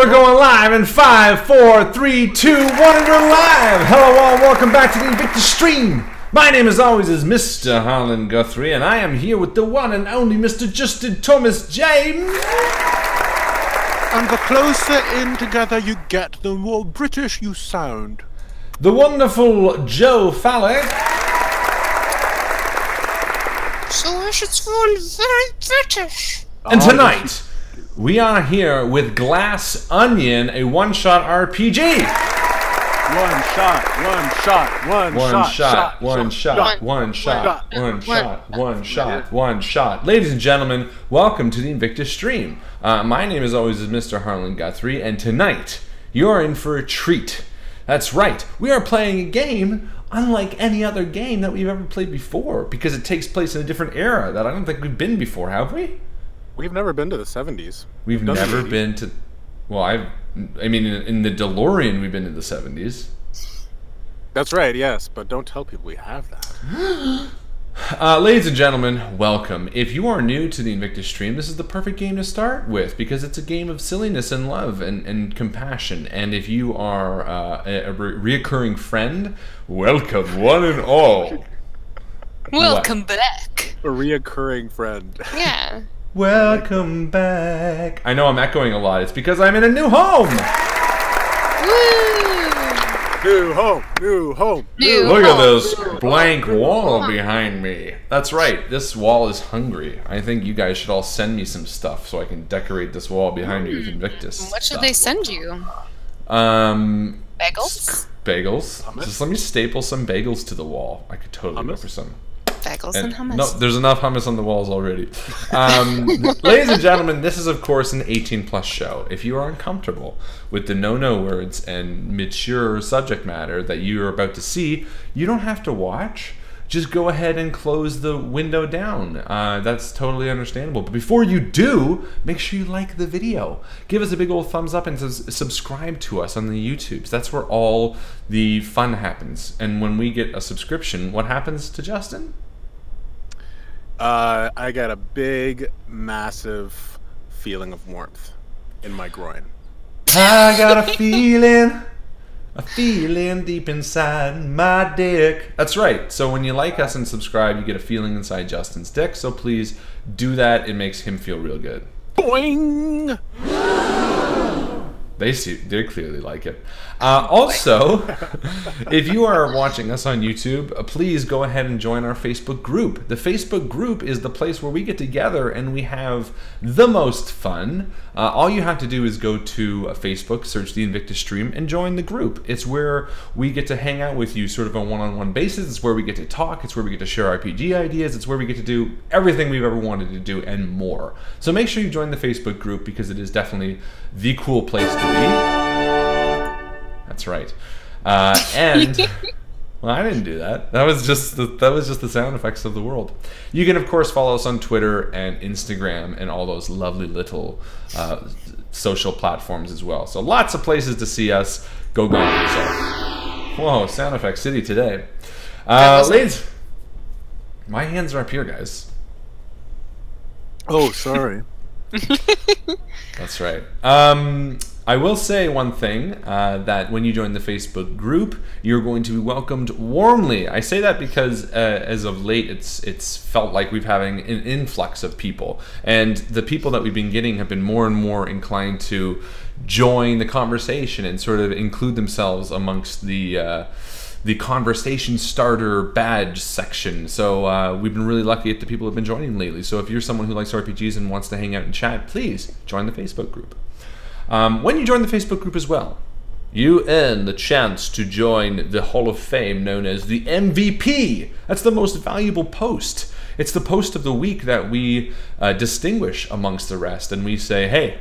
we're going live in 5, 4, 3, 2, 1, and we're live! Hello all, welcome back to the INVICTUS stream! My name as always is Mr. Harlan Guthrie, and I am here with the one and only Mr. Justin Thomas James! And the closer in together you get, the more British you sound. The wonderful Joe Fallak. So I should sound very British. And tonight, we are here with Glass Onion, a one-shot RPG. One shot, one shot, one shot, one shot, one shot, one shot, one shot, one shot. Ladies and gentlemen, welcome to the INVICTUS stream. My name as always is Mr. Harlan Guthrie, and tonight, you're in for a treat. That's right, we are playing a game unlike any other game that we've ever played before, because it takes place in a different era that I don't think we've been before, have we? We've never been to the 70s. We've never been to... Well, I mean, in the DeLorean, we've been to the 70s. That's right, yes, but don't tell people we have that. Ladies and gentlemen, welcome. If you are new to the INVICTUS stream, this is the perfect game to start with, because it's a game of silliness and love and compassion. And if you are a reoccurring friend, welcome, one and all. Welcome back. A reoccurring friend. Yeah. Welcome back. I know I'm echoing a lot. It's because I'm in a new home. Woo! New home, new home. Look at this blank wall behind me. That's right. This wall is hungry. I think you guys should all send me some stuff so I can decorate this wall behind me with INVICTUS. What should they send you? Bagels? Bagels. Just let me staple some bagels to the wall. I could totally go for some. Bagels and hummus. No, there's enough hummus on the walls already. Ladies and gentlemen, this is of course an 18+ show. If you are uncomfortable with the no-no words and mature subject matter that you are about to see, you don't have to watch. Just go ahead and close the window down. That's totally understandable. But before you do, make sure you like the video. Give us a big old thumbs up and subscribe to us on the YouTubes. That's where all the fun happens. And when we get a subscription, what happens to Justin? I got a big, massive feeling of warmth in my groin. I got a feeling deep inside my dick. That's right. So when you like us and subscribe, you get a feeling inside Justin's dick. So please do that. It makes him feel real good. Boing! They clearly like it. Also, if you are watching us on YouTube, please go ahead and join our Facebook group. The Facebook group is the place where we get together and we have the most fun. All you have to do is go to Facebook, search the INVICTUS stream, and join the group. It's where we get to hang out with you sort of on a one-on-one basis. It's where we get to talk. It's where we get to share RPG ideas. It's where we get to do everything we've ever wanted to do and more. So make sure you join the Facebook group because it is definitely the cool place to be. That's right. And well, I didn't do that. That was just the sound effects of the world. You can of course follow us on Twitter and Instagram and all those lovely little social platforms as well. So lots of places to see us. Go for yourself. Whoa, sound effect city today. Ladies, my hands are up here, guys. Oh, sorry. That's right. I will say one thing, that when you join the Facebook group, you're going to be welcomed warmly. I say that because as of late, it's felt like we've having an influx of people. And the people that we've been getting have been more and more inclined to join the conversation and sort of include themselves amongst the conversation starter badge section. So we've been really lucky at the people who have been joining lately. So if you're someone who likes RPGs and wants to hang out and chat, please join the Facebook group. When you join the Facebook group as well, you earn the chance to join the Hall of Fame known as the MVP. That's the most valuable post. It's the post of the week that we distinguish amongst the rest, and we say, hey,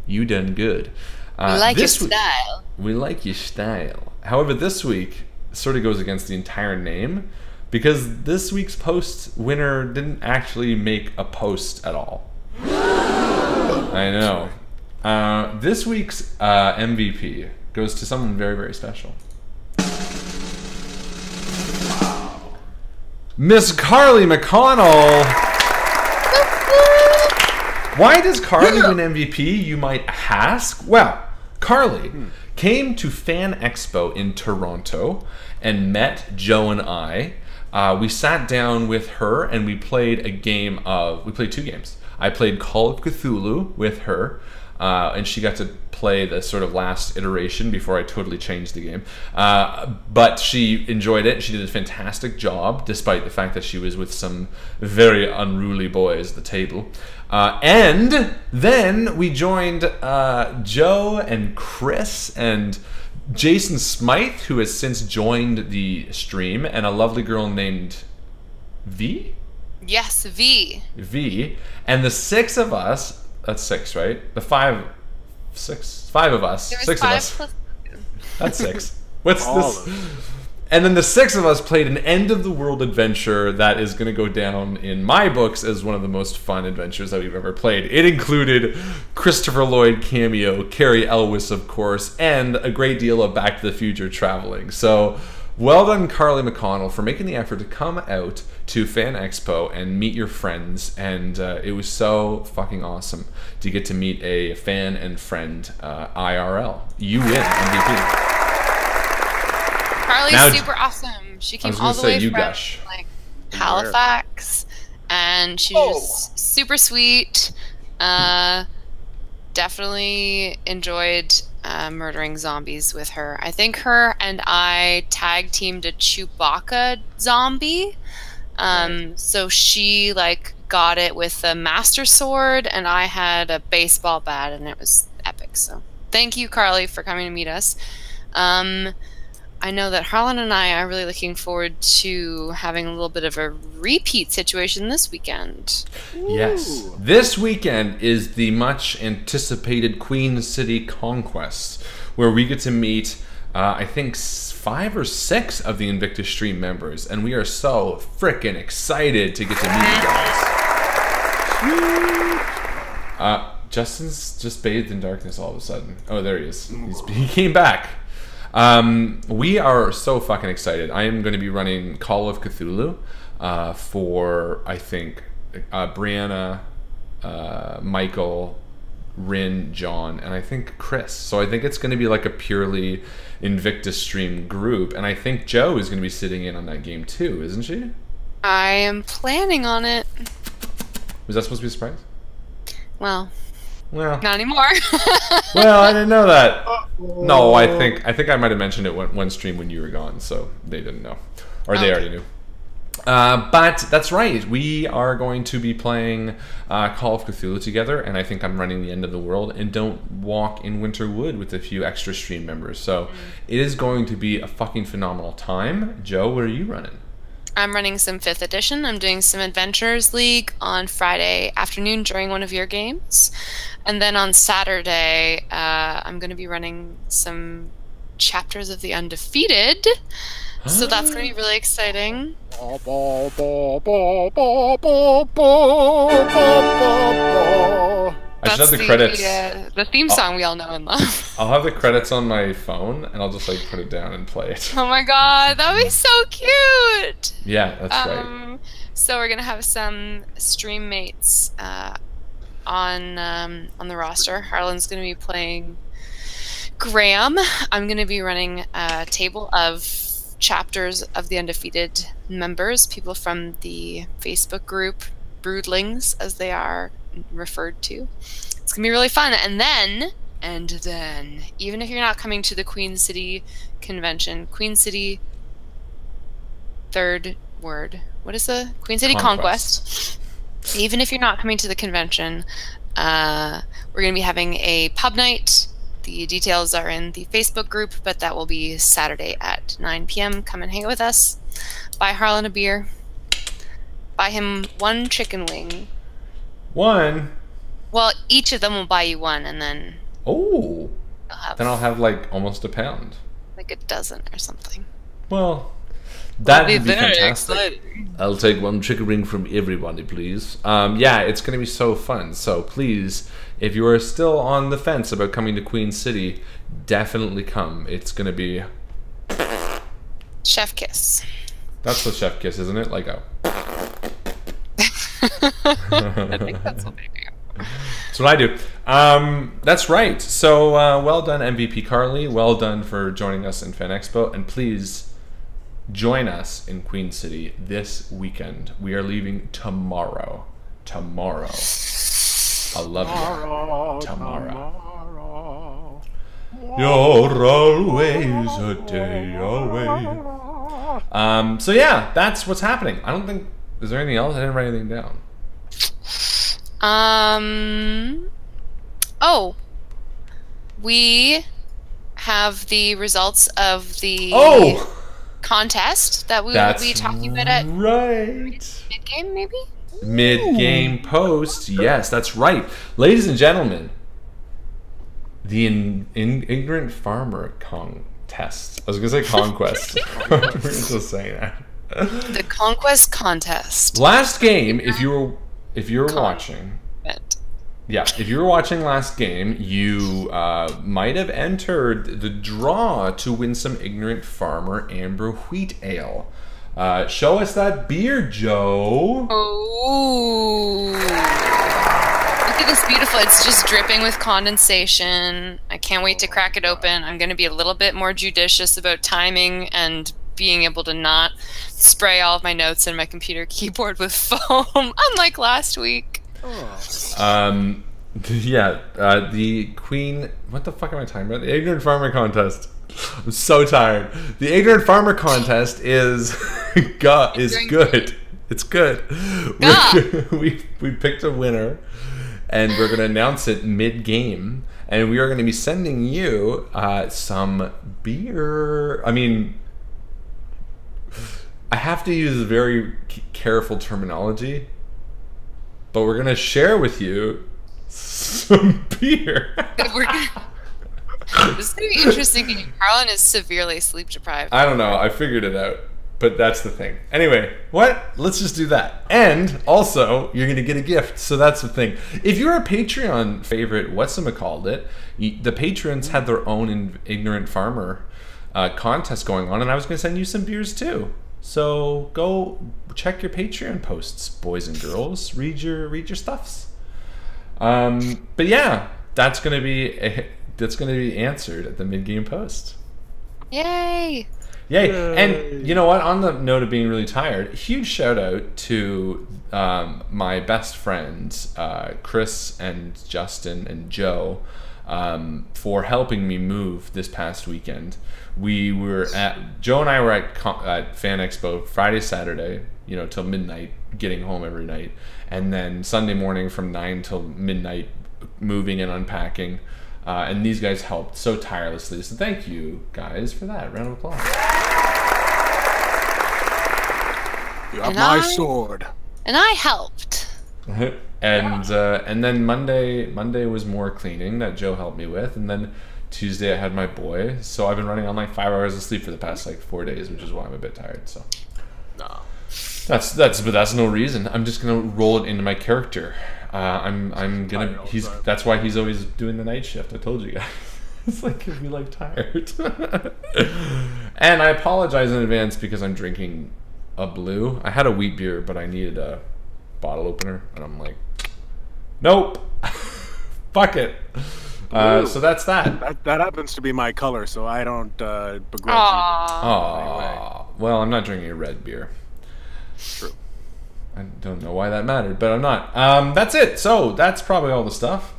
you done good. We like your style. We like your style. However, this week sort of goes against the entire name because this week's post winner didn't actually make a post at all. I know. This week's MVP goes to someone very, very special. Wow. Miss Carly McConnell. Why does Carly win MVP, you might ask? Well, Carly came to Fan Expo in Toronto and met Joe and I. We sat down with her and we played we played 2 games. I played Call of Cthulhu with her, and she got to play the sort of last iteration before I totally changed the game. But she enjoyed it. She did a fantastic job, despite the fact that she was with some very unruly boys at the table. And then we joined Joe and Chris and Jason Smythe, who has since joined the stream, and a lovely girl named V? Yes, V. V. And the 6 of us, that's 6, right? The 5 of us. There was 6 5 of us. plus. That's 6. What's All this? of them. And then the 6 of us played an end-of-the-world adventure that is going to go down in my books as one of the most fun adventures that we've ever played. It included Christopher Lloyd cameo, Carrie Elwes, of course, and a great deal of Back to the Future traveling. So, well done, Carly McConnell, for making the effort to come out to Fan Expo and meet your friends. And it was so fucking awesome to get to meet a fan and friend IRL. You win MVP. Carly's Now- super awesome. She came was all gonna the say, way you from gush. like Halifax, and she was super sweet. Definitely enjoyed murdering zombies with her. I think her and I tag teamed a Chewbacca zombie. So she like got it with a master sword, and I had a baseball bat, and it was epic. So thank you, Carly, for coming to meet us. I know that Harlan and I are really looking forward to having a little bit of a repeat situation this weekend. Yes. This weekend is the much anticipated Queen City Conquest, where we get to meet, I think, 5 or 6 of the INVICTUS stream members, and we are so freaking excited to get to meet you guys. Justin's just bathed in darkness all of a sudden. Oh, there he is. He came back. We are so fucking excited. I am going to be running Call of Cthulhu for, I think, Brianna, Michael, Rin, John, and I think Chris. So I think it's going to be like a purely INVICTUS stream group. And I think Joe is going to be sitting in on that game too, isn't she? I am planning on it. Was that supposed to be a surprise? Well, Well, not anymore. well, I didn't know that. No, I think I might have mentioned it one stream when you were gone, so they didn't know, or they already knew. But that's right. We are going to be playing Call of Cthulhu together, and I think I'm running the End of the World and Don't Walk in Winterwood with a few extra stream members. So it is going to be a fucking phenomenal time. Joe, what are you running? I'm running some 5th edition. I'm doing some Adventures League on Friday afternoon during one of your games. And then on Saturday, I'm going to be running some chapters of the Undefeated. So that's going to be really exciting. I should have the credits. The theme song we all know and love. I'll have the credits on my phone, and I'll just like put it down and play it. Oh my god, that would be so cute! Yeah, that's right. So we're gonna have some stream mates on the roster. Harlan's gonna be playing Graham. I'm gonna be running a table of chapters of the Undefeated members, people from the Facebook group, Broodlings, as they are referred to. It's gonna be really fun. And then, even if you're not coming to the Queen City convention, Queen City, third word, what is the Queen City Conquest? Even if you're not coming to the convention, we're gonna be having a pub night. The details are in the Facebook group, but that will be Saturday at 9 p.m. Come and hang out with us. Buy Harlan a beer. Buy him 1 chicken wing. 1? Well, each of them will buy you 1, and then then I'll have like almost a pound. like a dozen or something. Well, that would be very fantastic. exciting. I'll take 1 chicken wing from everybody, please. Yeah, it's going to be so fun. So please, if you are still on the fence about coming to Queen City, definitely come. It's going to be Chef kiss. That's the chef kiss, isn't it? Like a I think that's what they do. That's what I do. That's right. So well done, MVP Carly. Well done for joining us in Fan Expo. And please join us in Queen City this weekend. We are leaving tomorrow. Tomorrow. I love you. Tomorrow. You're always a day away. So yeah, that's what's happening. I don't think... Is there anything else? I didn't write anything down. Oh, we have the results of the contest that we will be talking about at mid-game, maybe? Mid-game post. Yes, that's right. Ladies and gentlemen, the Ignorant Farmer contest. I was going to say conquest. We're just saying that. The Conquest Contest. Last game, if you were watching... Yeah, if you were watching last game, you might have entered the draw to win some Ignorant Farmer Amber Wheat Ale. Show us that beer, Joe. Oh. Look at this beautiful, it's just dripping with condensation. I can't wait to crack it open. I'm going to be a little bit more judicious about timing and being able to not spray all of my notes in my computer keyboard with foam, unlike last week. The Queen... What the fuck am I talking about? The Ignorant Farmer Contest. I'm so tired. The Ignorant Farmer Contest is good. It's good. We picked a winner, and we're going to announce it mid-game, and we are going to be sending you some beer. I mean, I have to use very careful terminology, but we're going to share with you some beer. This is going to be interesting. Harlan is severely sleep deprived. I don't know. I figured it out. But that's the thing. Anyway, let's just do that. And also, you're going to get a gift. So that's the thing. If you're a Patreon favorite, the patrons had their own Ignorant Farmer contest going on, and I was going to send you some beers too. So go check your Patreon posts, boys and girls. Read your stuffs. But yeah, that's going to be answered at the mid-game post. Yay! Yay! And you know what? On the note of being really tired, huge shout out to my best friends, Chris and Justin and Joe, for helping me move this past weekend. Joe and I were at Fan Expo Friday, Saturday, till midnight, getting home every night, and then Sunday morning from 9 till midnight, moving and unpacking. And these guys helped so tirelessly. So thank you guys for that. Round of applause. You have my sword. And I helped. And then Monday was more cleaning that Joe helped me with, and then Tuesday I had my boy. So I've been running on like 5 hours of sleep for the past 4 days, which is why I'm a bit tired. So no, that's no reason. I'm just gonna roll it into my character. That's why he's always doing the night shift. I told you guys. It's like he'll be tired. And I apologize in advance because I'm drinking a blue. I had a wheat beer, but I needed a bottle opener, and I'm like, nope. Fuck it. So that's that. That happens to be my color, so I don't begrudge you. Aww. Well, I'm not drinking a red beer. True. I don't know why that mattered, but I'm not. That's it. So that's probably all the stuff.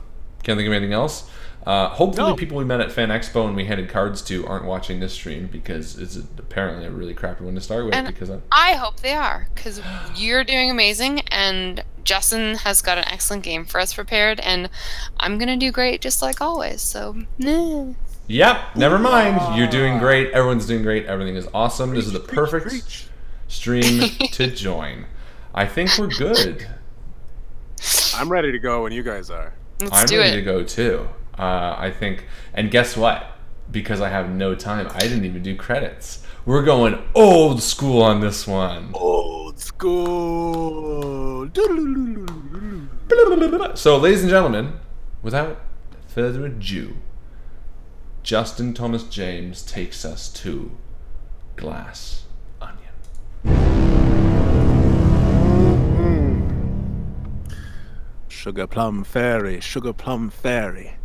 Can't think of anything else. Hopefully people we met at Fan Expo and we handed cards to aren't watching this stream, because it's apparently a really crappy one to start with. And because I hope they are, because you're doing amazing, and Justin has got an excellent game for us prepared, and I'm going to do great just like always. So, Yep, never mind. You're doing great. Everyone's doing great. Everything is awesome. This is the perfect stream to join. I think we're good. I'm ready to go when you guys are. I'm ready to go too. I think, and guess what? Because I have no time, I didn't even do credits. We're going old school on this one. Old school. So, ladies and gentlemen, without further ado, Justin Thomas James takes us to Glass Onion. sugar plum fairy, sugar plum fairy.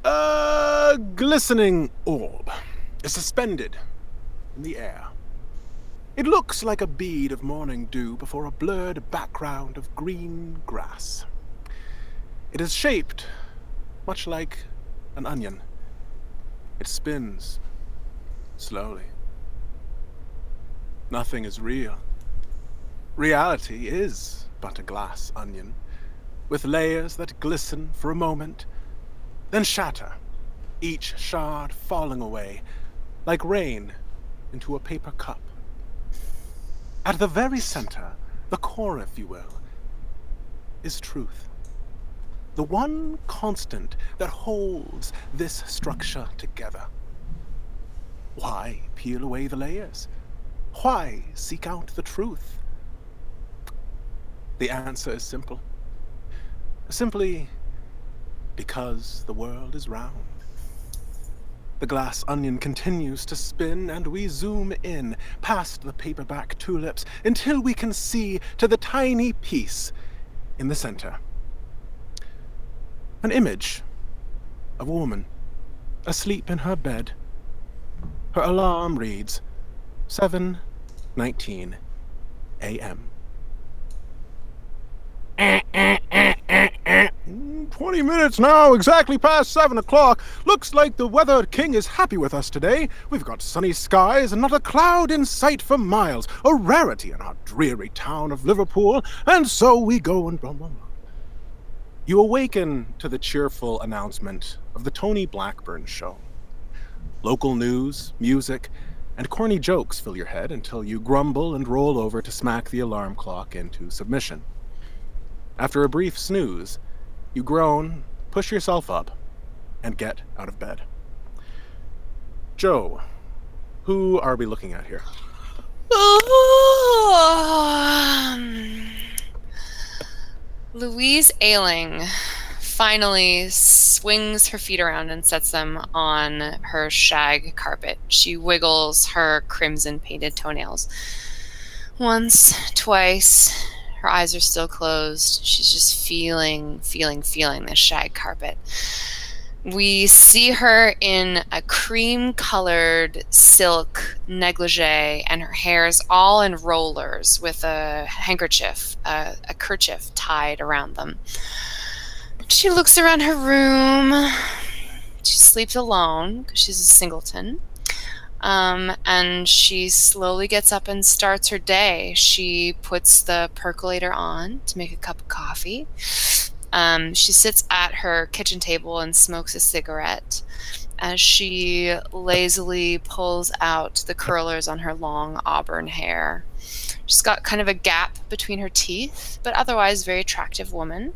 A glistening orb is suspended in the air. It looks like a bead of morning dew before a blurred background of green grass. It is shaped much like an onion. It spins slowly. Nothing is real. Reality is but a glass onion, with layers that glisten for a moment, then shatter, each shard falling away, like rain into a paper cup. At the very center, the core, if you will, is truth. The one constant that holds this structure together. Why peel away the layers? Why seek out the truth? The answer is simple. Simply because the world is round. The glass onion continues to spin, and we zoom in past the paperback tulips until we can see to the tiny piece in the center. An image of a woman asleep in her bed. Her alarm reads 7:19 a.m. 20 minutes now, exactly past 7 o'clock. Looks like the Weather King is happy with us today. We've got sunny skies and not a cloud in sight for miles. A rarity in our dreary town of Liverpool. And so we go and blah, blah, blah. You awaken to the cheerful announcement of the Tony Blackburn Show. Local news, music, and corny jokes fill your head until you grumble and roll over to smack the alarm clock into submission. After a brief snooze, you groan, push yourself up, and get out of bed. Joe, who are we looking at here? Louise Ailing finally swings her feet around and sets them on her shag carpet. She wiggles her crimson painted toenails. Once, twice. Her eyes are still closed. She's just feeling the shag carpet. We see her in a cream-colored silk negligee, and her hair's all in rollers with a handkerchief, a kerchief tied around them. She looks around her room. She sleeps alone because she's a singleton. And she slowly gets up and starts her day. She puts the percolator on to make a cup of coffee. She sits at her kitchen table and smokes a cigarette as she lazily pulls out the curlers on her long auburn hair. She's got kind of a gap between her teeth, but otherwise very attractive woman.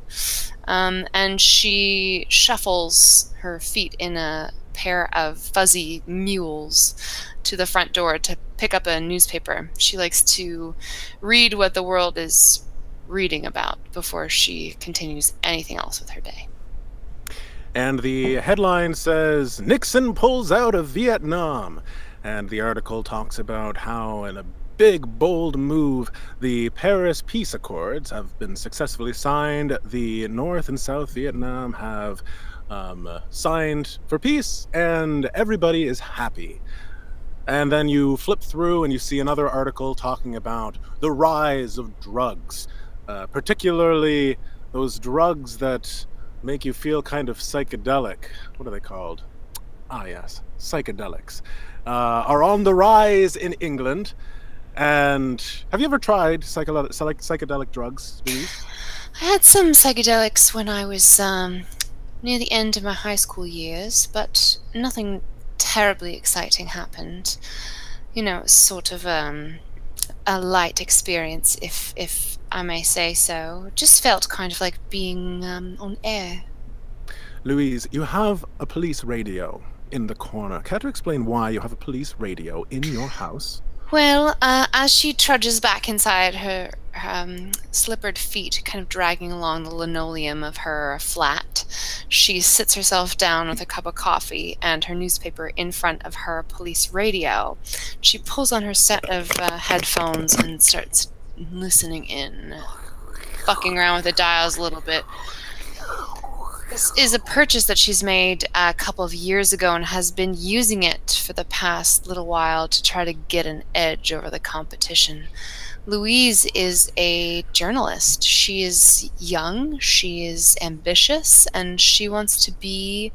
And she shuffles her feet in a pair of fuzzy mules to the front door to pick up a newspaper. She likes to read what the world is reading about before she continues anything else with her day. And the headline says, Nixon pulls out of Vietnam. And the article talks about how in a big, bold move, the Paris Peace Accords have been successfully signed. The North and South Vietnam have signed for peace, and everybody is happy. And then you flip through and you see another article talking about the rise of drugs, particularly those drugs that make you feel kind of psychedelic. What are they called? Ah, yes, psychedelics. Are on the rise in England. And have you ever tried psychedelic drugs, Louise? I had some psychedelics when I was near the end of my high school years, but nothing terribly exciting happened. You know, sort of a light experience, if I may say so. Just felt kind of like being on air. Louise, you have a police radio in the corner. Care to explain why you have a police radio in your house? Well, as she trudges back inside, her slippered feet kind of dragging along the linoleum of her flat, she sits herself down with a cup of coffee and her newspaper in front of her police radio. She pulls on her set of headphones and starts listening in. fucking around with the dials a little bit. This is a purchase that she's made a couple of years ago and has been using it for the past little while to try to get an edge over the competition. Louise is a journalist. She is young, she is ambitious, and she wants to be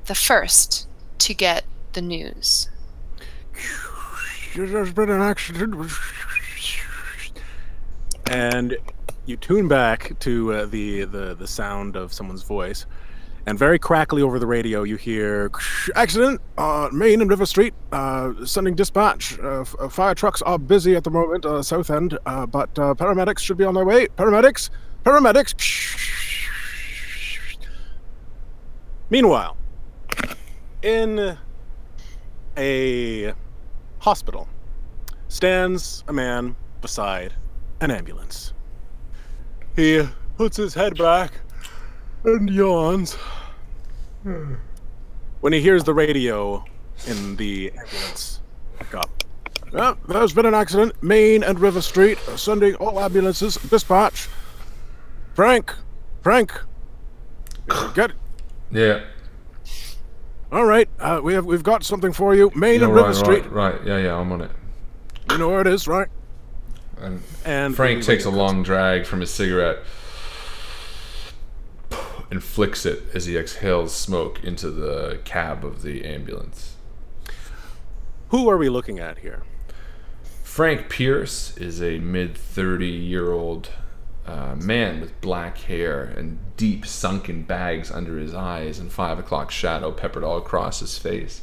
the first to get the news. There's been an accident. And you tune back to the sound of someone's voice, and very crackly over the radio you hear, accident, Main and River Street, sending dispatch. Fire trucks are busy at the moment, south end, but paramedics should be on their way. Paramedics! Meanwhile, in a hospital stands a man beside an ambulance. He puts his head back and yawns when he hears the radio in the ambulance pick up. Well, there's been an accident. Main and River Street, sending all ambulances. Dispatch. Frank, get it. Yeah. All right, we've got something for you. Main and River Street. Right. Yeah, I'm on it. You know where it is, right? And Frank takes a long drag from his cigarette and flicks it as he exhales smoke into the cab of the ambulance. Who are we looking at here? Frank Pierce is a mid-30-year-old man with black hair and deep sunken bags under his eyes and 5 o'clock shadow peppered all across his face.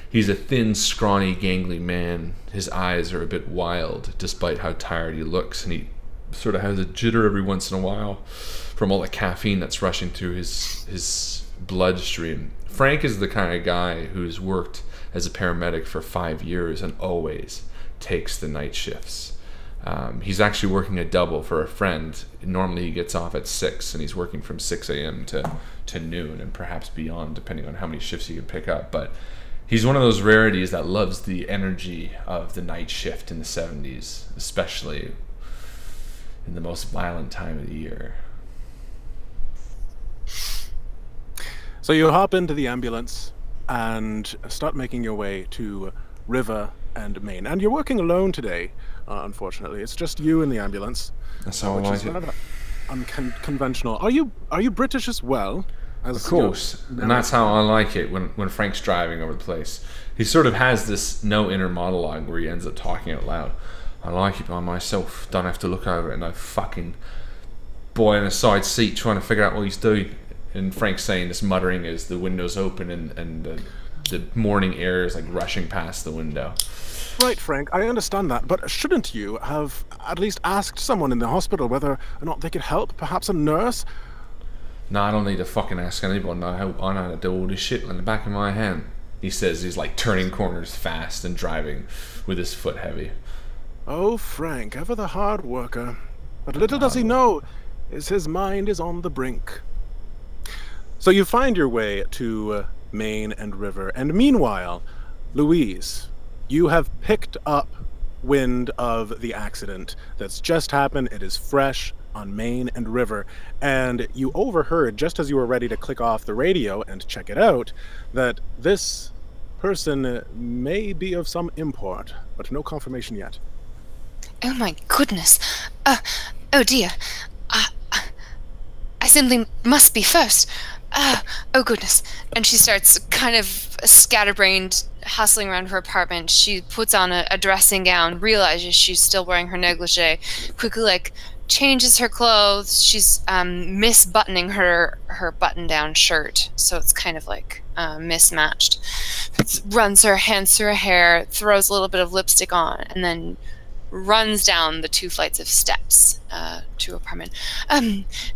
He's a thin, scrawny, gangly man. His eyes are a bit wild, despite how tired he looks, and he sort of has a jitter every once in a while from all the caffeine that's rushing through his bloodstream. Frank is the kind of guy who's worked as a paramedic for 5 years and always takes the night shifts. He's actually working a double for a friend. Normally he gets off at 6, and he's working from 6 a.m. to noon, and perhaps beyond, depending on how many shifts he can pick up. But he's one of those rarities that loves the energy of the night shift in the 70s, especially in the most violent time of the year. So you hop into the ambulance and start making your way to River and Main. And you're working alone today, unfortunately. It's just you in the ambulance. That's how I like it. Kind of unconventional. Are you British as well? Of course, and that's how I like it when Frank's driving over the place. He sort of has this no inner monologue where he ends up talking out loud. I like it by myself, don't have to look over it, and no fucking boy in a side seat trying to figure out what he's doing. And Frank's saying this, muttering as the window's open and the morning air is like rushing past the window. Right, Frank, I understand that, but shouldn't you have at least asked someone in the hospital whether or not they could help? Perhaps a nurse? No, I don't need to fucking ask anyone. I know how to do all this shit in the back of my hand. He says he's like turning corners fast and driving with his foot heavy. Oh, Frank, ever the hard worker. But little does he know, is his mind is on the brink. So you find your way to Main and River, and meanwhile, Louise, you have picked up wind of the accident that's just happened. It is fresh on Main and River, and you overheard, just as you were ready to click off the radio and check it out, that this person may be of some import, but no confirmation yet. Oh my goodness. Oh dear. I simply must be first. Oh goodness. And she starts kind of scatterbrained, hustling around her apartment. She puts on a dressing gown, realizes she's still wearing her negligee, quickly changes her clothes. She's misbuttoning her button-down shirt, so it's kind of mismatched. Runs her hands through her hair, throws a little bit of lipstick on, and then runs down the 2 flights of steps to her apartment.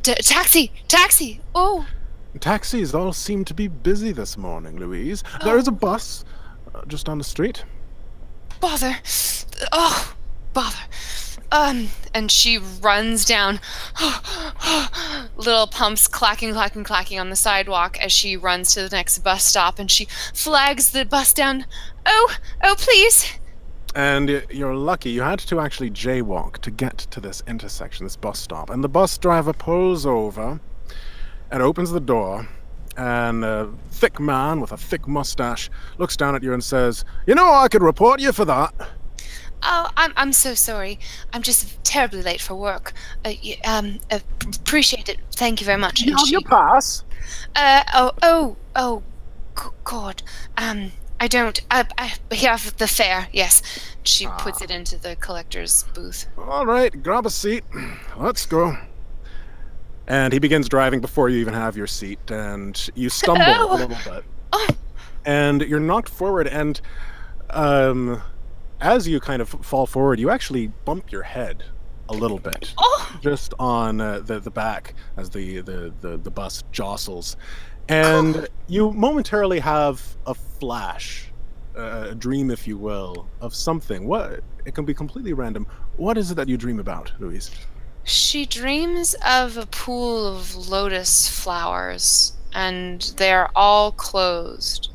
Taxi! Oh! Taxis all seem to be busy this morning, Louise. There is a bus just down the street. Bother! Oh, bother! And she runs down, little pumps clacking on the sidewalk as she runs to the next bus stop, and she flags the bus down. Oh, please! And you're lucky. You had to actually jaywalk to get to this intersection, this bus stop. And the bus driver pulls over and opens the door. And a thick man with a thick mustache looks down at you and says, "You know, I could report you for that." Oh, I'm so sorry. I'm just terribly late for work. Appreciate it. Thank you very much. You have your pass? God. I don't. I have the fare. Yes. She puts it into the collector's booth. All right, grab a seat. Let's go. And he begins driving before you even have your seat, and you stumble a little bit. Oh. And you're knocked forward, and as you kind of fall forward, you actually bump your head a little bit, just on the back as the bus jostles, and you momentarily have a flash, a dream, if you will, of something. What? It can be completely random. What is it that you dream about, Louise? She dreams of a pool of lotus flowers, and they're all closed.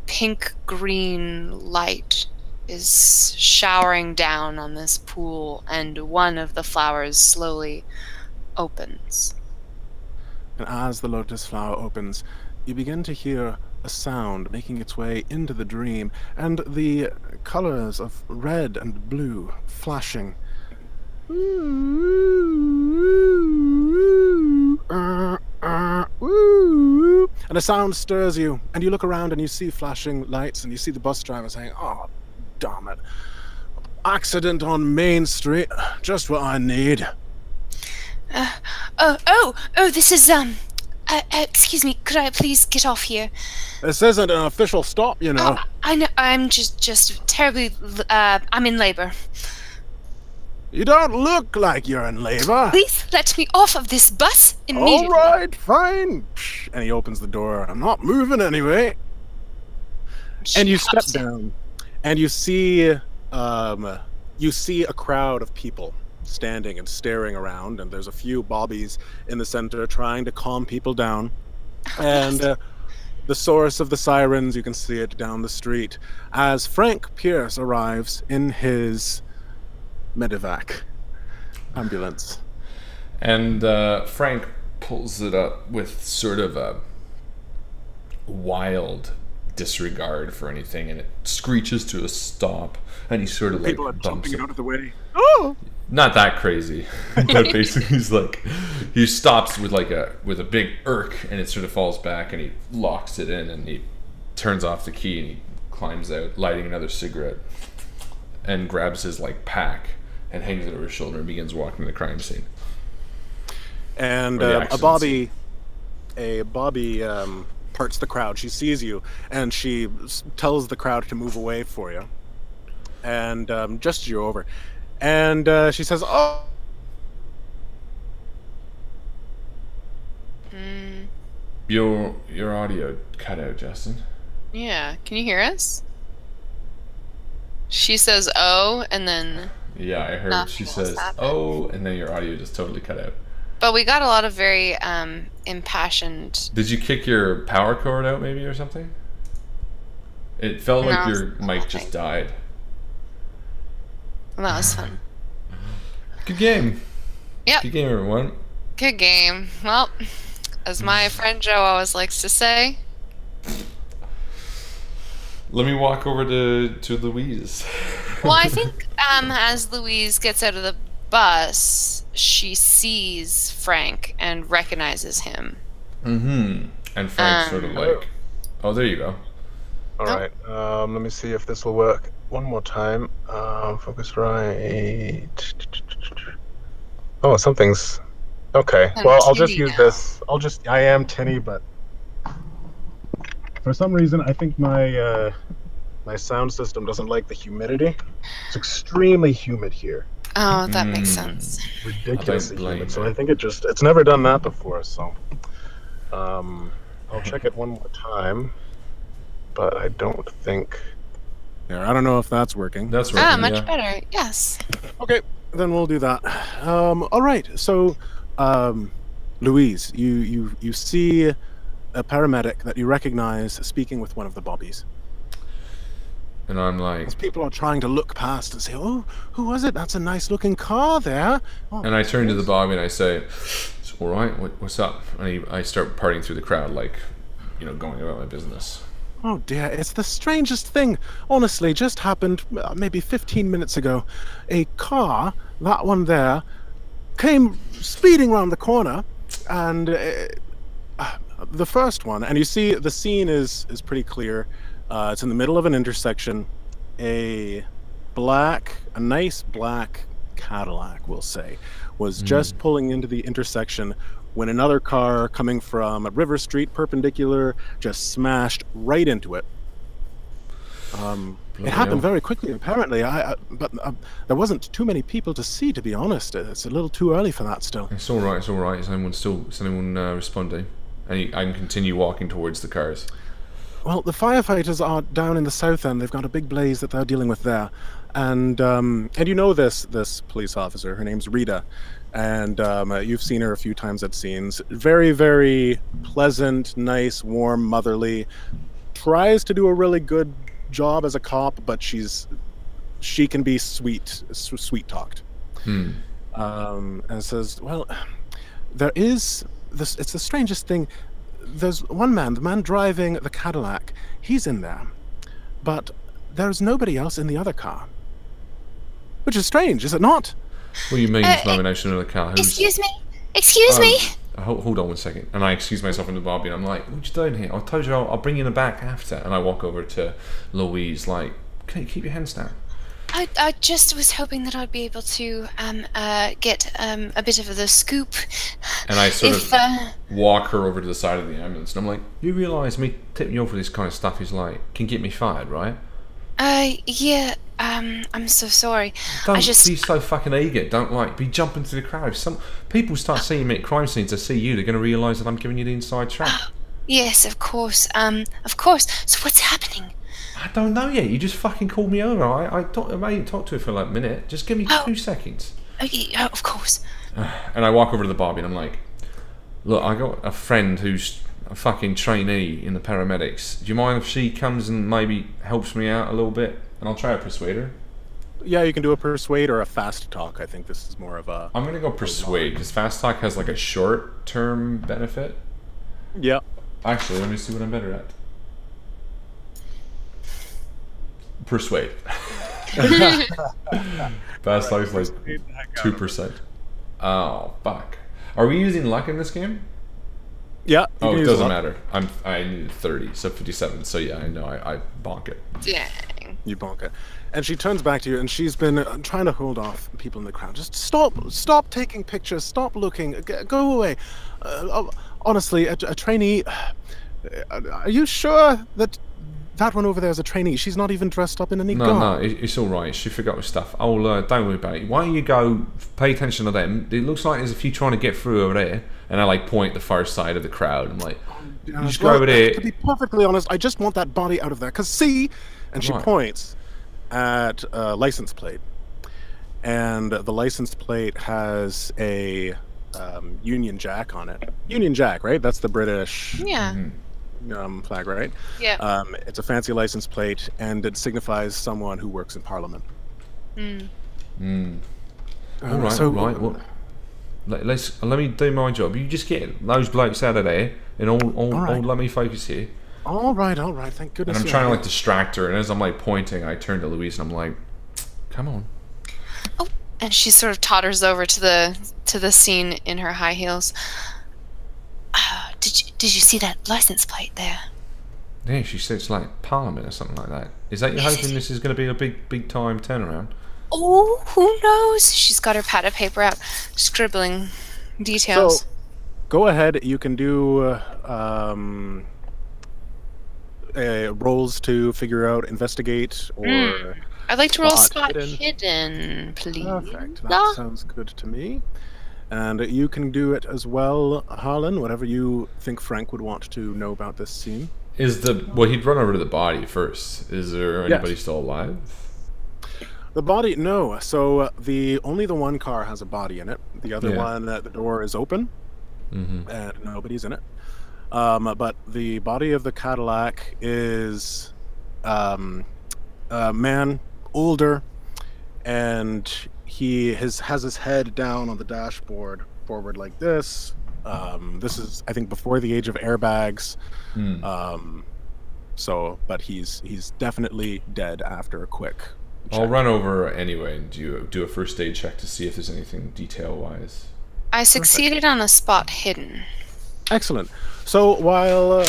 Pink-green light is showering down on this pool, and one of the flowers slowly opens. And as the lotus flower opens, you begin to hear a sound making its way into the dream, and the colors of red and blue flashing. And a sound stirs you, and you look around and you see flashing lights, and you see the bus driver saying, "Oh, damn it. Accident on Main Street. Just what I need." This is, excuse me, could I please get off here? This isn't an official stop, you know. I know, I'm just terribly, I'm in labor. You don't look like you're in labor. Please let me off of this bus immediately. All right, fine. And he opens the door. I'm not moving anyway. And you step down, and you see a crowd of people standing and staring around, and there's a few bobbies in the center trying to calm people down. And the source of the sirens, you can see it down the street, as Frank Pierce arrives in his medevac ambulance. And Frank pulls it up with sort of a wild disregard for anything, and it screeches to a stop, and he sort of like People are bumps jumping it. out of the way. Oh! Not that crazy, but basically he's like, he stops with a big irk, and it sort of falls back, and he locks it in, and he turns off the key, and he climbs out, lighting another cigarette, and grabs his like pack and hangs it over his shoulder and begins walking to the crime scene. And a Bobby parts the crowd. She sees you, and she tells the crowd to move away for you, and gestures you over. And she says, "Oh." Your audio cut out, Justin. Yeah, can you hear us? She says, "Oh," and then... Yeah, I heard she says, "Oh," and then your audio just totally cut out. But we got a lot of very impassioned... Did you kick your power cord out maybe or something? It felt like your mic just died. Well, that was fun. Good game. Yep. Good game, everyone. Good game. Well, as my friend Joe always likes to say... Let me walk over to Louise. Well, I think as Louise gets out of the bus, she sees Frank and recognizes him. Mm-hmm. And Frank's sort of like, oh, there you go. All right. Let me see if this will work. One more time. Focus right. Oh, something's... Okay. Well, I'll just use this. I am tinny, but... For some reason, I think my my sound system doesn't like the humidity. It's extremely humid here. Oh, that makes sense. Ridiculously humid. So I think it's never done that before. So I'll check it one more time, but I don't think. Yeah, I don't know if that's working. That's working. Much better. Yes. Okay, then we'll do that. All right. So, Louise, you see a paramedic that you recognize speaking with one of the bobbies. And I'm like... As people are trying to look past and say, oh, who was it? That's a nice-looking car there. Oh, and I turn to the Bobby and I say, it's all right, what's up? And I start partying through the crowd, like, you know, going about my business. Oh dear, it's the strangest thing. Honestly, just happened maybe 15 minutes ago. A car, that one there, came speeding around the corner, and the first one, and you see the scene is pretty clear. It's in the middle of an intersection. A nice black Cadillac, we'll say, was just pulling into the intersection when another car coming from River Street perpendicular just smashed right into it. It happened very quickly, apparently. But there wasn't too many people to see, to be honest. It's a little too early for that still. It's all right. It's all right. Is anyone responding? And I can continue walking towards the cars. Well, the firefighters are down in the south end. They've got a big blaze that they're dealing with there, and you know this police officer. Her name's Rita, and you've seen her a few times at scenes. Very, very pleasant, nice, warm, motherly. Tries to do a really good job as a cop, but she can be sweet talked. And says, well, there is this. It's the strangest thing. There's one man, the man driving the Cadillac. He's in there, but there's nobody else in the other car, which is strange, is it not? What do you mean, there's no notion in the car? Excuse me. Excuse me. Hold on one second. And I excuse myself in the Bobby, and I'm like, what you doing here? I told you I'll bring you in the back after. And I walk over to Louise, like, can you keep your hands down? I just was hoping that I'd be able to get a bit of the scoop. And I sort of walk her over to the side of the ambulance, and I'm like, you realise me tipping you off for this kind of stuff is like, can get me fired, right? Yeah, I'm so sorry. Don't be so fucking eager. Don't, like, be jumping through the crowd. If some people start seeing me at crime scenes to see you, they're going to realise that I'm giving you the inside track. Yes, of course. Of course. So what's happening? I don't know yet. You just fucking called me over. I ain't talked to her for like a minute. Just give me 2 seconds. Okay, of course. And I walk over to the Bobby and I'm like, look, I got a friend who's a fucking trainee in the paramedics. Do you mind if she comes and maybe helps me out a little bit? And I'll try to persuade her. Yeah, you can do a persuade or a fast talk. I think this is more of a... I'm going to go persuade, because fast talk has like a short-term benefit. Yeah. Actually, let me see what I'm better at. Persuade. Fast talk is like 2%. Oh, fuck. Are we using luck in this game? Yeah. Oh, it doesn't matter. I needed 30, so 57. So yeah, I know. I bonk it. Dang. You bonk it. And she turns back to you, and she's been trying to hold off people in the crowd. Just stop taking pictures. Stop looking. Go away. Honestly, a trainee. Are you sure that one over there is a trainee? She's not even dressed up in any garb. No, it's all right. She forgot her stuff. Oh, don't worry about it. Why don't you go pay attention to them? It looks like there's a few trying to get through over there. And I like point the far side of the crowd. I'm like, you just go over there. To be perfectly honest, I just want that body out of there. Cause see, and she points at a license plate, and the license plate has a Union Jack on it. Union Jack, right? That's the British. Yeah. Flag, right? Yeah. It's a fancy license plate, and it signifies someone who works in Parliament. All right. Well, let me do my job. You just get those blokes out of there, and all let me focus here. All right. Thank goodness. And I'm trying to like distract her, and as I'm like pointing, I turn to Louise, and I'm like, "Come on." Oh, and she sort of totters over to the scene in her high heels. Did you see that license plate there? Yeah, she said it's like Parliament or something like that. Is that you hoping this is going to be a big time turnaround? Oh, who knows? She's got her pad of paper out, scribbling details. So, go ahead. You can do rolls to figure out, investigate, or... I'd like to roll spot hidden, please. Perfect. That sounds good to me. And you can do it as well, Harlan, whatever you think Frank would want to know about this scene. Well, he'd run over to the body first. Is there anybody still alive? The body, no. So only the one car has a body in it. The other one, the door is open, and nobody's in it. But the body of the Cadillac is man, older, and he has his head down on the dashboard, forward like this. This is, I think, before the age of airbags. But he's definitely dead after a quick check. I'll run over anyway and do a first aid check to see if there's anything detail-wise. I succeeded on a spot hidden. Excellent. So while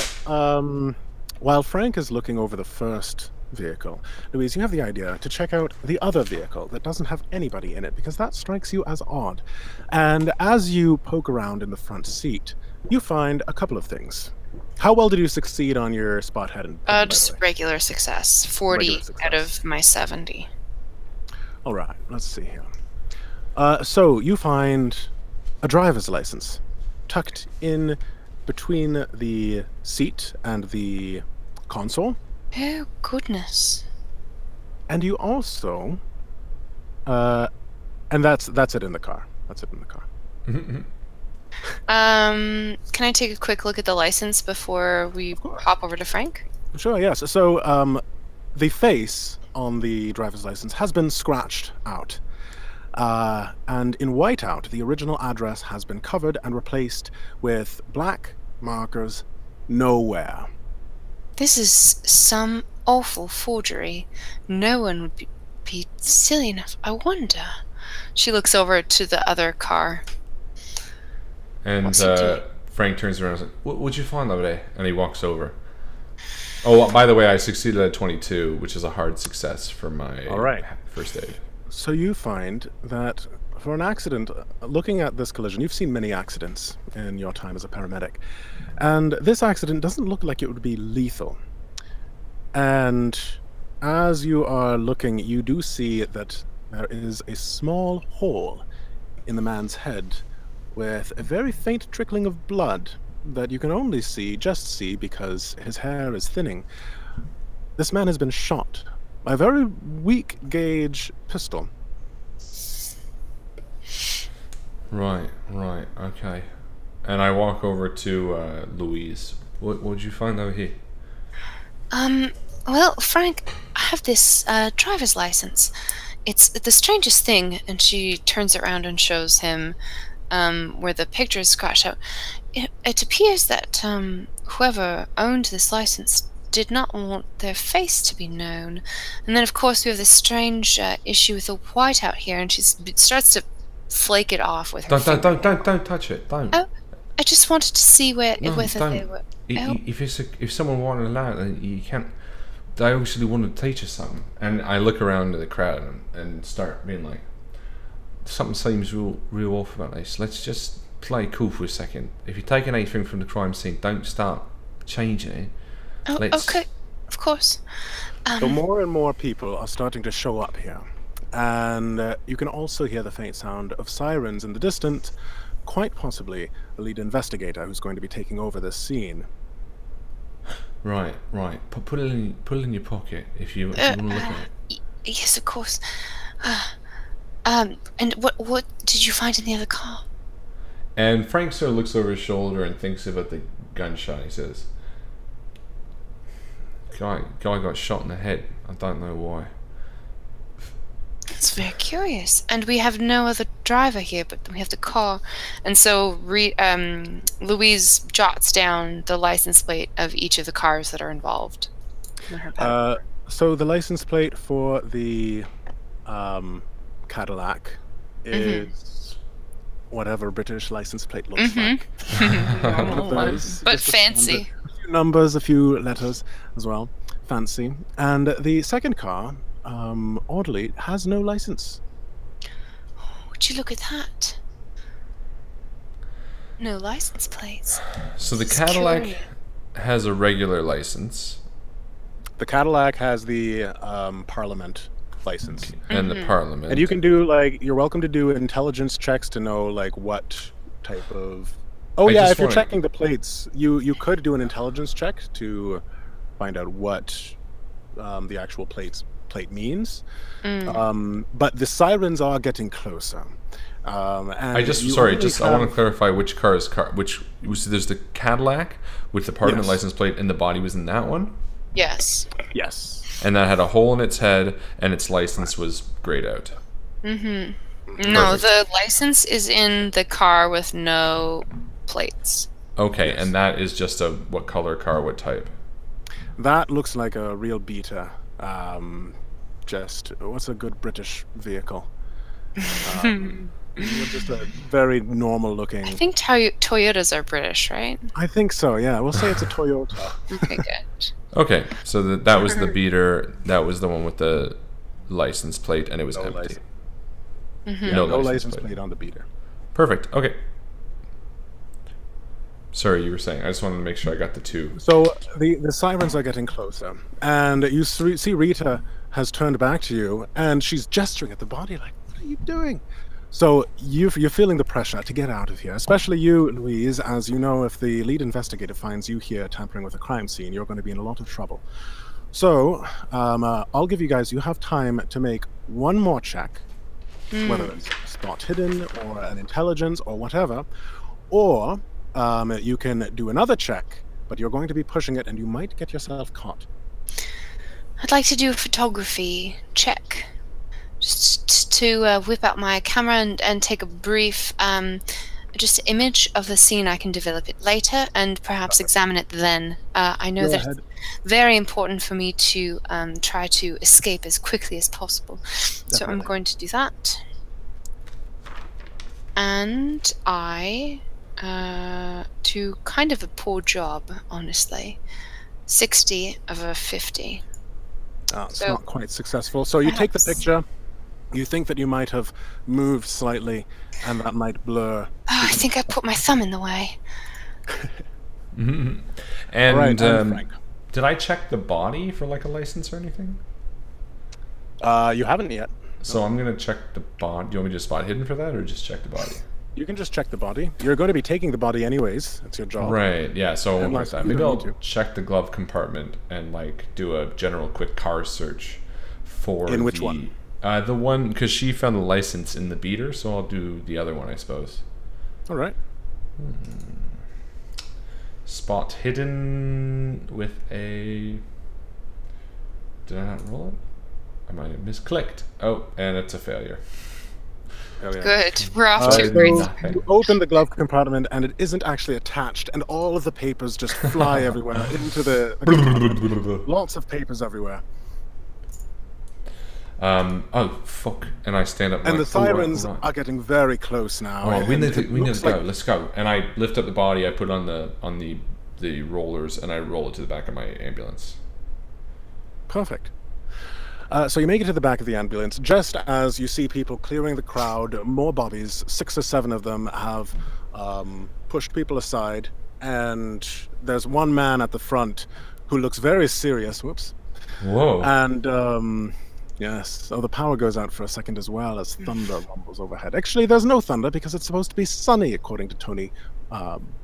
Frank is looking over the first vehicle, Louise, you have the idea to check out the other vehicle that doesn't have anybody in it, because that strikes you as odd. And as you poke around in the front seat, you find a couple of things. How well did you succeed on your spot hidden? Just regular success. 40 out of my 70. All right, let's see here. So you find a driver's license tucked in between the seat and the console. Oh, goodness. And you also, and that's it in the car. That's it in the car. Can I take a quick look at the license before we hop over to Frank? Sure, yes. So the face on the driver's license has been scratched out. And in whiteout, the original address has been covered and replaced with black markers nowhere. This is some awful forgery. No one would be silly enough. I wonder. She looks over to the other car. And Frank turns around and says, "What'd you find over there?" And he walks over. Oh, by the way, I succeeded at 22, which is a hard success for my first aid. So you find that for an accident, looking at this collision, you've seen many accidents in your time as a paramedic, and this accident doesn't look like it would be lethal. And as you are looking, you do see that there is a small hole in the man's head with a very faint trickling of blood that you can only just see because his hair is thinning. This man has been shot by a very weak gauge pistol. Right, okay. And I walk over to Louise. What'd you find over here? Well, Frank, I have this driver's license. It's the strangest thing, and she turns around and shows him where the picture is scratched out. It appears that whoever owned this license did not want their face to be known. And then, of course, we have this strange issue with the whiteout here, and she starts to flake it off with her finger. Don't touch it. Don't. Oh, I just wanted to see whether they were... If someone wanted to allow it, you can't... They actually want to teach us something. And I look around at the crowd and start being like, something seems real off about this. Let's just play cool for a second. If you're taking anything from the crime scene, don't start changing it. Oh, okay, of course. So more and more people are starting to show up here. And you can also hear the faint sound of sirens in the distance, quite possibly a lead investigator who's going to be taking over this scene. Right. Put it in your pocket if you want to look at it. Yes, of course. And what did you find in the other car? And Frank sort of looks over his shoulder and thinks about the gunshot. He says, Guy got shot in the head. I don't know why. It's very curious. And we have no other driver here, but we have the car. And so Louise jots down the license plate of each of the cars that are involved. So the license plate for the Cadillac is whatever British license plate looks like. But fancy. A few numbers, a few letters as well. Fancy. And the second car, oddly, has no license. Would you look at that? No license plates. So the Cadillac has a regular license. The Cadillac has the Parliament license. And the Parliament. And you can do, you're welcome to do intelligence checks to know, what type of... Oh, yeah, if you're checking the plates, you could do an intelligence check to find out what the actual plate means. But the sirens are getting closer. And I want to clarify which car is there's the Cadillac with the Parliament license plate, and the body was in that one? Yes. And that had a hole in its head, and its license was grayed out. Mm-hmm. No, Perfect. the license is in the car with no plates. Okay, and that is just a what color car, what type? That looks like a real beater. Just what's a good British vehicle? Just a very normal looking. I think Toyotas are British, right? I think so. Yeah, we'll say it's a Toyota. Okay, good. Okay, so that was the beater. That was the one with the license plate, and it was empty. Mm-hmm. Yeah, no license plate on the beater. Perfect. Okay. Sorry, you were saying. I just wanted to make sure I got the two. So the sirens are getting closer, and you see Rita has turned back to you, and she's gesturing at the body like, "What are you doing?" So you're feeling the pressure to get out of here, especially you, Louise, as you know, if the lead investigator finds you here tampering with a crime scene, you're going to be in a lot of trouble. So I'll give you guys. You have time to make one more check, whether it's spot hidden or an intelligence or whatever, or you can do another check, but you're going to be pushing it and you might get yourself caught. I'd like to do a photography check. Just to whip out my camera and take a brief just image of the scene. I can develop it later and perhaps examine it then. I know that it's very important for me to try to escape as quickly as possible. Definitely. So I'm going to do that. And I do kind of a poor job, honestly. 60 of a 50. It's not quite successful. So you take the picture. You think that you might have moved slightly, and that might blur. I think I put my thumb in the way. Mm-hmm. And right, did I check the body for like a license or anything? You haven't yet. So I'm gonna check the body. Do you want me to just spot hidden for that, or just check the body? You can just check the body. You're going to be taking the body anyways. That's your job. Right. Yeah. So I won't like that. Maybe I'll check the glove compartment and like do a general quick car search for. In which one? The one, because she found the license in the beater, so I'll do the other one, I suppose. All right. Spot hidden with a... Did I not roll it? I might have misclicked. Oh, and it's a failure. Oh, yeah. Good. We're off to a great start. You open the glove compartment, and it isn't actually attached, and all of the papers just fly everywhere into the... Lots of papers everywhere. Oh fuck! And I stand up. And the sirens are getting very close now. Oh, we need to go. Let's go. And I lift up the body. I put it on the rollers, and I roll it to the back of my ambulance. Perfect. So you make it to the back of the ambulance just as you see people clearing the crowd. More bodies, 6 or 7 of them, have pushed people aside, and there's one man at the front who looks very serious. Whoops. Whoa. And yes, so the power goes out for a second as well as thunder rumbles overhead. Actually, there's no thunder because it's supposed to be sunny, according to Tony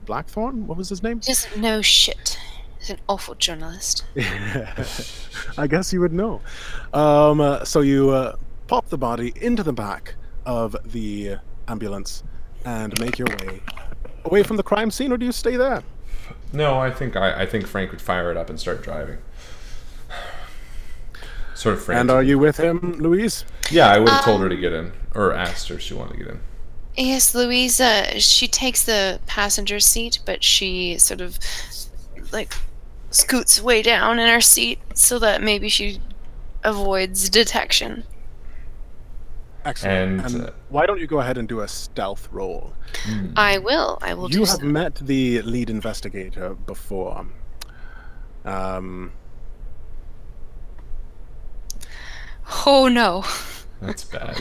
Blackthorne. What was his name? Just no shit. He's an awful journalist. I guess you would know. So you pop the body into the back of the ambulance and make your way away from the crime scene, or do you stay there? No, I think Frank would fire it up and start driving. Sort of frantic. And are you with him, Louise? Yeah, I would have told her to get in, or asked her if she wanted to get in. Yes, Louise, she takes the passenger seat, but she sort of, like, scoots way down in her seat so that maybe she avoids detection. Excellent. And why don't you go ahead and do a stealth roll? I will do You so. have met the lead investigator before. Oh no. That's bad.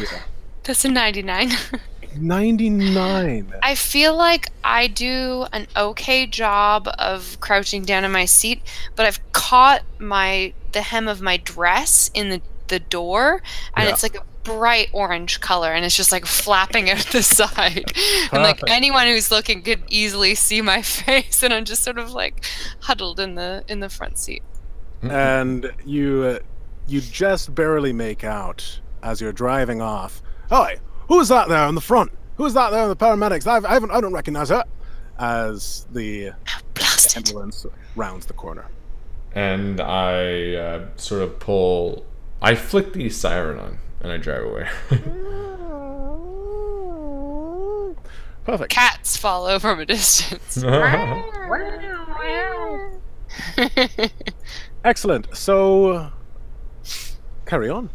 That's a 99. 99. I feel like I do an okay job of crouching down in my seat, but I've caught the hem of my dress in the door, and it's like a bright orange color, and it's just like flapping out the side. And like anyone who's looking could easily see my face, and I'm just sort of like huddled in the front seat. And you just barely make out as you're driving off. Hi, who's that there in the front? Who's that there in the paramedics? I don't recognize her. As the ambulance rounds the corner. and I sort of pull. I flick the siren on, and I drive away. Perfect. Cats follow from a distance. Excellent. So, carry on.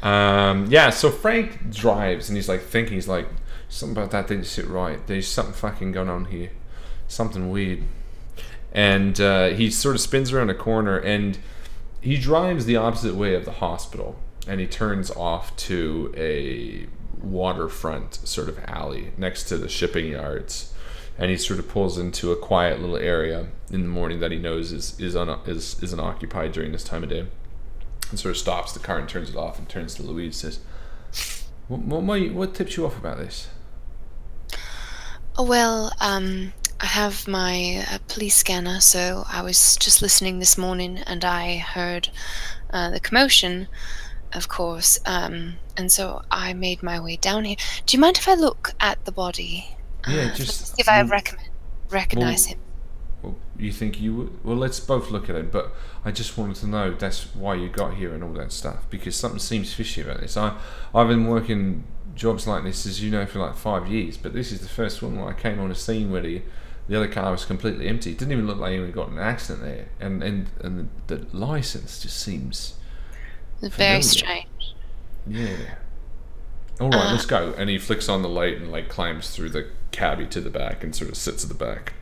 Yeah, so Frank drives, and he's like thinking, he's like, something about that didn't sit right. There's something fucking going on here. Something weird. And he sort of spins around a corner, and he drives the opposite way of the hospital, and he turns off to a waterfront sort of alley next to the shipping yards, and he sort of pulls into a quiet little area in the morning that he knows is unoccupied during this time of day, and sort of stops the car and turns it off and turns to Louise and says, what tips you off about this? Well, I have my police scanner, so I was just listening this morning and I heard the commotion, of course, and so I made my way down here. Do you mind if I look at the body? Yeah, just... see if I recognize him. Well, you think you would? Well, let's both look at it, but I just wanted to know that's why you got here and all that stuff, because something seems fishy about this. I've been working jobs like this, as you know, for like 5 years, but this is the first one where I came on a scene where the other car was completely empty. It didn't even look like anyone got in an accident there, and the license just seems very strange. Yeah. All right, let's go. And he flicks on the light and like climbs through the cabbie to the back and sort of sits at the back.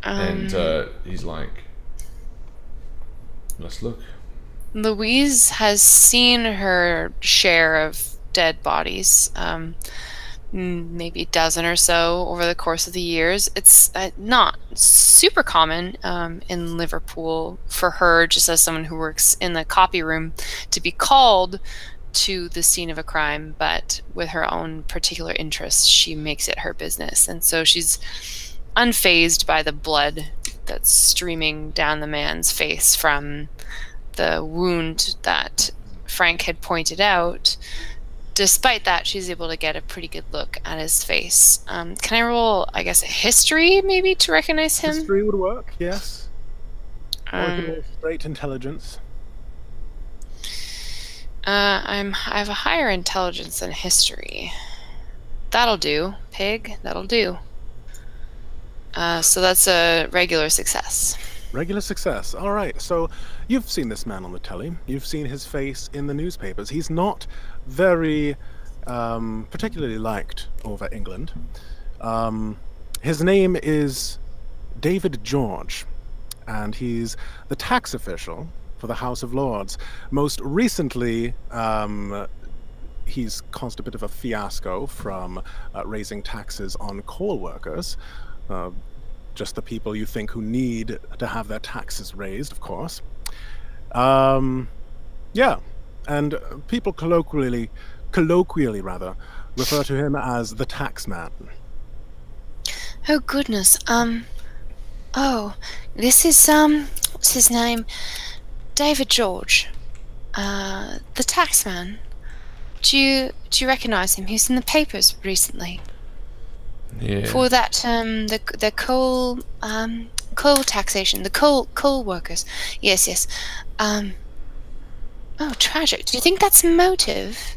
And he's like, let's look. Louise has seen her share of dead bodies, maybe a dozen or so over the course of the years. It's not super common in Liverpool for her, just as someone who works in the copy room, to be called to the scene of a crime, but with her own particular interests, she makes it her business. And so she's unfazed by the blood that's streaming down the man's face from the wound that Frank had pointed out. Despite that, she's able to get a pretty good look at his face. Can I roll, I guess, a history, maybe, to recognize him? History would work, yes. Or you can roll straight intelligence. I have a higher intelligence than history. That'll do, pig. That'll do. So that's a regular success. Regular success. All right. So you've seen this man on the telly. You've seen his face in the newspapers. He's not very particularly liked over England. His name is David George, and he's the tax official for the House of Lords. Most recently, he's caused a bit of a fiasco from raising taxes on coal workers. Just the people you think who need to have their taxes raised, of course. Yeah, and people colloquially rather, refer to him as the tax man. Oh goodness. Oh, this is what's his name? David George, the tax man. Do you recognize him? He was in the papers recently. Yeah. For that, the coal taxation, the coal workers. Yes. Oh, tragic. Do you think that's motive?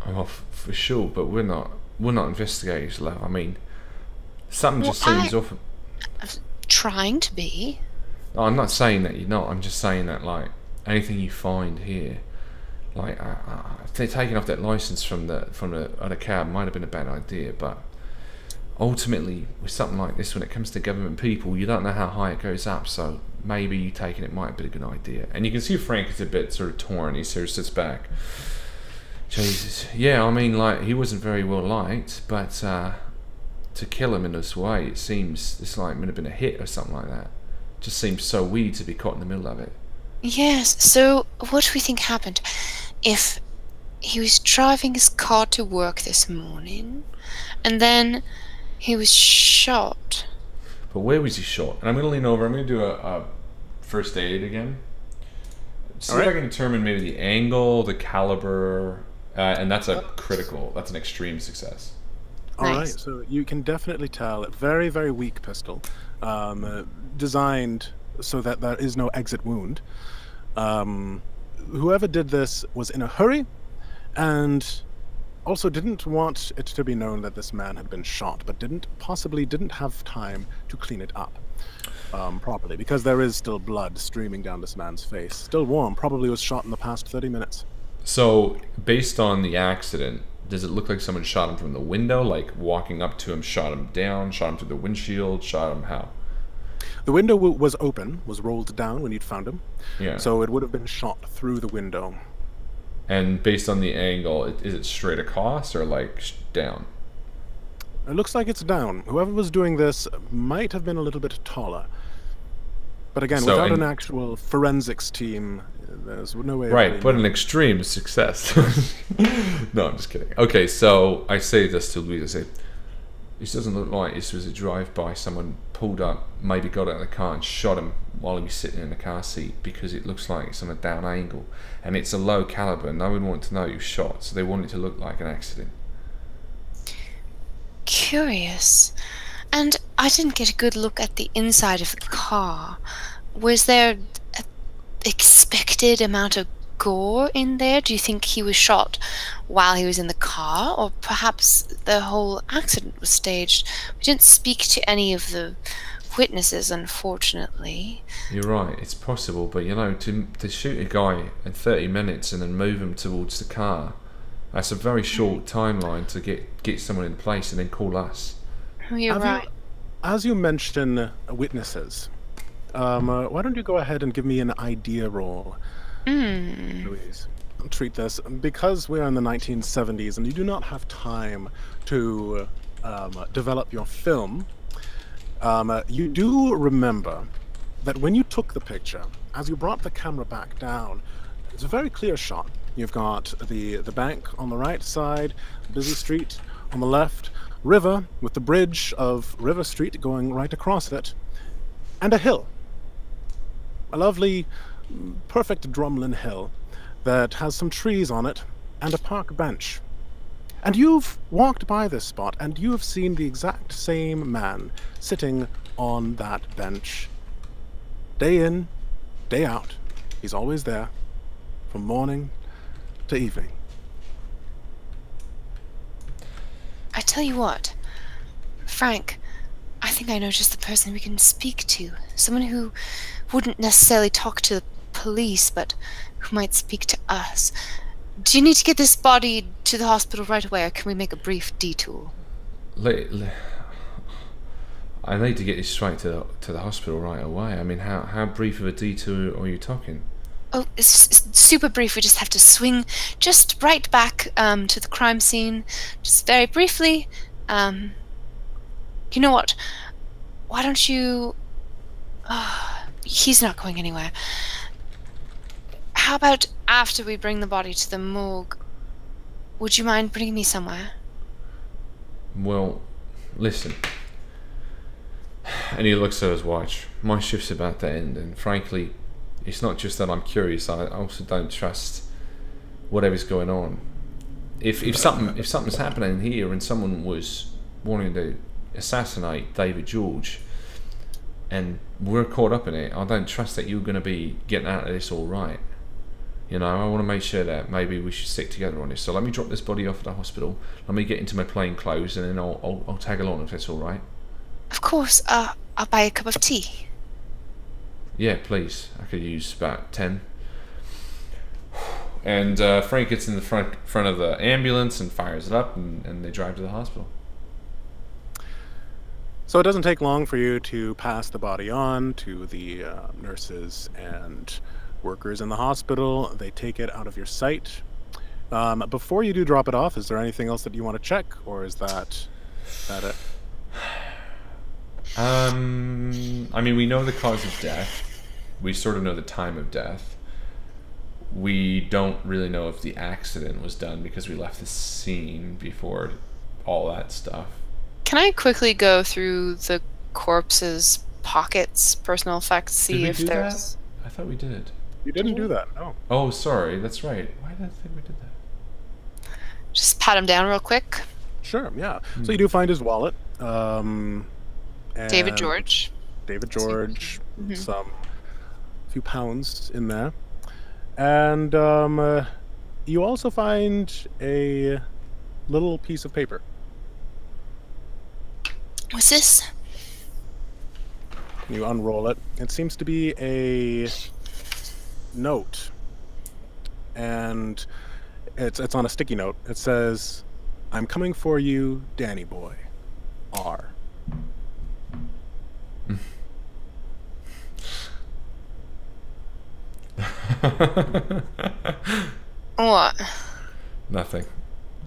Oh, for sure, but we're not investigators, love. I mean, something just seems off. Trying to be. No, I'm not saying that you're not. I'm just saying that, like, anything you find here, like, taking off that license from the other cab might have been a bad idea, but ultimately, with something like this, when it comes to government people, you don't know how high it goes up, so maybe you taking it might have been a good idea. And you can see Frank is a bit sort of torn. He sort of sits back. Jesus. Yeah, I mean, like, he wasn't very well liked, but to kill him in this way, it seems it's like it would have been a hit or something like that. Just seems so weird to be caught in the middle of it. Yes, so what do we think happened? If he was driving his car to work this morning, and then he was shot. But where was he shot? And I'm going to lean over, I'm going to do a first aid again. See if I can determine maybe the angle, the caliber, and that's a critical, that's an extreme success. All right, Nice. so you can definitely tell, very, very weak pistol, designed so that there is no exit wound. Whoever did this was in a hurry, and also didn't want it to be known that this man had been shot, but possibly didn't have time to clean it up properly, because there is still blood streaming down this man's face. Still warm, probably was shot in the past 30 minutes. So, based on the accident, does it look like someone shot him from the window, like walking up to him, shot him down, shot him through the windshield, shot him how? The window was open, was rolled down when you'd found him. Yeah. So it would have been shot through the window. And based on the angle, is it straight across or like down? It looks like it's down. Whoever was doing this might have been a little bit taller. But again, So, without and- an actual forensics team, there's no way of Right, really but an knowing. extreme success. No, I'm just kidding. Okay, so I say this to Louise. I say, this doesn't look like this was a drive-by. Someone pulled up, maybe got out of the car and shot him while he was sitting in the car seat, because it looks like it's on a down angle. And it's a low caliber. No one wanted to know he was shot, so they wanted it to look like an accident. Curious. And I didn't get a good look at the inside of the car. Was there an expected amount of gore in there? Do you think he was shot while he was in the car? Or perhaps the whole accident was staged? We didn't speak to any of the witnesses, unfortunately. You're right, it's possible, but you know, to shoot a guy in 30 minutes and then move him towards the car, that's a very short timeline to get someone in place and then call us. Oh, you're Have right. As you mention witnesses, why don't you go ahead and give me an idea roll, Louise? Treat this, because we're in the 1970s and you do not have time to develop your film. You do remember that when you took the picture, as you brought the camera back down, it's a very clear shot. You've got the bank on the right side, busy street on the left, river with the bridge of River Street going right across it, and a hill. A lovely, perfect drumlin hill that has some trees on it and a park bench. And you've walked by this spot and you have seen the exact same man sitting on that bench. Day in, day out. He's always there, from morning to evening. I tell you what, Frank, I think I know just the person we can speak to. Someone who wouldn't necessarily talk to the police, but who might speak to us. Do you need to get this body to the hospital right away, or can we make a brief detour? I need to get this straight to the hospital right away. I mean, how brief of a detour are you talking? Oh, it's super brief. We just have to swing just right back to the crime scene, just very briefly. You know what? Why don't you... he's not going anywhere. How about after we bring the body to the morgue? Would you mind bringing me somewhere? Well, listen. And he looks at his watch. My shift's about to end, and frankly, it's not just that I'm curious. I also don't trust whatever's going on. If something's happening here, and someone was wanting to assassinate David George, and we're caught up in it, I don't trust that you're going to be getting out of this all right. You know, I want to make sure that maybe we should stick together on this. So let me drop this body off at the hospital. Let me get into my plain clothes, and then I'll tag along if that's all right. Of course. I'll buy a cup of tea. Yeah, please. I could use about 10. And Frank gets in the front of the ambulance and fires it up, and they drive to the hospital. So it doesn't take long for you to pass the body on to the nurses and workers in the hospital. They take it out of your sight. Before you do drop it off, is there anything else that you want to check, or is that it? I mean, we know the cause of death. We sort of know the time of death. We don't really know if the accident was done because we left the scene before all that stuff. Can I quickly go through the corpse's pockets, personal effects, see Did we if do there's... that? I thought we did. You didn't do that, no. Oh, sorry. That's right. Why did I think we did that? Just pat him down real quick. Sure, yeah. So you do find his wallet. And David George. David George, Mm-hmm. some few pounds in there. And you also find a little piece of paper. What's this? You unroll it. It seems to be a note. And it's on a sticky note. It says, "I'm coming for you, Danny boy. R." What? Nothing.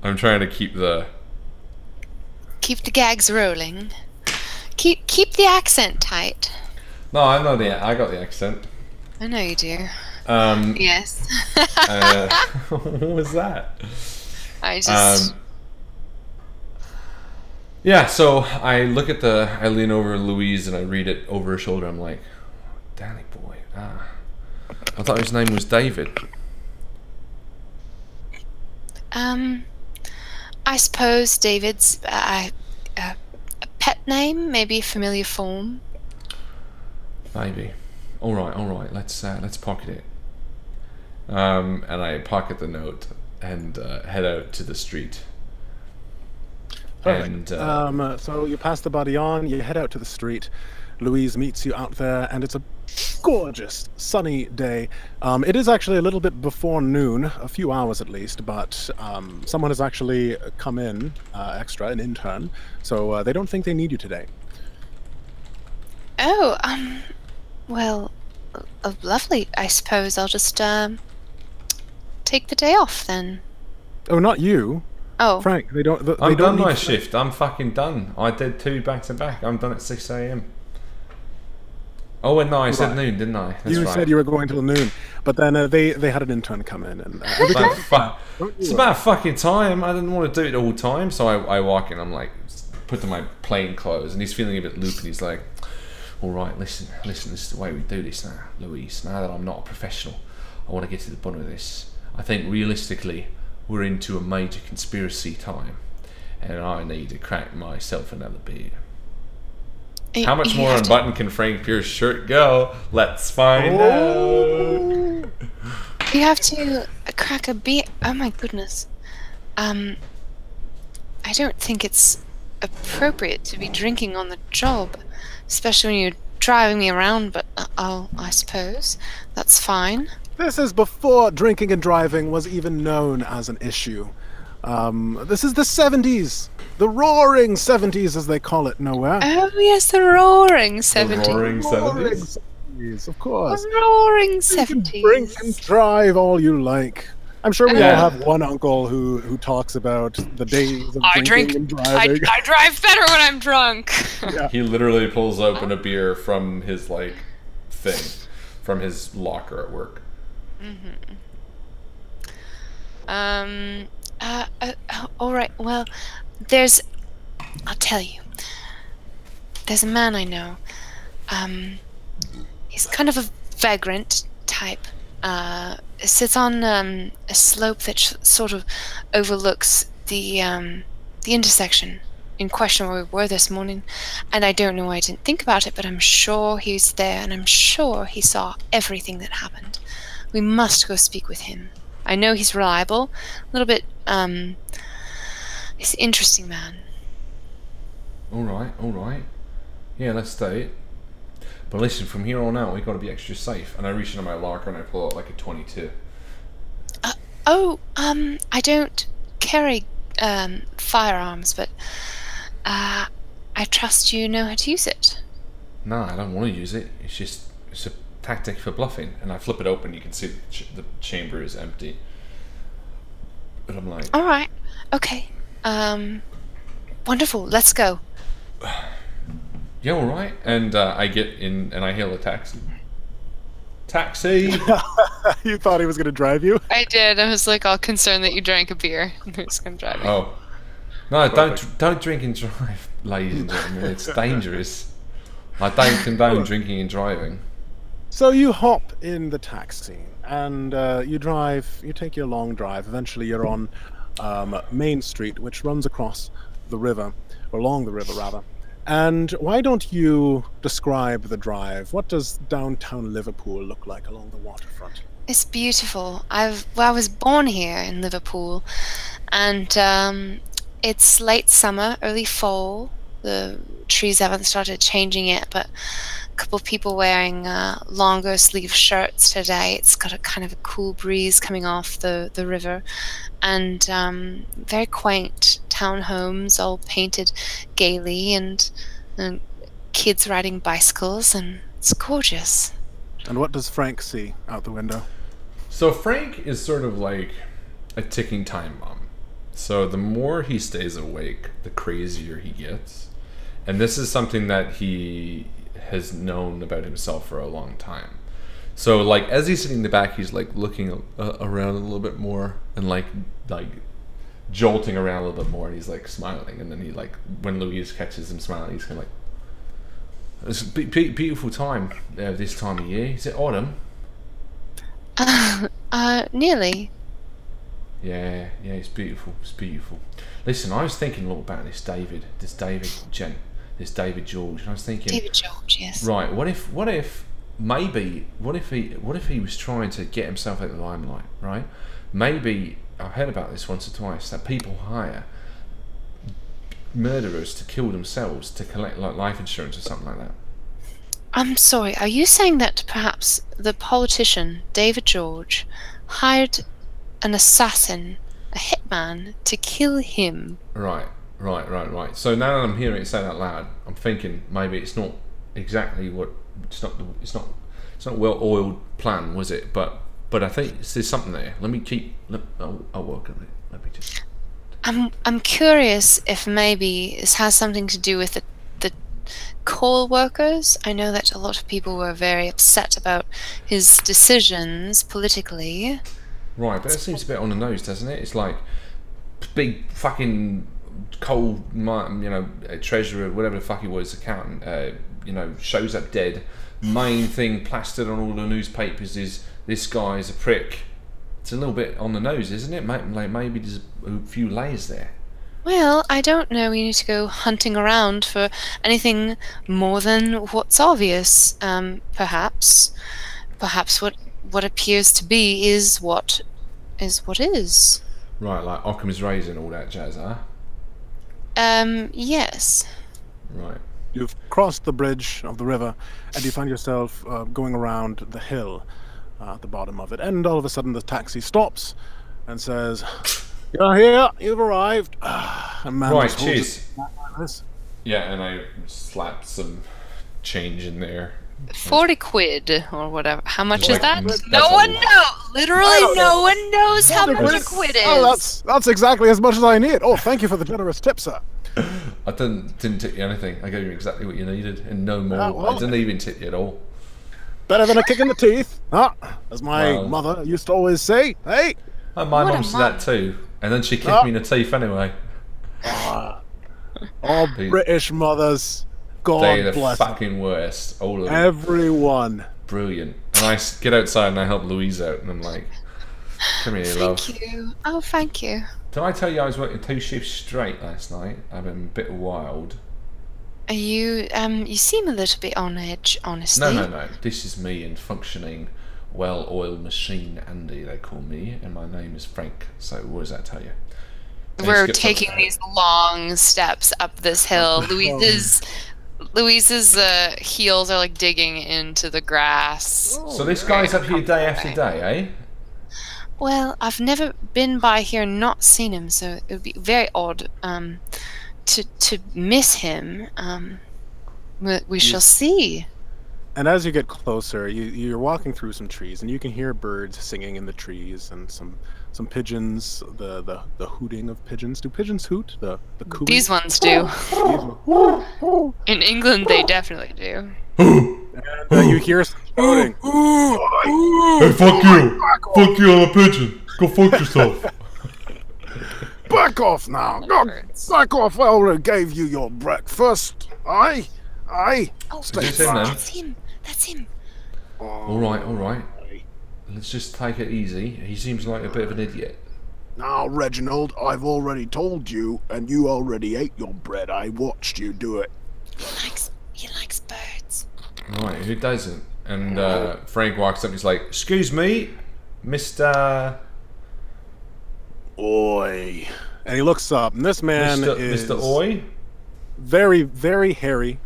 I'm trying to keep the gags rolling. Keep the accent tight. No, I know I got the accent. I know you do. Yes. What was that? I just. Yeah, so I lean over Louise and I read it over her shoulder. I'm like, Danny boy. I thought his name was David. I suppose David's a pet name, maybe a familiar form. Maybe. All right. Let's pocket it. And I pocket the note and head out to the street. Perfect. And so you pass the body on, you head out to the street. Louise meets you out there, and it's a gorgeous sunny day. It is actually a little bit before noon, a few hours at least, but someone has actually come in extra, an intern, so they don't think they need you today. Oh, well, lovely. I suppose I'll just take the day off then. Oh, not you. Oh, Frank, they don't. They I'm don't done my need shift. I'm fucking done. I did 2 back to back. I'm done at 6 a.m. Oh, and no, I said noon, didn't I? That's You right. said you were going till noon, but then they had an intern come in, and It's about fucking time. I didn't want to do it all the time, so I walk in. I'm like, put on my plain clothes, and he's feeling a bit loopy. And he's like, "All right, listen. This is the way we do this now, Louise. Now that I'm not a professional, I want to get to the bottom of this. I think realistically, we're into a major conspiracy time, and I need to crack myself another beer." How much more unbuttoned can Frank Pierce's shirt go? Let's find out. You have to crack a beer. Oh my goodness. I don't think it's appropriate to be drinking on the job, especially when you're driving me around, but I suppose that's fine. This is before drinking and driving was even known as an issue. This is the 70s. The roaring 70s, as they call it nowhere. Oh yes, the roaring 70s. The roaring 70s? 70s, of course. The roaring You 70s. can drink and drive all you like. I'm sure we all have one uncle who talks about the days of drinking and driving. I drive better when I'm drunk. Yeah. He literally pulls open a beer from his from his locker at work. All right. Well, I'll tell you. There's a man I know. He's kind of a vagrant type. Sits on a slope that sort of overlooks the intersection in question where we were this morning. And I don't know why I didn't think about it, but I'm sure he's there, and I'm sure he saw everything that happened. We must go speak with him. I know he's reliable. A little bit, he's an interesting man. All right. Yeah, let's do it. But listen, from here on out, we got to be extra safe. And I reach into my locker and I pull out like a 22. I don't carry firearms, but I trust you know how to use it. No, I don't want to use it. It's a tactic for bluffing. And I flip it open. You can see the chamber is empty. But I'm like, All right. Okay. Wonderful. Let's go. yeah, all right. And I get in and I hail a taxi. Taxi. You thought he was going to drive you? I did. I was like all concerned that you drank a beer. Who's gonna drive me? Oh, no! Don't drink and drive, ladies and gentlemen. It's dangerous. I don't condone drinking and driving. So you hop in the taxi and you drive. You take your long drive. Eventually, you're on main street, which runs across the river, or along the river, rather. And why don't you describe the drive? What does downtown Liverpool look like along the waterfront? It's beautiful. I was born here in Liverpool, and it's late summer, early fall. The trees haven't started changing yet, but a couple of people wearing longer sleeve shirts today. It's got a kind of a cool breeze coming off the river, and very quaint townhomes, all painted gaily, and kids riding bicycles, and it's gorgeous. And what does Frank see out the window? So Frank is sort of like a ticking time bomb. So the more he stays awake, the crazier he gets. And this is something that he has known about himself for a long time. So like as he's sitting in the back, he's like looking around a little bit more and like jolting around a little bit more, and he's like smiling. And then he like, when Louise catches him smiling, he's kind of like, it's a beautiful time this time of year. Is it autumn? Nearly. Yeah, it's beautiful. It's beautiful. Listen, I was thinking a lot about this David George, and I was thinking, David George, yes. Right, what if he was trying to get himself out of the limelight, right? Maybe I've heard about this once or twice, that people hire murderers to kill themselves to collect like life insurance or something like that. I'm sorry, are you saying that perhaps the politician, David George, hired an assassin, a hitman, to kill him? Right. So now that I'm hearing it say out loud, I'm thinking maybe it's not exactly what it's not a well-oiled plan, was it? But I think there's something there. I'll work on it. Let me just. I'm curious if maybe this has something to do with the coal workers. I know that a lot of people were very upset about his decisions politically. Right, but that seems a bit on the nose, doesn't it? It's like big fucking coal, treasurer, whatever the fuck he was, accountant, shows up dead. Main thing plastered on all the newspapers is this guy is a prick. It's a little bit on the nose, isn't it? Like maybe there's a few layers there. Well, I don't know. We need to go hunting around for anything more than what's obvious. Perhaps what appears to be is what is. Right, like Occam's razor and all that jazz, huh? Yes. Right. You've crossed the bridge of the river, and you find yourself going around the hill at the bottom of it. And all of a sudden, the taxi stops and says, "You're here. You've arrived." Right, cheers. Yeah, and I slapped some change in there. 40 quid or whatever. How much is that? That's No one knows. Literally, no one knows how much a quid is. Oh, that's exactly as much as I need. Oh, thank you for the generous tip, sir. I didn't tip you anything. I gave you exactly what you needed and no more. I didn't even tip you at all. Better than a kick in the teeth, huh? As my mother used to always say. Hey. My mum said that too, and then she kicked me in the teeth anyway. All British mothers. God They're the bless fucking worst. All of them. Everyone. Brilliant. And I get outside and I help Louise out, and I'm like, "Come here, love." Thank you. Oh, thank you. Did I tell you I was working 2 shifts straight last night? I've been a bit wild. Are you? You seem a little bit on edge, honestly. No. This is me and functioning, well-oiled machine Andy. They call me, and my name is Frank. So what does that tell you? We're taking these long steps up this hill. Louise's heels are like digging into the grass. So this guy's up here day after day, eh? Well, I've never been by here and not seen him, so it would be very odd to miss him. We shall see. And as you get closer, you're walking through some trees, and you can hear birds singing in the trees, and some pigeons, the hooting of pigeons. Do pigeons hoot? The cooing? These ones do. In England, they definitely do. And you hear some shouting. Hey, fuck you! Fuck you, I'm a pigeon! Go fuck yourself! Back off now! Back off! I already gave you your breakfast. Aye. Oh, that's him. That's him. All right. Let's just take it easy. He seems like a bit of an idiot. Now, Reginald, I've already told you, and you already ate your bread. I watched you do it. He likes birds. Right, who doesn't? And Frank walks up and he's like, "Excuse me, Mr. Oi." And he looks up, and this man is Mr. Oi? very, very hairy,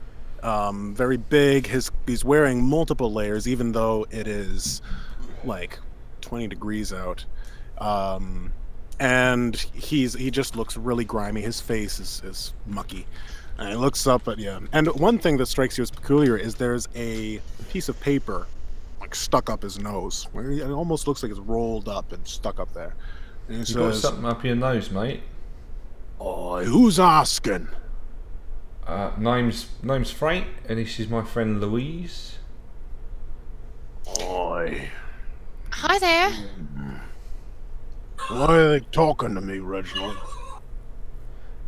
very big. He's wearing multiple layers, even though it is like 20 degrees out. And he just looks really grimy. His face is mucky. And he looks up at you. And one thing that strikes you as peculiar is there's a piece of paper like stuck up his nose. Where it almost looks like it's rolled up and stuck up there. And he You says, got something up your nose, mate? Oh, who's asking? Name's Frank, and this is my friend Louise. Oi. Hi there. Why are they talking to me, Reginald?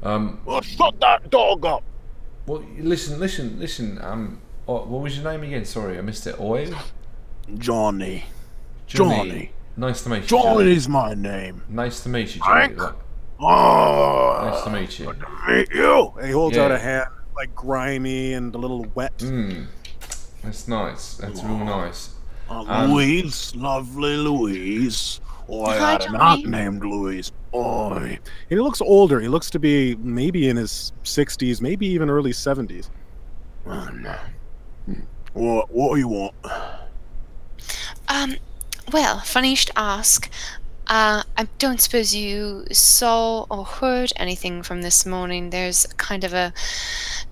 Well, shut that dog up! Well, listen. What was your name again? Sorry, I missed it. Oi? Johnny. Johnny. Nice to meet you. Johnny's my name. Nice to meet you, Johnny. Frank? Oh, Nice to meet you. good to meet you. and he holds out a hand, like grimy and a little wet. That's nice. That's real nice. Louise, lovely Louise. Oh, I Hi, had an Johnny. aunt named Louise. Oi. He looks older. He looks to be maybe in his 60s, maybe even early 70s. What do you want? Well, funny you should ask. I don't suppose you saw or heard anything from this morning. There's kind of a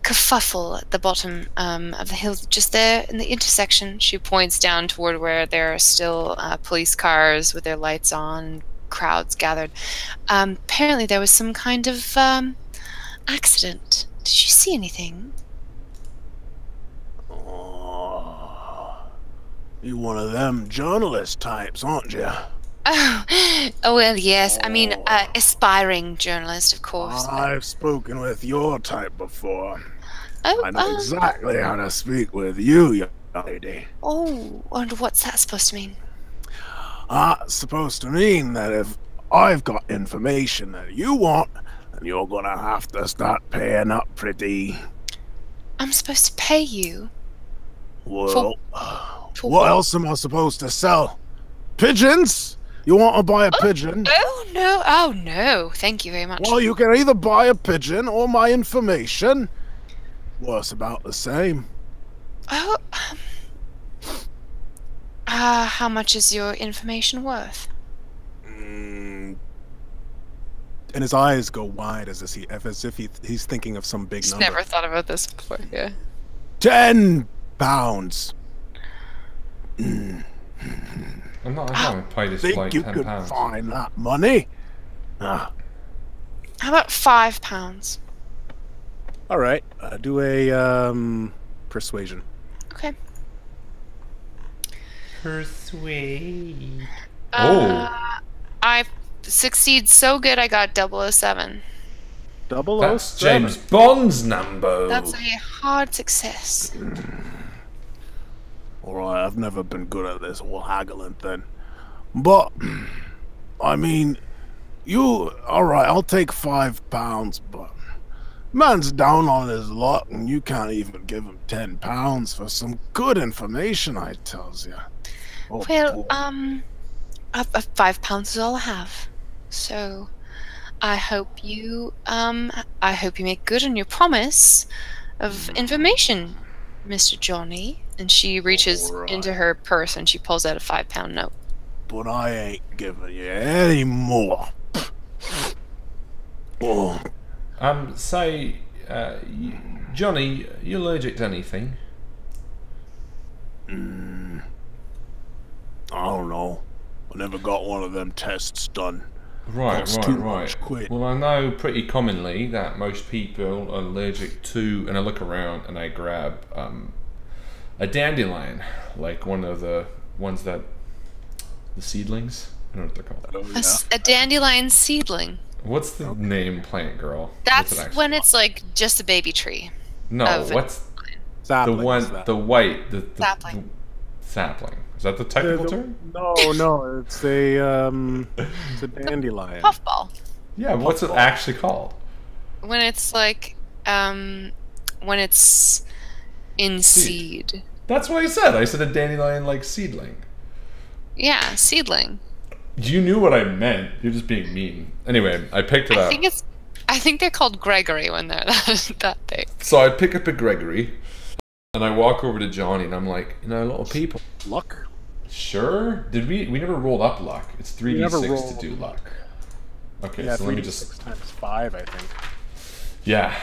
kerfuffle at the bottom of the hill, just there in the intersection. She points down toward where there are still police cars with their lights on, crowds gathered. Apparently there was some kind of accident. Did you see anything? Oh, you one of them journalist types, aren't you? Oh, well, yes. I mean, aspiring journalist, of course. I've spoken with your type before. Oh, I know exactly how to speak with you, young lady. Oh, and what's that supposed to mean? It's supposed to mean that if I've got information that you want, then you're gonna have to start paying up pretty. I'm supposed to pay you? Well, For what else am I supposed to sell? Pigeons? You want to buy a pigeon? Oh no, thank you very much. Well, you can either buy a pigeon or my information. Well, it's about the same. Oh, how much is your information worth? And his eyes go wide as if he's thinking of some big Just number. never thought about this before, yeah. £10. I'm not going to pay this Think bloke you could £10. find that money? How about £5? All right, do a persuasion. Okay. Persuade. I succeed so good I got 007. 007. That's James Bond's number. That's a hard success. Alright, I've never been good at this whole haggling thing. But, I mean, alright, I'll take £5, but man's down on his luck and you can't even give him £10 for some good information, I tells you. Oh, Well, boy. £5 is all I have. So, I hope you make good on your promise of information, Mr. Johnny. And she reaches into her purse and she pulls out a £5 note. But I ain't giving you any more. Oh. Say, Johnny, you allergic to anything? I don't know. I never got one of them tests done. Right. Well, I know pretty commonly that most people are allergic to, and I look around and I grab a dandelion, like one of the ones that the seedlings. I don't know what they're called. A dandelion seedling. What's the name, plant girl? That's What's it when actually it's like just a baby tree. No, of what's Sapling, the one? is that? The white. The Sapling. sapling. Is that the technical term? No, it's a dandelion. Puffball. Yeah, what's it actually called? When it's like, when it's in seed. That's what I said. I said a dandelion like seedling. Yeah, seedling. You knew what I meant. You're just being mean. Anyway, I picked it up. I think they're called Gregory when they're that big. So I pick up a Gregory, and I walk over to Johnny, and I'm like, a lot of people. Luck? Sure. Did we never rolled up luck? It's 3d6 to do luck. Okay, yeah, so let me just 6 times 5, I think. Yeah.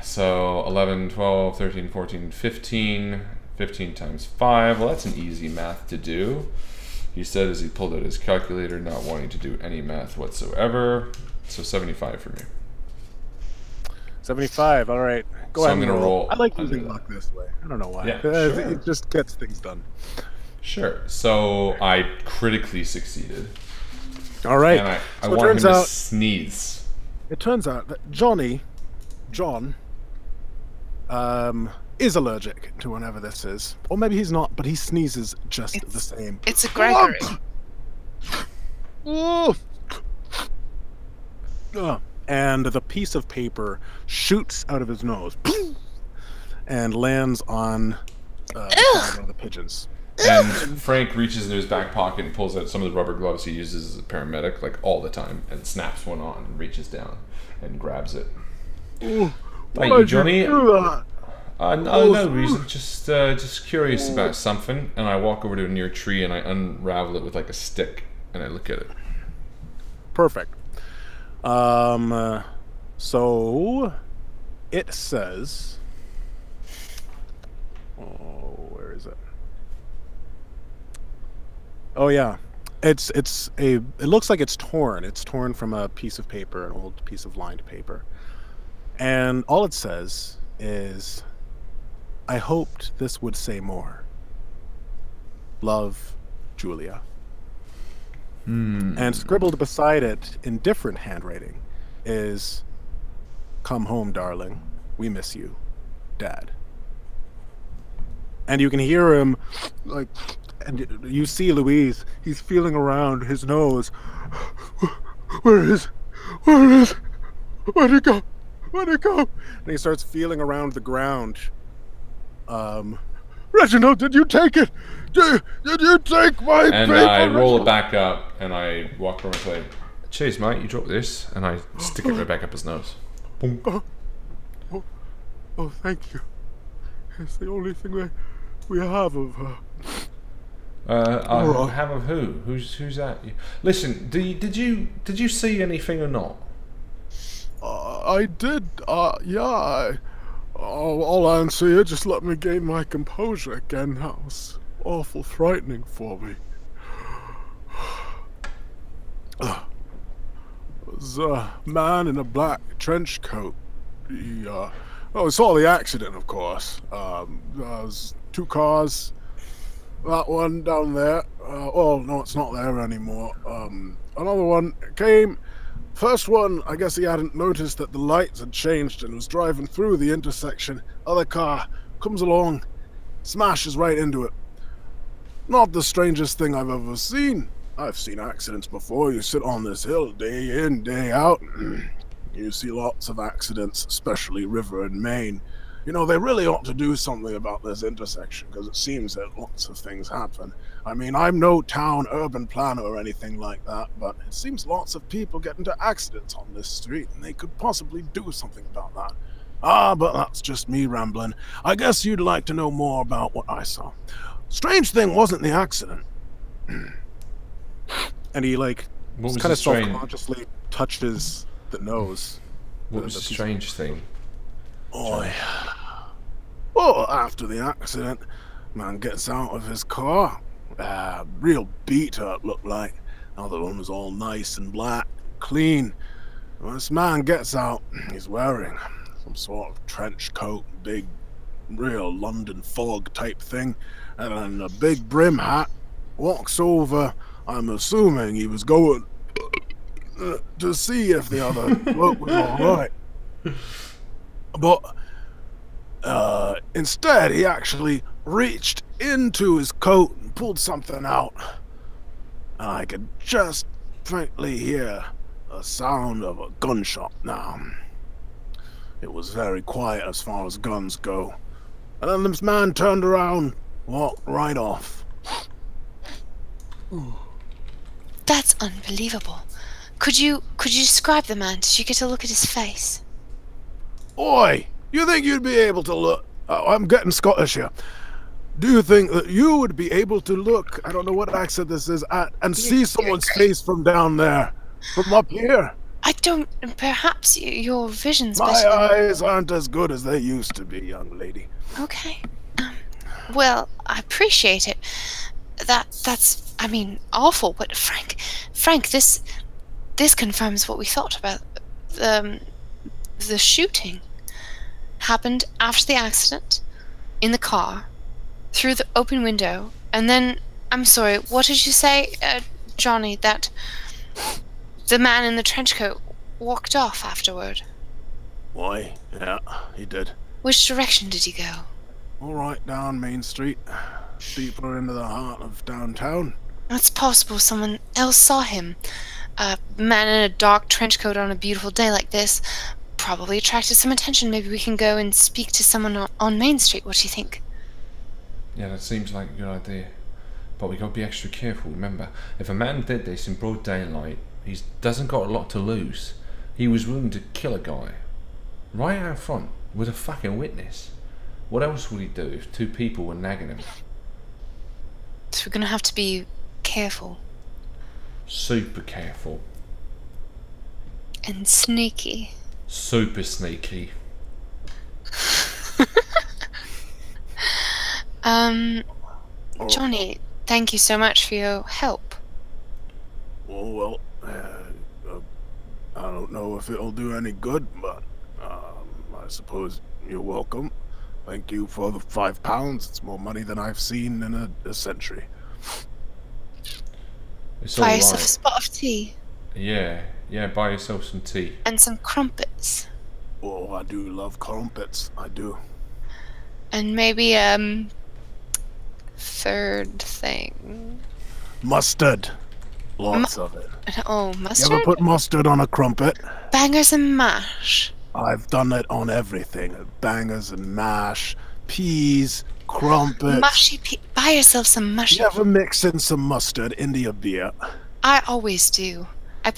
So 11, 12, 13, 14, 15. 15 times 5. Well, that's an easy math to do. He said as he pulled out his calculator, not wanting to do any math whatsoever. So 75 for me. 75, all right. Go ahead. I'm going to roll. I like using luck this way. I don't know why. Yeah, sure. It just gets things done. Sure. So I critically succeeded. All right. And I want him to sneeze. It turns out that John, is allergic to whatever this is. Or maybe he's not, but he sneezes just the same. It's a Gregory. And the piece of paper shoots out of his nose and lands on one of the pigeons. And Frank reaches into his back pocket and pulls out some of the rubber gloves he uses as a paramedic, like all the time, and snaps one on and reaches down and grabs it. Thank you, Johnny. No reason. Just curious about something. And I walk over to a near tree and I unravel it with like a stick and I look at it. Perfect. So it says. Oh, where is it? Oh yeah, it looks like it's torn. It's torn from a piece of paper, an old piece of lined paper, and all it says is, "I hoped this would say more. Love, Julia." And scribbled beside it in different handwriting is, "Come home, darling. We miss you, Dad." And you can hear him, like, and you see Louise. He's feeling around his nose. Where'd it go? And he starts feeling around the ground. Reginald, did you take it? Did you take my paper? And I roll it back up, and I walk over and say, "Cheers, mate, you dropped this," and I stick it right back up his nose. Boom. Oh, thank you. It's the only thing we have of her. Have of who? Who's that? Listen, did you see anything or not? I did. Yeah. All I can see, just let me gain my composure again. That was awful frightening for me. There was a man in a black trench coat. He, saw the accident, of course. There was 2 cars. That one down there. Oh, no, it's not there anymore. Another one came. First one, I guess he hadn't noticed that the lights had changed and was driving through the intersection. Other car comes along, smashes right into it. Not the strangest thing I've ever seen. I've seen accidents before. You sit on this hill day in, day out. You see lots of accidents, especially River and Main. You know, they really ought to do something about this intersection, because it seems that lots of things happen. I mean, I'm no town urban planner or anything like that, but it seems lots of people get into accidents on this street, and they could possibly do something about that. But that's just me rambling. I guess you'd like to know more about what I saw. Strange thing wasn't the accident. And he, like, kind of self-consciously touches the nose. What was the strange thing? Oh, yeah. Well, after the accident, man gets out of his car. Real beat up, looked like. The other one was all nice and black, clean. When this man gets out, he's wearing some sort of trench coat, big, real London fog type thing, and then a big brim hat. Walks over. I'm assuming he was going to see if the other bloke was all right. But instead, he actually reached into his coat and pulled something out. And I could just faintly hear a sound of a gunshot now. It was very quiet as far as guns go. And then this man turned around, walked right off. That's unbelievable. Could you describe the man? Did you get a look at his face? Oi! You think you'd be able to look... I'm getting Scottish here. Do you think that you would be able to look, I don't know what accent this is, at, and see someone's face from down there? From up here? I don't... Perhaps your vision's My better. eyes aren't as good as they used to be, young lady. Okay. Well, I appreciate it. That's, I mean, awful, but Frank, this confirms what we thought about the shooting. Happened after the accident, in the car, through the open window, and then, I'm sorry, what did you say, Johnny, that the man in the trench coat walked off afterward? Why, yeah, he did. Which direction did he go? All right, down Main Street, deeper into the heart of downtown. It's possible someone else saw him. A man in a dark trench coat on a beautiful day like this probably attracted some attention. Maybe we can go and speak to someone on Main Street. What do you think? Yeah, that seems like a good idea. But we gotta be extra careful, remember. If a man did this in broad daylight, he doesn't got a lot to lose. He was willing to kill a guy. Right out front, with a fucking witness. What else would he do if two people were nagging him? So we're gonna have to be careful. Super careful. And sneaky. Super sneaky. Johnny, thank you so much for your help. Oh, well, I don't know if it'll do any good, but I suppose you're welcome. Thank you for the £5. It's more money than I've seen in a century. It's Buy all yourself a right. spot of tea. Yeah, buy yourself some tea. And some crumpets. Oh, I do love crumpets. I do. And maybe, third thing. Mustard. Lots of it. Oh, You mustard? ever put mustard on a crumpet? Bangers and mash. I've done it on everything. Bangers and mash, peas, crumpets. Mushy buy yourself some mushy. You ever mix in some mustard into your beer? I always do. I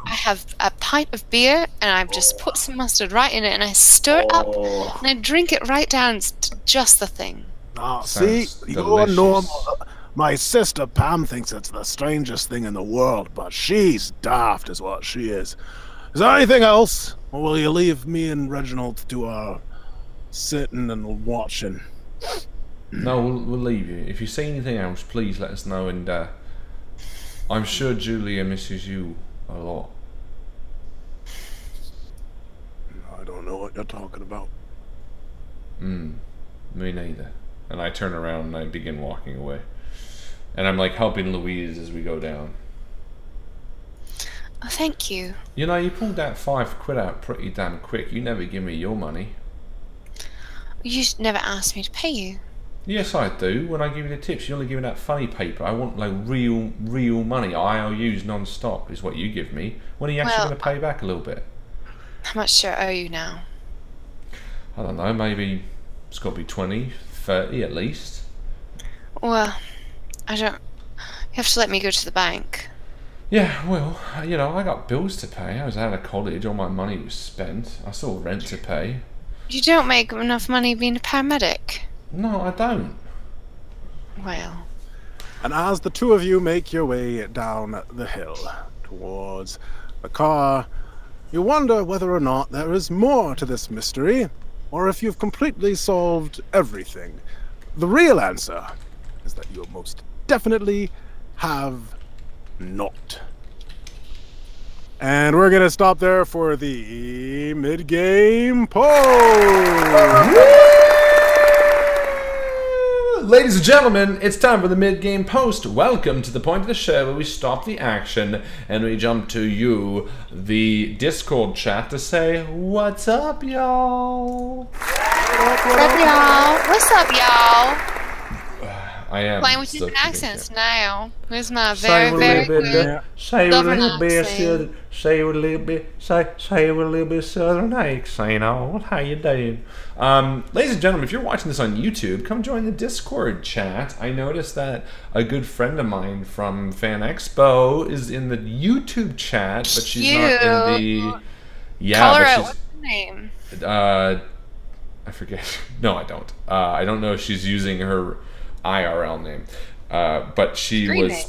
have a pint of beer and I've just put some mustard right in it and I stir it up and I drink it right down. It's just the thing. Ah, see, Sounds you're delicious. normal. My sister Pam thinks it's the strangest thing in the world, but she's daft is what she is. Is there anything else? Or will you leave me and Reginald to our sitting and watching? No, we'll leave you. If you see anything else, please let us know. And I'm sure Julia misses you a lot. I don't know what you're talking about. Me neither. And I turn around and I begin walking away. And I'm like helping Louise as we go down. Oh, thank you. You know, you pulled that £5 out pretty damn quick. You never give me your money. You never asked me to pay you. Yes, I do. When I give you the tips, you only give me that funny paper. I want like real money. IOUs non-stop is what you give me. When are you actually Well, going to pay back a little bit? How much do I owe you now? I don't know. Maybe it's got to be 20, 30 at least. Well, I don't... You have to let me go to the bank. Yeah, well, you know, I got bills to pay. I was out of college. All my money was spent. I still have rent to pay. You don't make enough money being a paramedic. No, I don't. Well... And as the two of you make your way down the hill towards the car, you wonder whether or not there is more to this mystery, or if you've completely solved everything. The real answer is that you most definitely have not. And we're going to stop there for the mid-game poll. Ladies and gentlemen, it's time for the mid-game post. Welcome to the point of the show where we stop the action and we jump to you, the Discord chat, to say, what's up, y'all? What's up, y'all? What's up, y'all? I am. Flying with still different keeping accents it. now. There's my Say very, with a very little bit, good say with a little bit, accent. say with a little bit, say with a little bit southern accent. Oh, how you doing? Ladies and gentlemen, if you're watching this on YouTube, come join the Discord chat. I noticed that a good friend of mine from Fan Expo is in the YouTube chat, but she's not in the. Yeah, Call her but out. she's. What's her name? I forget. No, I don't. I don't know if she's using her IRL name. But she Screen was name.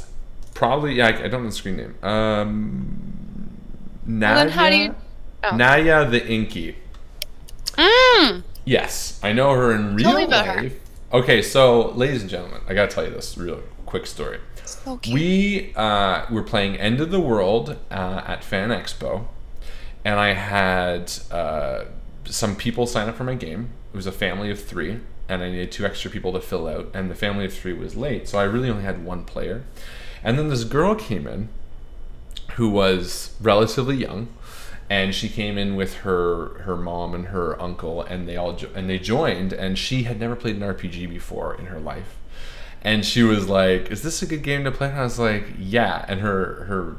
probably, yeah, I don't know the screen name. Nadia, then how do you- Oh. Nadia the Inky. Yes, I know her in real Tell me about her. life. Okay, so ladies and gentlemen, I gotta tell you this real quick story. So cute. We were playing End of the World at Fan Expo, and I had some people sign up for my game. It was a family of 3, and I needed 2 extra people to fill out, and the family of 3 was late, so I really only had 1 player. And then this girl came in who was relatively young, and she came in with her mom and her uncle, and they joined, and she had never played an RPG before in her life. And she was like, "Is this a good game to play?" And I was like, "Yeah." And her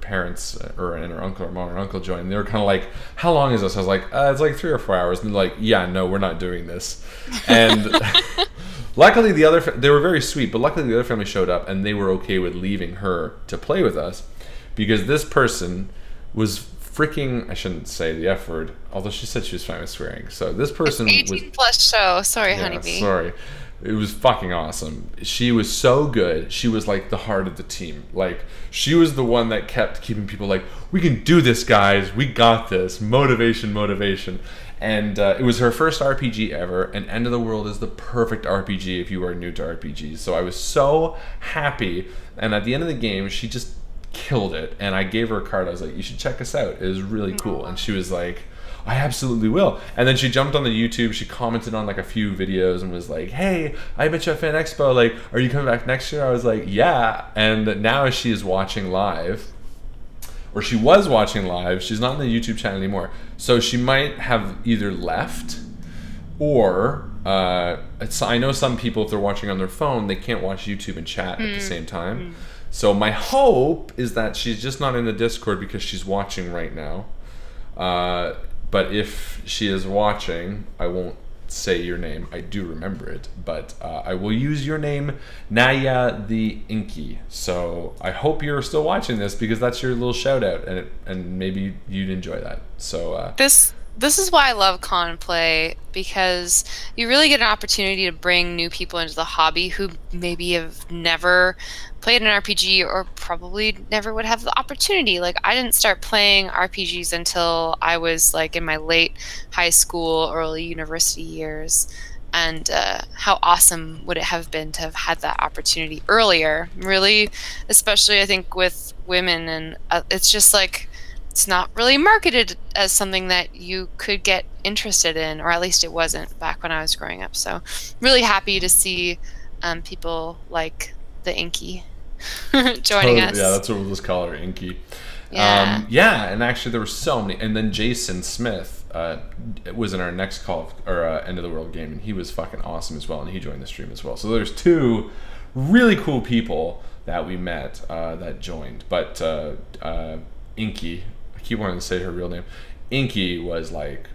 parents and her uncle or mom or uncle joined. And they were kind of like, "How long is this?" I was like, "It's like 3 or 4 hours." And they're like, "Yeah, no, we're not doing this." And luckily they were very sweet, but luckily the other family showed up and they were okay with leaving her to play with us, because this person was freaking, I shouldn't say the F word, although she said she was fine with swearing. So this person was 18 plus show. Sorry, yeah, honeybee. sorry. It was fucking awesome. She was so good. She was like the heart of the team. Like, she was the one that kept keeping people like, "We can do this, guys. We got this." Motivation, motivation. And it was her first RPG ever, and End of the World is the perfect RPG if you are new to RPGs. So I was so happy. And at the end of the game, she just killed it. And I gave her a card. I was like, "You should check us out. It was really cool." And she was like, "I absolutely will." And then she jumped on the YouTube, she commented on like a few videos and was like, "Hey, I bet you at Fan Expo, like, are you coming back next year?" I was like, "Yeah." And now she is watching live, or she was watching live. She's not in the YouTube channel anymore. So she might have either left, or I know some people, if they're watching on their phone, they can't watch YouTube and chat at the same time. So my hope is that she's just not in the Discord because she's watching right now. But if she is watching, I won't say your name. I do remember it, but I will use your name, Naya the Inky. So I hope you're still watching this, because that's your little shout out, and maybe you'd enjoy that. So This is why I love con play, because you really get an opportunity to bring new people into the hobby who maybe have never played an RPG, or probably never would have the opportunity. Like, I didn't start playing RPGs until I was like in my late high school, early university years. And how awesome would it have been to have had that opportunity earlier? Really, especially I think with women, and it's just like, it's not really marketed as something that you could get interested in, or at least it wasn't back when I was growing up. So really happy to see people like the Inky joining us. Yeah, that's what we'll just call her, Inky. Yeah. Yeah, and actually there were so many. And then Jason Smith was in our next call, or End of the World game, and he was fucking awesome as well, and he joined the stream as well. So there's 2 really cool people that we met that joined. But Inky, I keep wanting to say her real name, Inky was like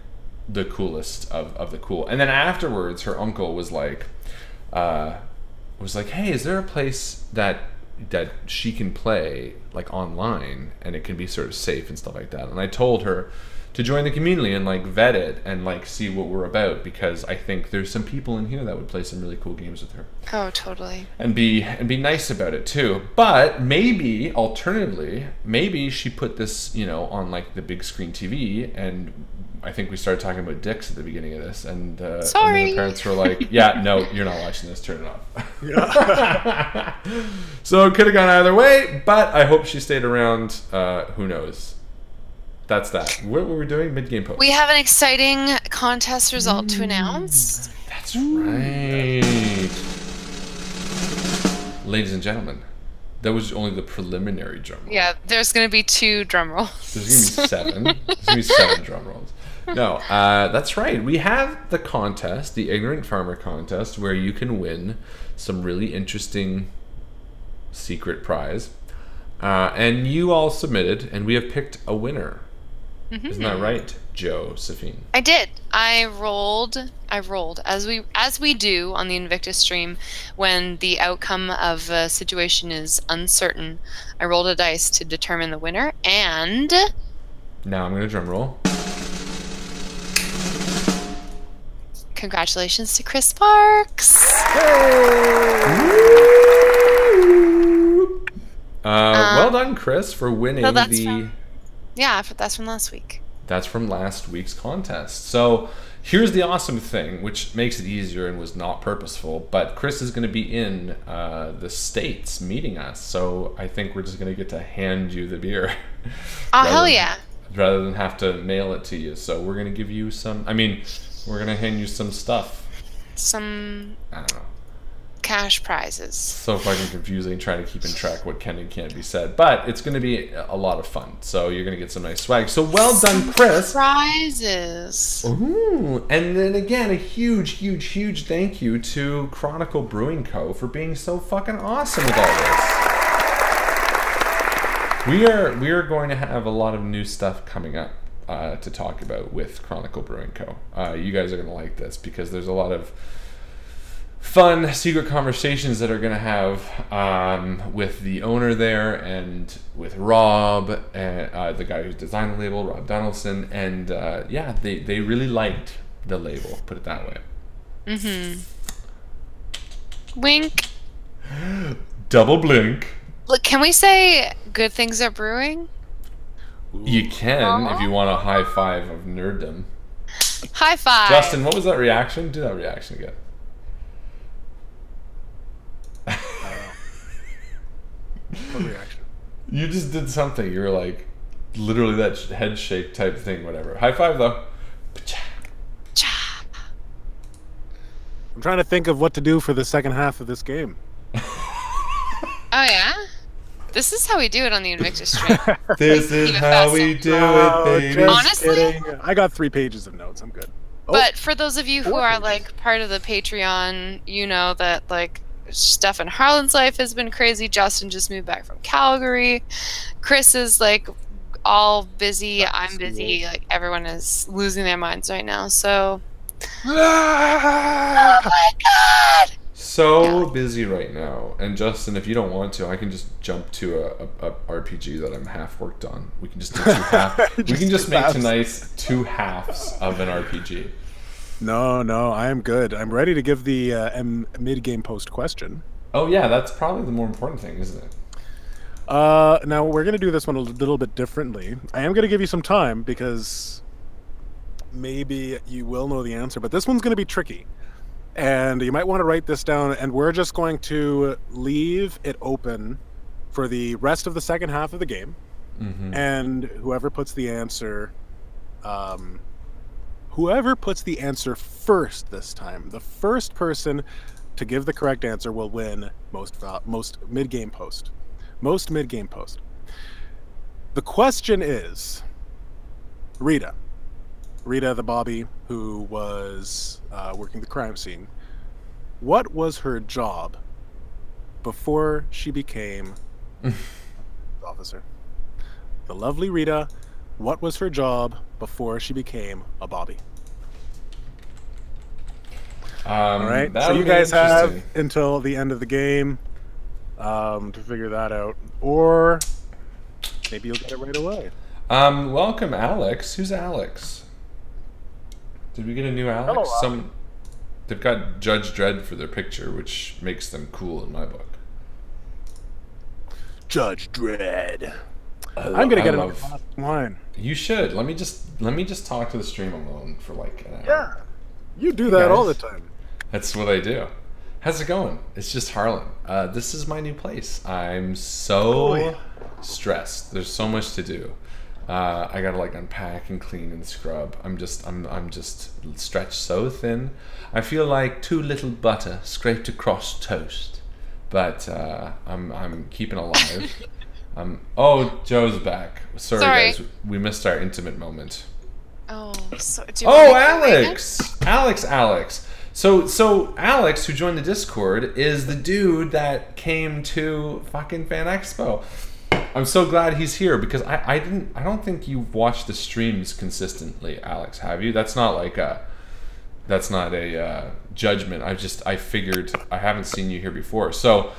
the coolest of the cool. And then afterwards, her uncle was like, "Hey, is there a place that she can play like online, and it can be sort of safe and stuff like that?" And I told her to join the community and like vet it and like see what we're about, because I think there's some people in here that would play some really cool games with her. Oh, totally. And be nice about it too. But maybe alternatively, maybe she put this, on like the big screen TV, and I think we started talking about dicks at the beginning of this, and Sorry. And then the parents were like, "Yeah, no, you're not watching this. Turn it off." So it could have gone either way, but I hope she stayed around. Who knows? That's that. What were we doing? Mid-game post. We have an exciting contest result to announce. That's right. Ladies and gentlemen, that was only the preliminary drum roll. Yeah, there's going to be 2 drum rolls. There's going to be 7. There's going to be 7 drum rolls. No, that's right. We have the contest, the Ignorant Farmer contest, where you can win some really interesting secret prize. And you all submitted, and we have picked a winner. Isn't that right, Josephine? I did. I rolled as we do on the Invictus stream when the outcome of a situation is uncertain. I rolled a dice to determine the winner, and now I'm going to drum roll. Congratulations to Chris Sparks. Well done, Chris, for winning that's from last week. That's from last week's contest. So here's the awesome thing, which makes it easier and was not purposeful, but Chris is going to be in the States meeting us. So I think we're just going to get to hand you the beer. Oh, hell yeah. Rather than have to mail it to you. So we're going to give you we're going to hand you some stuff. Some I don't know. cash prizes. So fucking confusing trying to keep in track what can and can't be said. But it's going to be a lot of fun. So you're going to get some nice swag. So well done, Chris. Prizes. Ooh. And then again, a huge thank you to Chronicle Brewing Co. for being so fucking awesome with all this. We are going to have a lot of new stuff coming up to talk about with Chronicle Brewing Co. You guys are going to like this because there's a lot of fun secret conversations that are going to have with the owner there and with Rob, and the guy who's designed the label, Rob Donaldson, and they really liked the label, put it that way. Wink. Double blink. Look, can we say good things are brewing? You can if you want a high five of nerddom. High five. Justin, what was that reaction? Do that reaction again. What reaction? You just did something. You were like, literally that head shake type thing, whatever. High five though. I'm trying to think of what to do for the second half of this game. Oh yeah? This is how we do it on the Invictus stream. This is how we do it, baby. Honestly, kidding. I got 3 pages of notes. I'm good. But for those of you who are like part of the Patreon, you know that like stuff in Harlan's life has been crazy. Justin just moved back from Calgary. Chris is like all busy. I'm busy. Like everyone is losing their minds right now. So, oh my god! So busy right now. And Justin, if you don't want to, I can just jump to a RPG that I'm half worked on. We can just do 2 halves. We can just make tonight 2 halves of an RPG. No, I am good. I'm ready to give the mid-game post question. Oh yeah, that's probably the more important thing, isn't it? Now we're going to do this one a little bit differently. I am going to give you some time because maybe you will know the answer, but this one's going to be tricky. And you might want to write this down, and we're just going to leave it open for the rest of the second half of the game. And whoever puts the answer first this time, the first person to give the correct answer will win most mid-game post. Most mid-game post. The question is, Rita the Bobby who was working the crime scene, what was her job before she became officer? The lovely Rita, what was her job before she became a Bobby? All right, so you guys have until the end of the game to figure that out, or maybe you'll get it right away. Welcome, Alex. Who's Alex? Did we get a new Alex? Hello, They've got Judge Dredd for their picture, which makes them cool in my book. Judge Dredd. I'm gonna get another glass of wine. You should. Let me just talk to the stream alone for like an hour. Yeah, you do that all the time. That's what I do. How's it going? It's just Harlan. This is my new place. I'm so stressed. There's so much to do. I gotta like unpack and clean and scrub. I'm just stretched so thin. I feel like too little butter scraped across toast. But I'm keeping alive. Oh, Joe's back. Sorry guys, we missed our intimate moment. Oh, so do you want Oh, me to read it? Alex. So Alex, who joined the Discord, is the dude that came to fucking Fan Expo. I'm so glad he's here because I don't think you've watched the streams consistently, Alex. Have you? That's not a judgment. I figured I haven't seen you here before. So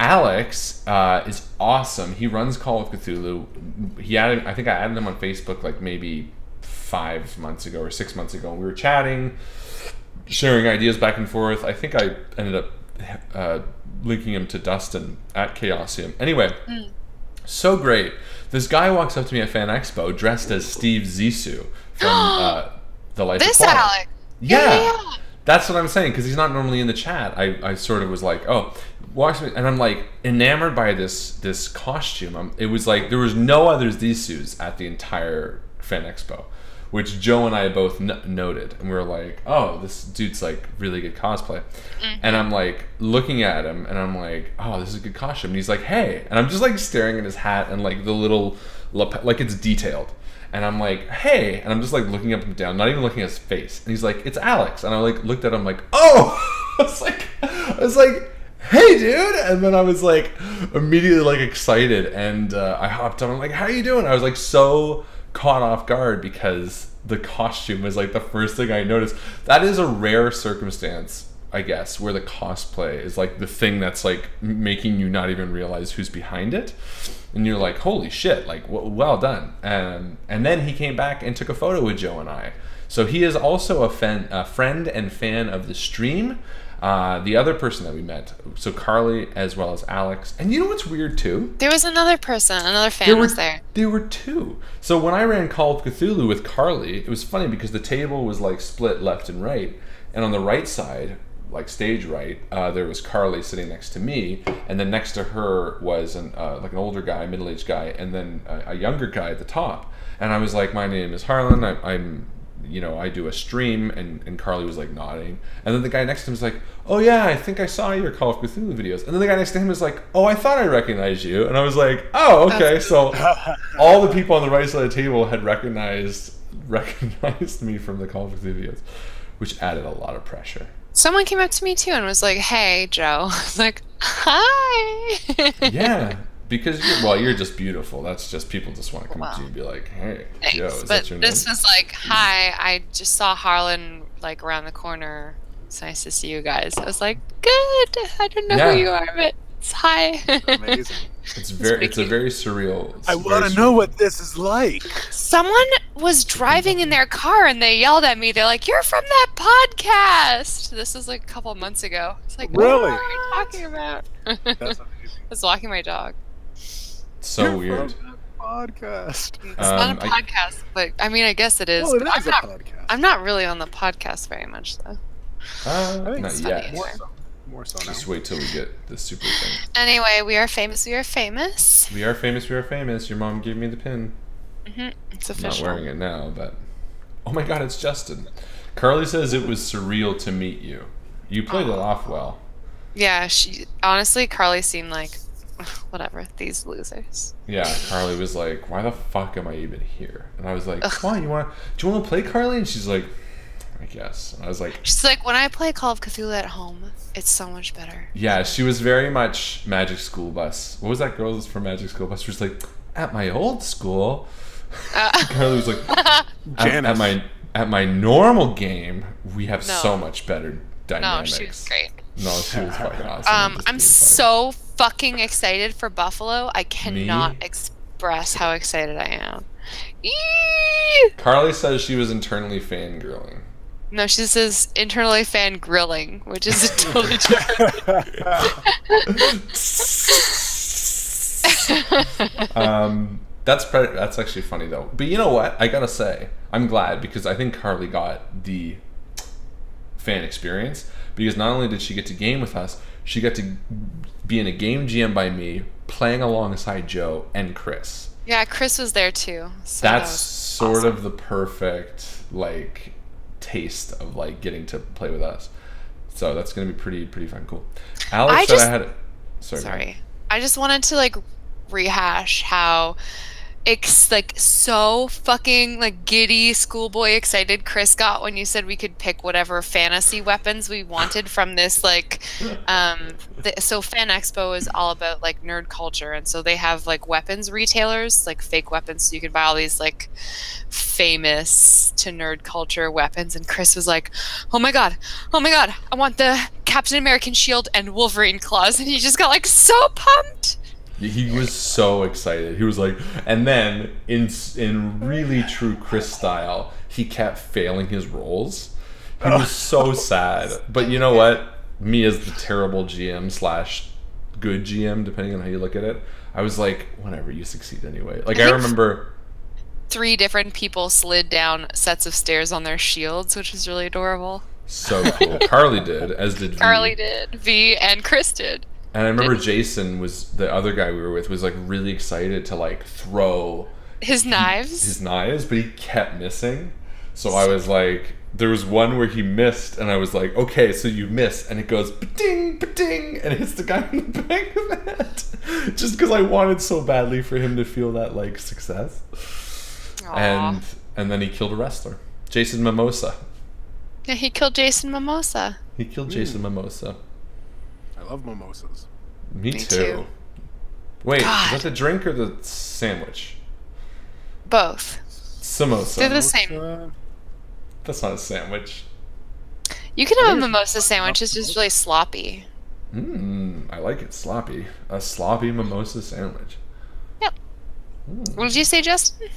Alex is awesome. He runs Call of Cthulhu. I think I added him on Facebook like maybe 5 months ago or 6 months ago. We were chatting, sharing ideas back and forth. I think I ended up linking him to Dustin at Chaosium. Anyway, so great. This guy walks up to me at Fan Expo dressed as Steve Zissou from The Life of Paul. Alex. Yeah. That's what I'm saying, because he's not normally in the chat. I sort of was like, oh, watch me, and I'm like enamored by this costume. It was like there was no other Zissous at the entire Fan Expo, which Joe and I both noted, and we were like, oh, this dude's like really good cosplay. And I'm like looking at him, and I'm like, oh, this is a good costume. And he's like, hey, and I'm just like staring at his hat and like the little like it's detailed. And I'm like, hey, and I'm just like looking up and down, not even looking at his face. And he's like, it's Alex. And I like looked at him like, oh, I was like, hey, dude. And then I was like immediately like excited, and I hopped on. I'm like, how are you doing? I was like so caught off guard because the costume was like the first thing I noticed. That is a rare circumstance, I guess, where the cosplay is like the thing that's like making you not even realize who's behind it. And you're like, holy shit, like, well done. And then he came back and took a photo with Joe and I. So he is also a friend and fan of the stream. The other person that we met, so Carly as well as Alex. And you know what's weird too? There was another person, another fan was there. There were two. So when I ran Call of Cthulhu with Carly, it was funny because the table was like split left and right. And on the right side, like stage right, there was Carly sitting next to me, and then next to her was like an older guy, middle-aged guy, and then a younger guy at the top. And I was like, my name is Harlan. I'm I do a stream, and Carly was like nodding. And then the guy next to him was like, oh yeah, I think I saw your Call of Cthulhu videos. And then the guy next to him was like, oh, I thought I recognized you. And I was like, oh, okay. So all the people on the right side of the table had recognized me from the Call of Cthulhu videos, which added a lot of pressure. Someone came up to me too and was like, hey, Joe. I was like, hi. Yeah, because you're just beautiful. That's just, people just want to come up to you and be like, hey, thanks. Joe, is that your name? This was like, hi, I just saw Harlan like around the corner. It's nice to see you guys. I was like, good. I don't know who you are, but it's hi. Amazing. It's a very surreal. I want to know what this is like. Someone was driving in their car and they yelled at me. They're like, "You're from that podcast." This was like a couple months ago. It's like, really? What are you talking about? That's amazing. I was walking my dog. So weird. From that podcast. It's not a podcast, but I mean, I guess it is. Well, it but is a podcast. I'm not really on the podcast very much, though. Not yet. More so now. Just wait till we get the super thing. Anyway, we are famous. We are famous. We are famous. We are famous. Your mom gave me the pin. It's I'm official. not wearing it now, but oh my god, it's Justin. Carly says it was surreal to meet you. You played it off well. Yeah, honestly, Carly seemed like whatever, these losers. Yeah, Carly was like, why the fuck am I even here? And I was like, come on, do you want to play, Carly? And she's like, I guess. And I was like, she's like, when I play Call of Cthulhu at home, it's so much better. Yeah, she was very much Magic School Bus. What was that girl from Magic School Bus? She was like, at my old school. Carly was like, at my normal game, we have so much better dynamics. No, she was great. No, she was fucking awesome. I'm so fucking excited for Buffalo. I cannot express how excited I am. Eee! Carly says she was internally fangirling. No, she says internally fan grilling, which is totally different. That's actually funny though. But you know what? I gotta say, I'm glad because I think Carly got the fan experience because not only did she get to game with us, she got to be in a game GM by me, playing alongside Joe and Chris. Yeah, Chris was there too. So that's sort of the perfect like taste of like getting to play with us. So that's gonna be pretty fun, cool. Alex said I had. Sorry. I just wanted to like rehash how like so fucking like giddy schoolboy excited Chris got when you said we could pick whatever fantasy weapons we wanted from this like so Fan Expo is all about like nerd culture, and so they have like weapons retailers, like fake weapons, so you can buy all these like famous to nerd culture weapons. And Chris was like, oh my god, I want the Captain American shield and Wolverine claws, and he just got like so pumped. He was so excited. He was like, and then in really true Chris style, he kept failing his rolls. He was so sad. But you know what? Me as the terrible GM / good GM, depending on how you look at it, I was like, whatever, you succeed anyway. Like I remember 3 different people slid down sets of stairs on their shields, which is really adorable. So cool. Carly did, as did V. Carly did, V, and Chris did. And I remember Jason was the other guy we were with, was like really excited to like throw his knives, but he kept missing. So I was like, there was one where he missed, and I was like, okay, so you missed, and it goes ba-ding, ba-ding, and it hits the guy in the back of the head. Just because I wanted so badly for him to feel that like success. Aww. And then he killed a wrestler, Jason Mimosa. Yeah, he killed Jason Mimosa. He killed Jason Mimosa. I love mimosas. Me too. Wait, God. is that the drink or the sandwich? Both. Samosa. They're the same. That's not a sandwich. You can have a mimosa sandwich. It's just really sloppy. I like it sloppy. A sloppy mimosa sandwich. Yep. What did you say, Justin?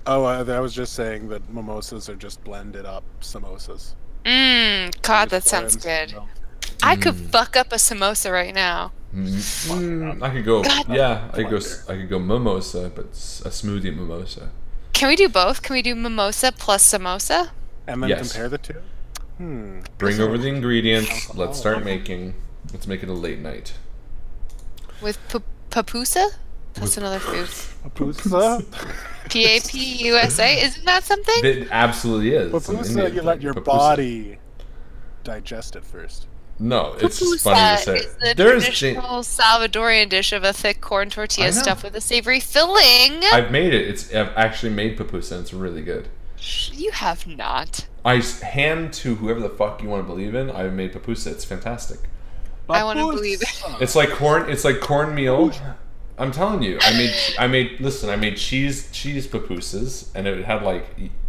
Oh, I was just saying that mimosas are just blended up samosas. God, that sounds good. I could fuck up a samosa right now. I could go. God. Yeah, I could go mimosa, but a smoothie mimosa. Can we do both? Can we do mimosa plus samosa? And then Yes. compare the two? Bring over the ingredients. Let's start making. Let's make it a late night. With papusa? That's another food. Papusa? P-A-P-U-S-A? Isn't that something? It absolutely is. It's an Papusa, Indian you let thing. your Papusa. body digest it first. No, it's just funny to say. Is the There's traditional Salvadorian dish of a thick corn tortilla I know. stuffed with a savory filling. I've made it. I've actually made papusa, and it's really good. You have not. I hand to whoever the fuck you want to believe in. I've made papusa. It's fantastic. I want to believe it. It's like corn. It's like cornmeal. I'm telling you. I made cheese papusas, and it had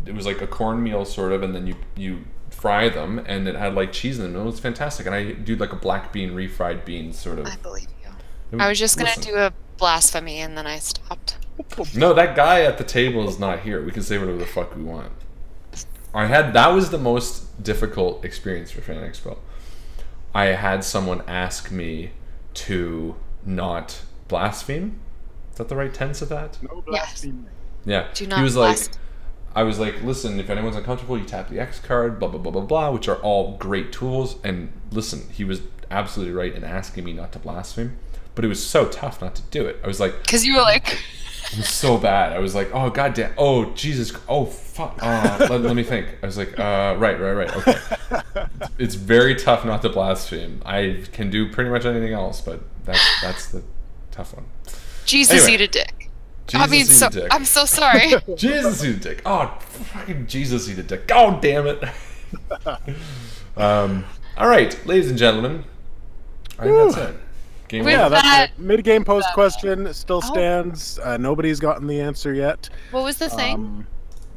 it was like a cornmeal sort of, and then you fry them, and it had like cheese in them. It was fantastic. And I do like a black bean refried beans sort of. I believe you. I was just gonna do a blasphemy, and then I stopped. No, that guy at the table is not here. We can say whatever the fuck we want. That was the most difficult experience for Fan Expo. I had someone ask me to not blaspheme. Is that the right tense of that? No blasphemy. Yeah. Do not He was blaspheme. like, I was like, listen, if anyone's uncomfortable, you tap the X card, blah, blah, blah, blah, blah, which are all great tools. And listen, he was absolutely right in asking me not to blaspheme. But it was so tough not to do it. I was like... Because you were like... It was so bad. I was like, oh, goddamn. Oh, Jesus. Oh, fuck. Let me think. I was like, right. Okay. It's very tough not to blaspheme. I can do pretty much anything else, but that's the tough one. Jesus Anyway. eat a dick. Jesus eat a dick. I'm so sorry. Jesus eat a dick. Oh, fucking Jesus eat a dick. God damn it. All right, ladies and gentlemen. I think that's it. Game With over. Yeah, that's that- it. Mid-game post question still stands. Nobody's gotten the answer yet. What was the thing?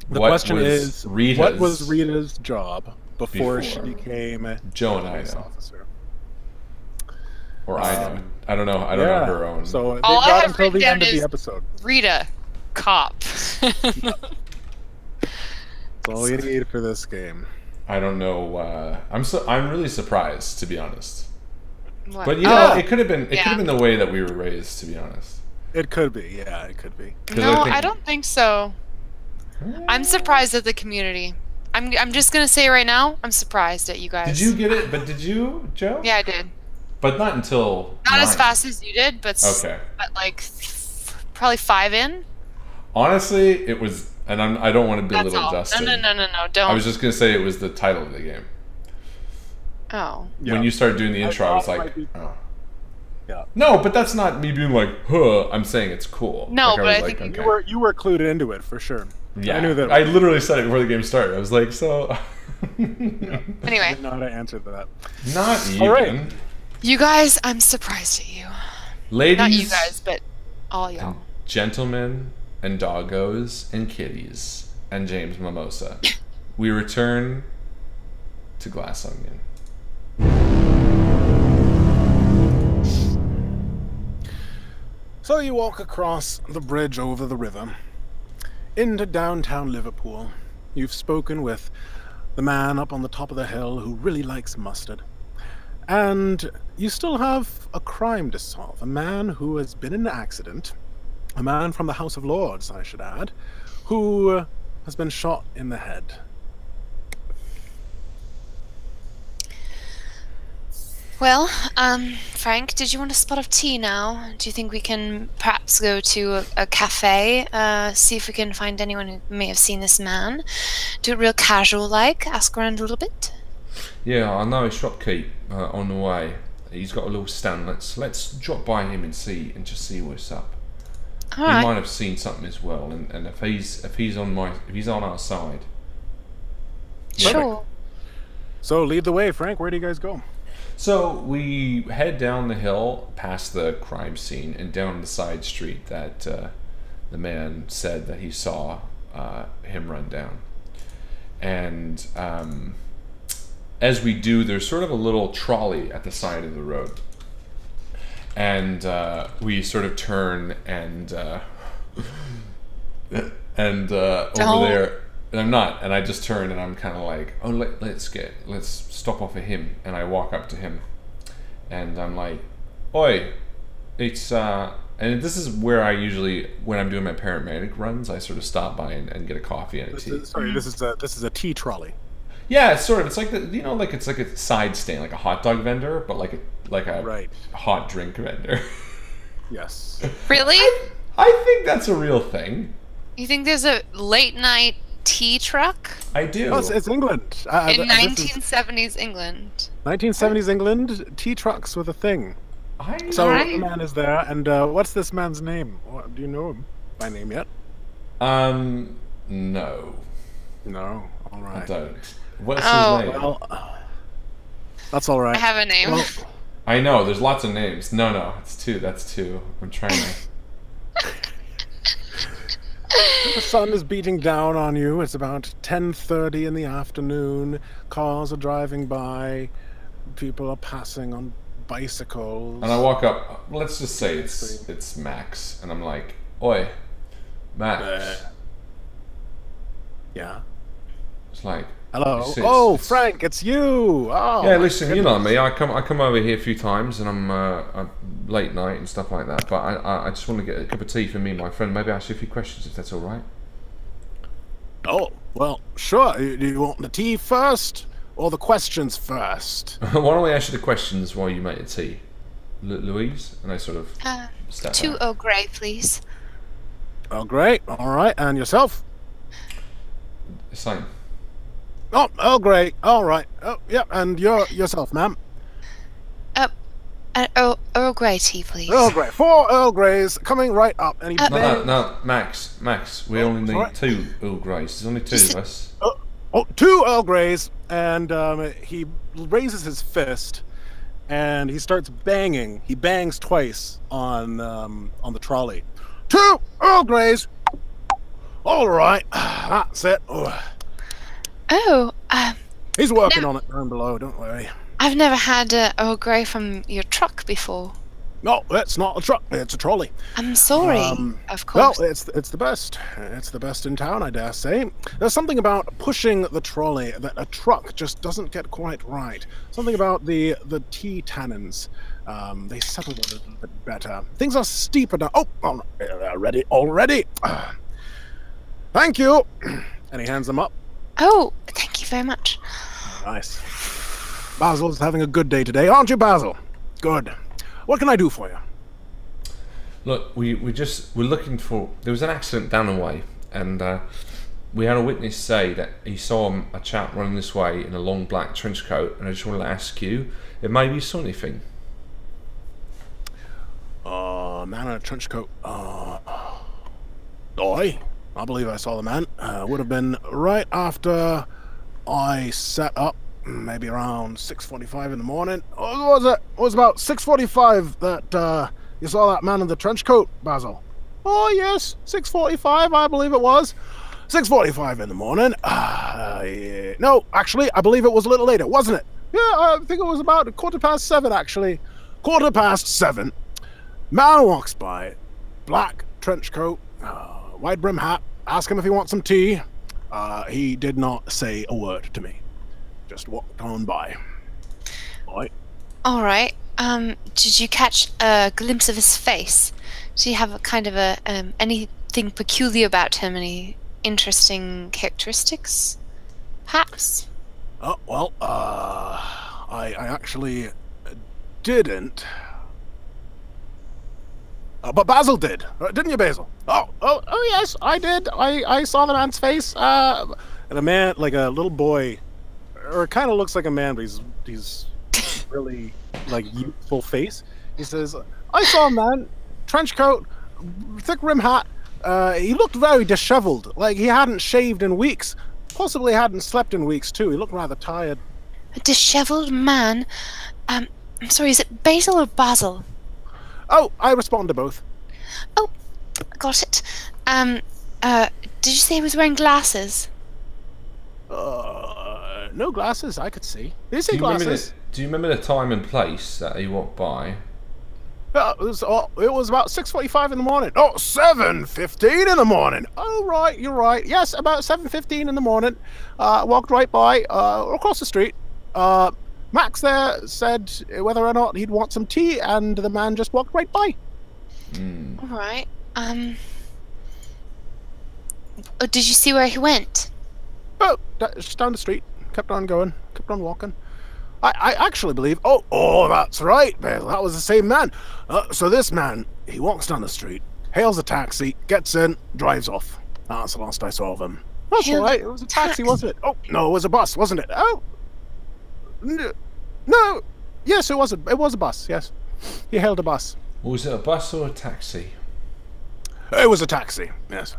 The What question was is, Rita's- what was Rita's job before she Before. became Joe and I police know. officer? Or I know it. I don't know. I don't know her own. So they've All I got have until the written end of down the is- episode. Rita, cop. That's all you need for this game. I don't know. I'm really surprised, to be honest. What? But you know, Oh, it could have been. It yeah. could have been the way that we were raised, to be honest. It could be, yeah, it could be. 'Cause no, think- I don't think so. I'm surprised at the community. I'm just gonna say right now, I'm surprised at you guys. Did you get it? But did you, Joe? Yeah, I did. But not until. Not as 9. fast as you did, but Okay. but like probably 5 in. Honestly, it was, and I don't want to That's belittle all. Justin. No, don't. I was just gonna say it was the title of the game. Oh. Yeah. When you started doing the I intro, I was thought it like, might be- oh. Yeah. No, but that's not me being like, huh. I'm saying it's cool. No, like, but was I like, think okay. You were clued into it for sure. Yeah, I knew that. I literally said it before the game started. I was like, so. I Anyway, didn't know how to answer that. Not even. All right. you guys, I'm surprised at you. Ladies. Not you guys, but all y'all. And gentlemen and doggos and kitties and James Mimosa, we return to Glass Onion. So you walk across the bridge over the river into downtown Liverpool. You've spoken with the man up on the top of the hill who really likes mustard. And you still have a crime to solve. A man who has been in an accident, a man from the House of Lords, I should add, who has been shot in the head. Well, Frank, did you want a spot of tea now? Do you think we can perhaps go to a cafe, see if we can find anyone who may have seen this man? Do it real casual-like, ask around a little bit? Yeah, I know a shopkeep on the way. He's got a little stand. Let's drop by him and just see what's up. All He right. might have seen something as well, and if he's on our side. Sure. So lead the way, Frank. Where do you guys go? So we head down the hill past the crime scene and down the side street that the man said that he saw him run down. And as we do, there's sort of a little trolley at the side of the road. And we sort of turn and over there. And I'm not, and I just turn and I'm kind of like, oh, let's stop off of him. And I walk up to him, and I'm like, oi, it's and this is where I usually, when I'm doing my paramedic runs, I sort of stop by and get a coffee and a tea. This is a tea trolley. Yeah, it's sort of. It's like it's like a side stand, like a hot dog vendor, but like a Right. hot drink vendor. Yes. Really? I think that's a real thing. You think there's a late-night tea truck? I do. Oh, it's England. In 1970s England. 1970s England, tea trucks were the thing. So Right. the man is there, and what's this man's name? Do you know him by name yet? No, No. All I right. don't. What's Oh. his name? Well, that's all right. I have a name. Well, I know, there's lots of names. No, it's two. That's two. I'm trying to. the sun is beating down on you. It's about 10:30 in the afternoon. Cars are driving by. People are passing on bicycles. And I walk up. Let's just say it's Max, and I'm like, "Oi, Max." Yeah. It's like, Hello. it's- Oh, it's- Frank, it's you. Oh. Yeah, my listen, you know goodness. me. I come over here a few times, and I'm late night and stuff like that. But I just want to get a cup of tea for me and my friend. Maybe ask you a few questions if that's all right. Oh, well, sure. Do you want the tea first or the questions first? Why don't we ask you the questions while you make the tea, Louise? And I sort of step 2 out. Earl Grey, please. Oh, great. All right. And yourself? Same. Oh, Earl Grey. All right. Oh, yeah. And yourself, ma'am. Earl Grey tea, please. Earl Grey. 4 Earl Greys coming right up. And he No, Max. We only need sorry. 2 Earl Greys. There's only 2 of us. Oh, 2 Earl Greys, and he raises his fist, and he starts banging. He bangs twice on the trolley. 2 Earl Greys. All right, that's it. Oh, He's working on it down below. Don't worry. I've never had Earl Grey from your truck before. No, it's not a truck. It's a trolley. I'm sorry. Of Well, course. it's the best. It's the best in town, I dare say. There's something about pushing the trolley that a truck just doesn't get quite right. Something about the tea tannins. They settle a little bit better. Things are steeper now. Oh, no, ready already. Thank you. And he hands them up. Oh, thank you very much. Nice. Basil's having a good day today, aren't you, Basil? Good. What can I do for you? Look, we're looking for. There was an accident down the way, and we had a witness say that he saw a chap running this way in a long black trench coat, and I just wanted to ask you, it may be saw anything. man in a trench coat. I believe I saw the man. Would have been right after I set up, maybe around 6:45 in the morning. Or was it? It was about 6:45 that you saw that man in the trench coat, Basil. Oh yes, 6:45, I believe it was. 6:45 in the morning. Yeah. No, actually, I believe it was a little later, wasn't it? Yeah, I think it was about 7:15, actually. 7:15. Man walks by, black trench coat, wide brim hat. Ask him if he wants some tea. He did not say a word to me. Just walked on by. All right. Did you catch a glimpse of his face? Do you have a kind of anything peculiar about him? Any interesting characteristics, perhaps? Well, I actually didn't. But Basil did, didn't you, Basil? Oh, yes, I did. I saw the man's face. And a man, like a little boy, or it kind of looks like a man, but he's really like youthful face. He says, "I saw a man, trench coat, thick rim hat. He looked very disheveled, like he hadn't shaved in weeks. Possibly hadn't slept in weeks too. He looked rather tired." A disheveled man. I'm sorry. Is it Basil or Basil? Oh, I respond to both. Oh, got it. Did you say he was wearing glasses? No glasses, I could see. Did you say glasses? Do you remember the time and place that he walked by? It was about 6:45 in the morning. Oh, 7:15 in the morning. Oh, right, you're right. Yes, about 7:15 in the morning. Walked right by, across the street. Max there said whether or not he'd want some tea, and the man just walked right by. All right. Did you see where he went? Oh, just down the street. Kept on going. Kept on walking. I actually believe... Oh, that's right, Basil. That was the same man. So this man, he walks down the street, hails a taxi, gets in, drives off. That's the last I saw of him. That's all right. It was a taxi, wasn't it? Oh, no, it was a bus, wasn't it? Oh, no. Yes, it was a bus, yes. He hailed a bus. Was it a bus or a taxi? It was a taxi, yes.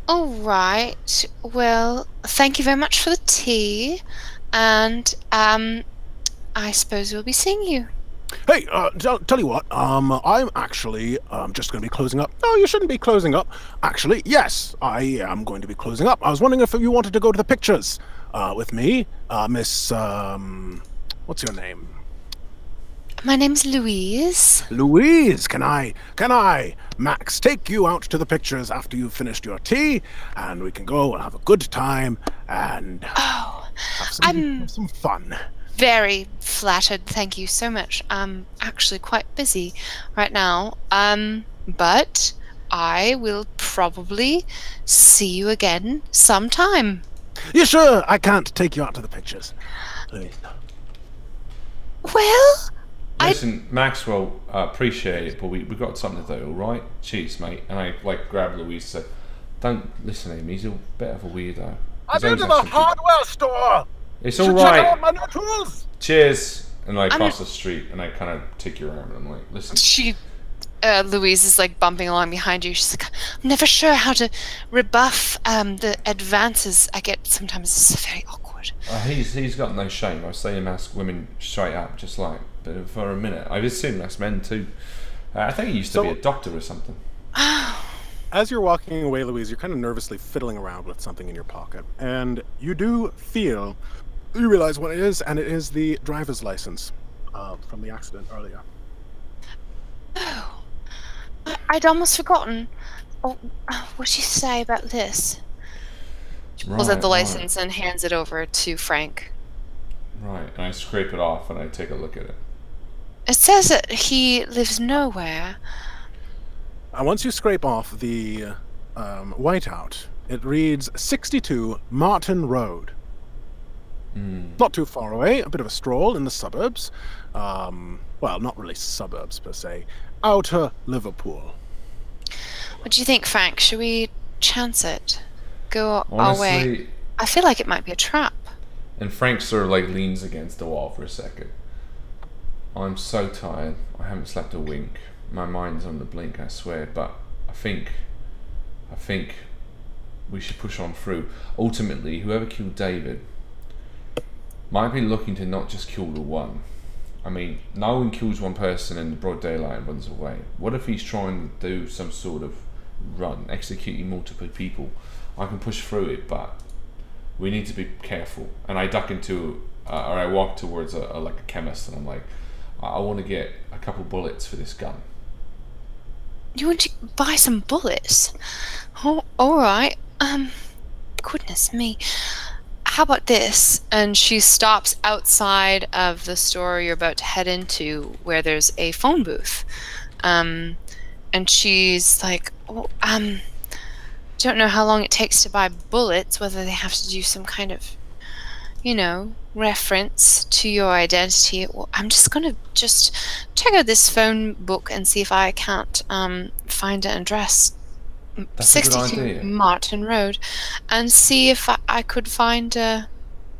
All right. Well, thank you very much for the tea. And, I suppose we'll be seeing you. Hey, tell you what, I'm actually just going to be closing up. No, you shouldn't be closing up. Actually, yes, I am going to be closing up. I was wondering if you wanted to go to the pictures with me, Miss, what's your name? My name's Louise. Louise, can I, Max, take you out to the pictures after you've finished your tea, and we can go and have a good time and have some fun. Very flattered, thank you so much. I'm actually quite busy right now, but I will probably see you again sometime. You sure I can't take you out to the pictures? Well, listen, Maxwell, appreciate it, but we've got something to do, all right? Cheers, mate. And I grab Louise and say, "Don't listen to him. He's a bit of a weirdo." I'm into the hardware store. It's all right. Check out my new tools. Cheers. And I cross the street and I kind of take your arm and I'm like, "Listen." Louise is like bumping along behind you. She's like, "I'm never sure how to rebuff the advances I get sometimes. It's very awkward." He's got no shame. I say him ask women straight up, just like, but for a minute. I've assumed that's men too. I think he used to be a doctor or something. As you're walking away, Louise, you're kind of nervously fiddling around with something in your pocket, and you realize what it is, and it is the driver's license from the accident earlier. Oh, I'd almost forgotten. Oh, what did you say about this? She pulls out the license and hands it over to Frank. Right, and I scrape it off and I take a look at it. It says that he lives nowhere. Once you scrape off the whiteout, it reads 62 Martin Road. Not too far away, a bit of a stroll in the suburbs. Well, not really suburbs per se. Outer Liverpool. What do you think, Frank? Should we chance it? Go Honestly, our way? I feel like it might be a trap. And Frank sort of like leans against the wall for a second. I'm so tired. I haven't slept a wink. my mind's on the blink, I swear, but I think we should push on through. Ultimately, whoever killed David might be looking to not just kill the one. I mean, no one kills one person in the broad daylight and runs away. What if he's trying to do some sort of run, executing multiple people? I can push through it, but we need to be careful. And I duck into, or I walk towards like a chemist, and I'm like, I want to get a couple bullets for this gun. You want to buy some bullets? Oh, all right. Goodness me. How about this? And she stops outside of the store you're about to head into, where there's a phone booth. And she's like, oh, don't know how long it takes to buy bullets, whether they have to do some kind of, you know, reference to your identity. Well, I'm just gonna check out this phone book and see if I can't find an address. That's 62 a good idea. Martin Road, and see if I could find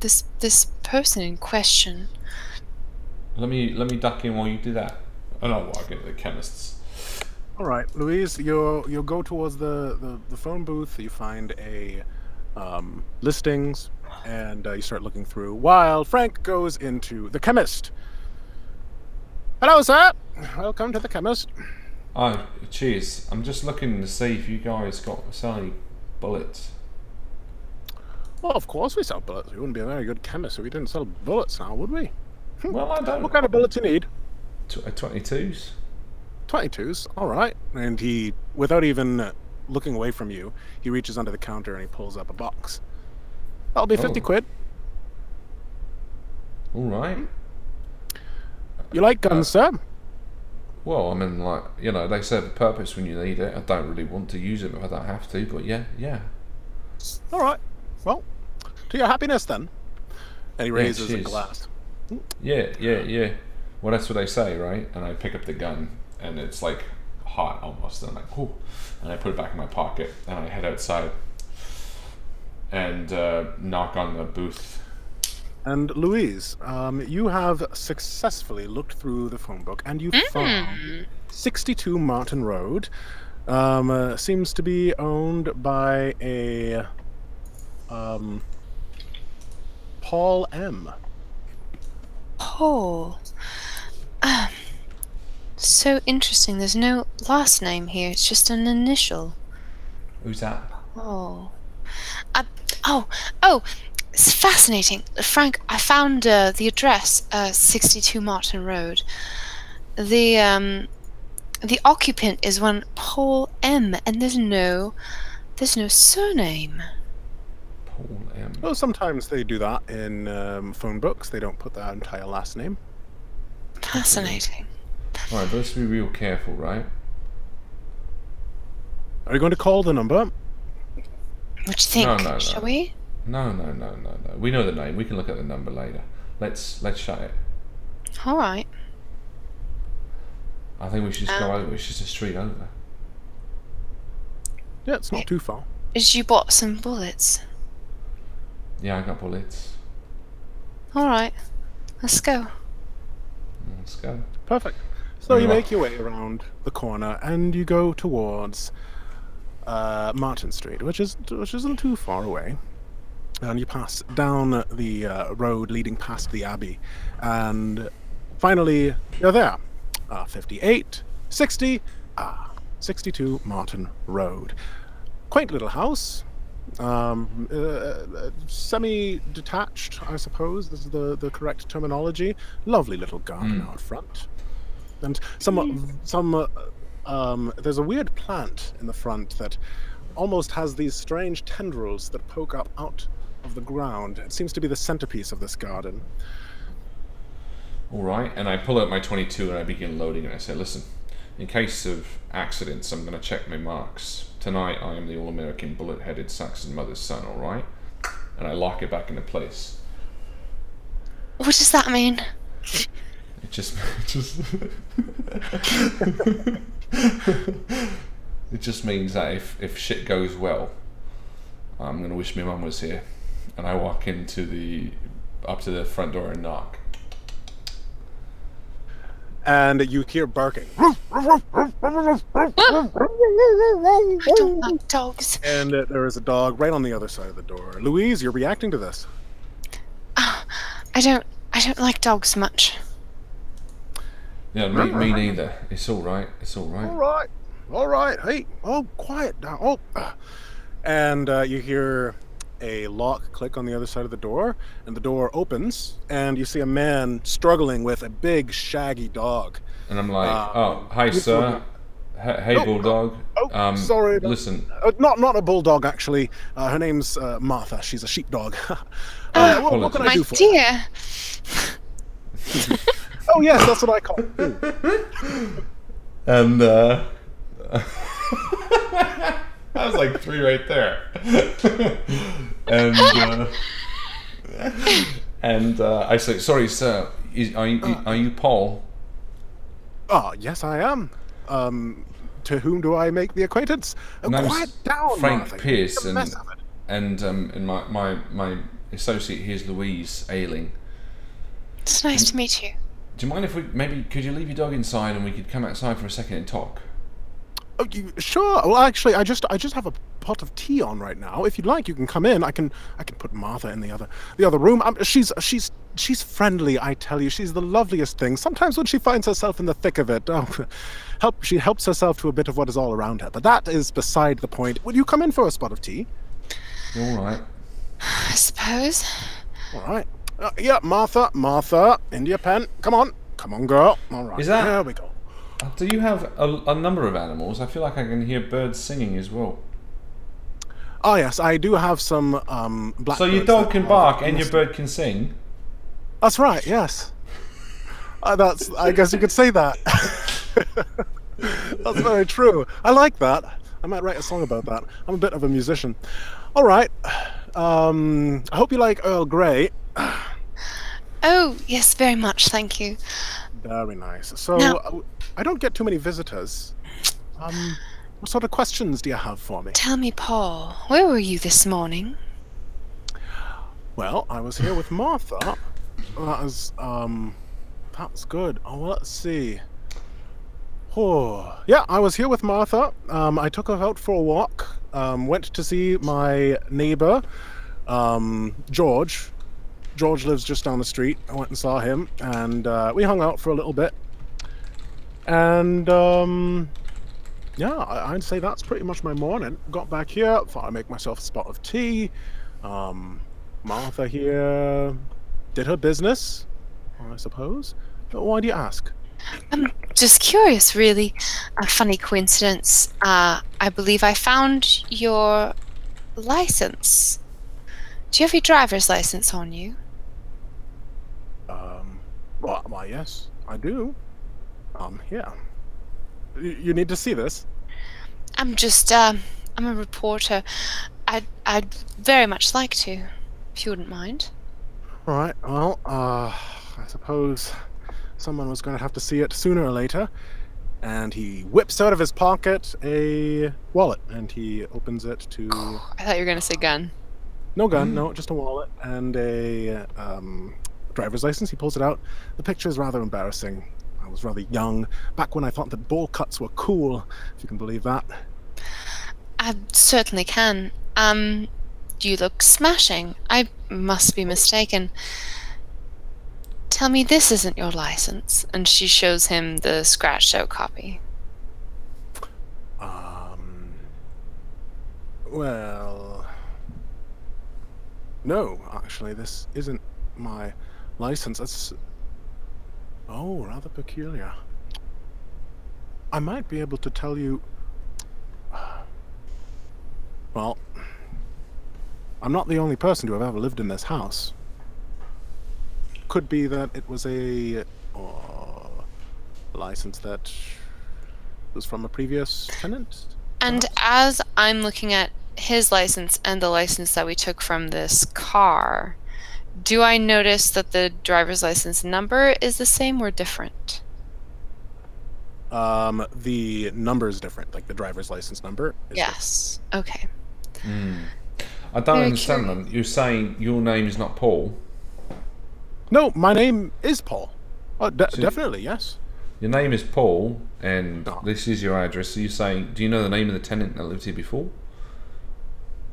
this person in question. Let me duck in while you do that. And I'll walk into the chemist's. All right, Louise, you'll go towards the phone booth. You find a listings, and you start looking through. While Frank goes into the chemist. Hello, sir. Welcome to the chemist. Oh, cheers. I'm just looking to see if you guys sell any bullets. Well, of course we sell bullets. We wouldn't be a very good chemist if we didn't sell bullets now, would we? Well, I don't. What kind of bullets you need? 22s. 22s, all right. And he, without even looking away from you, he reaches under the counter and he pulls up a box. That'll be 50 quid. All right. You like guns, sir? Well, I mean, like, you know, they serve a purpose when you need it. I don't really want to use them if I don't have to, but yeah. All right. Well, to your happiness then. And he raises a glass. Yeah. Well, that's what they say, right? And I pick up the gun, and it's like hot almost. And I'm like, ooh. And I put it back in my pocket, and I head outside and knock on the booth. And Louise, you have successfully looked through the phone book, and you found 62 Martin Road. Seems to be owned by a Paul M. Paul. So interesting. There's no last name here. It's just an initial. Who's that? Oh. It's fascinating. Frank, I found the address, 62 Martin Road. The occupant is one Paul M, and there's no surname. Paul M. Well, sometimes they do that in phone books. They don't put their entire last name. Fascinating. All right, but let's be real careful, right? Are you going to call the number? What do you think? No. Shall we? No. We know the name. We can look at the number later. Let's shut it. All right. I think we should just go over. It's just a street over. Yeah, it's not too far. Did you bought some bullets? Yeah, I got bullets. All right. Let's go. Let's go. Perfect. So you make your way around the corner and you go towards Martin Street, which isn't too far away. And you pass down the road leading past the Abbey, and finally you're there. 58, 60, 62 Martin Road. Quaint little house. Semi-detached, I suppose, is the correct terminology. Lovely little garden out front. And there's a weird plant in the front that almost has these strange tendrils that poke up out of the ground. It seems to be the centerpiece of this garden. All right, and I pull out my 22 and I begin loading, and I say, listen, in case of accidents, I'm going to check my marks. Tonight, I am the all-American bullet-headed Saxon mother's son, all right? And I lock it back into place. What does that mean? It just it just means that if shit goes well, I'm gonna wish my mum was here. And I walk up to the front door and knock. and you hear barking. I don't like dogs. And there is a dog right on the other side of the door. Louise, you're reacting to this. I don't like dogs much. Yeah, me neither. It's all right. It's all right. All right. Hey, quiet down. And you hear a lock click on the other side of the door, and the door opens, and you see a man struggling with a big, shaggy dog. And I'm like, hi, sir. Hey, bulldog. Sorry. Listen. Not a bulldog, actually. Her name's Martha. She's a sheepdog. What can I do for you? My dear. Oh, yes, that's what I call it. And that was like 3 right there. and I say, sorry, sir. Are you Paul? Yes, I am. To whom do I make the acquaintance? Quiet down, Frank Martha. Pierce, and my associate here is Louise Ailing. It's nice to meet you. Do you mind if could you leave your dog inside and we could come outside for a second and talk? Oh, sure. Well, actually, I just have a pot of tea on right now. If you'd like, you can come in. I can put Martha in the other room. She's friendly, I tell you. She's the loveliest thing. Sometimes when she finds herself in the thick of it, she helps herself to a bit of what is all around her. But that is beside the point. Would you come in for a spot of tea? All right. I suppose. All right. Yeah, Martha, India pen. Come on, girl. All right. There we go. Do you have a number of animals? I feel like I can hear birds singing as well. Oh yes, I do have some blackbirds. So your dog can bark and your bird can sing? That's right, yes. I guess you could say that. That's very true. I like that. I might write a song about that. I'm a bit of a musician. All right. I hope you like Earl Grey. Oh, yes, very much, thank you. Very nice. So, I don't get too many visitors. What sort of questions do you have for me? Tell me, Paul, where were you this morning? Well, I was here with Martha. That's good. Oh, well, let's see. Oh, yeah, I was here with Martha. I took her out for a walk. Went to see my neighbor, George. George lives just down the street. I went and saw him, and we hung out for a little bit. And yeah, I'd say that's pretty much my morning. Got back here, thought I'd make myself a spot of tea. Martha here did her business, I suppose. But why do you ask? I'm just curious, really. A funny coincidence. I believe I found your license. Do you have your driver's license on you? Why, yes, I do. Yeah. You need to see this. I'm a reporter. I'd very much like to, if you wouldn't mind. All right, well, I suppose someone was going to have to see it sooner or later. And he whips out of his pocket a wallet, and he opens it to... I thought you were going to say gun. No gun, no, just a wallet, and a driver's license. He pulls it out. The picture is rather embarrassing. I was rather young, back when I thought that bowl cuts were cool, if you can believe that. I certainly can. You look smashing. I must be mistaken. Tell me this isn't your license. And she shows him the scratched out copy. Well... No, actually, this isn't my license. It's... Oh, rather peculiar. I might be able to tell you... Well, I'm not the only person to have ever lived in this house. Could be that it was a license that was from a previous tenant. And as I'm looking at his license and the license that we took from this car, do I notice that the driver's license number is the same or different? The number is different, like the driver's license number is yes. Okay. I don't understand them. You're saying your name is not Paul? No, my name is Paul. Oh, definitely, yes. Your name is Paul, and this is your address. So you saying, do you know the name of the tenant that lived here before?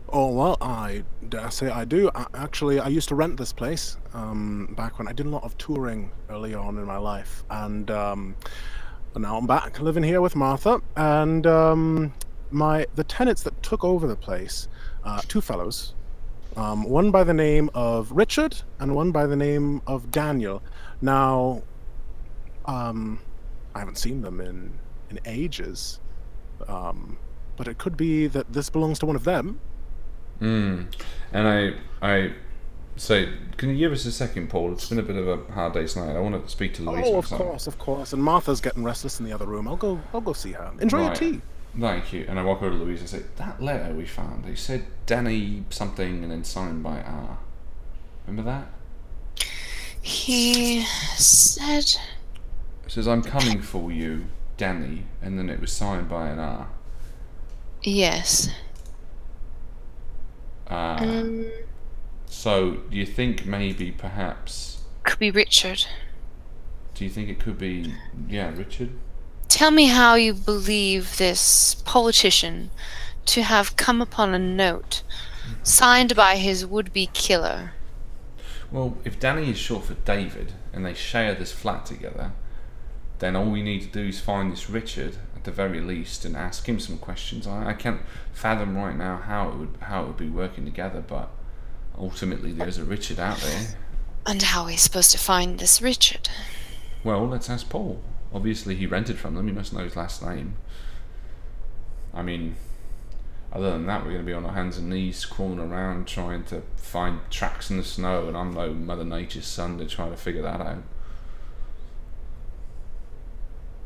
Oh, well, I dare say I do. Actually, I used to rent this place back when I did a lot of touring early on in my life. And now I'm back living here with Martha. And the tenants that took over the place, two fellows, one by the name of Richard and one by the name of Daniel. Now, I haven't seen them in ages, but it could be that this belongs to one of them. And I say, can you give us a second, Paul? It's been a bit of a hard day's night. I want to speak to Louise. Oh, of course. And Martha's getting restless in the other room. I'll go see her. Enjoy your tea. Thank you. And I walk over to Louise and say, that letter we found, they said Danny something and then signed by R. Remember that? He said... It says, I'm coming for you, Danny, and then it was signed by an R. Yes. So, do you think maybe perhaps... Could be Richard. Do you think it could be, Richard? Tell me how you believe this politician to have come upon a note signed by his would-be killer. Well, if Danny is short for David, and they share this flat together, then all we need to do is find this Richard, at the very least, and ask him some questions. I can't fathom right now how it would be working together, but ultimately there's a Richard out there. And how are we supposed to find this Richard? Well, let's ask Paul. Obviously he rented from them, he must know his last name. I mean, other than that, we're going to be on our hands and knees crawling around trying to find tracks in the snow, and I'm no Mother Nature's son to try to figure that out.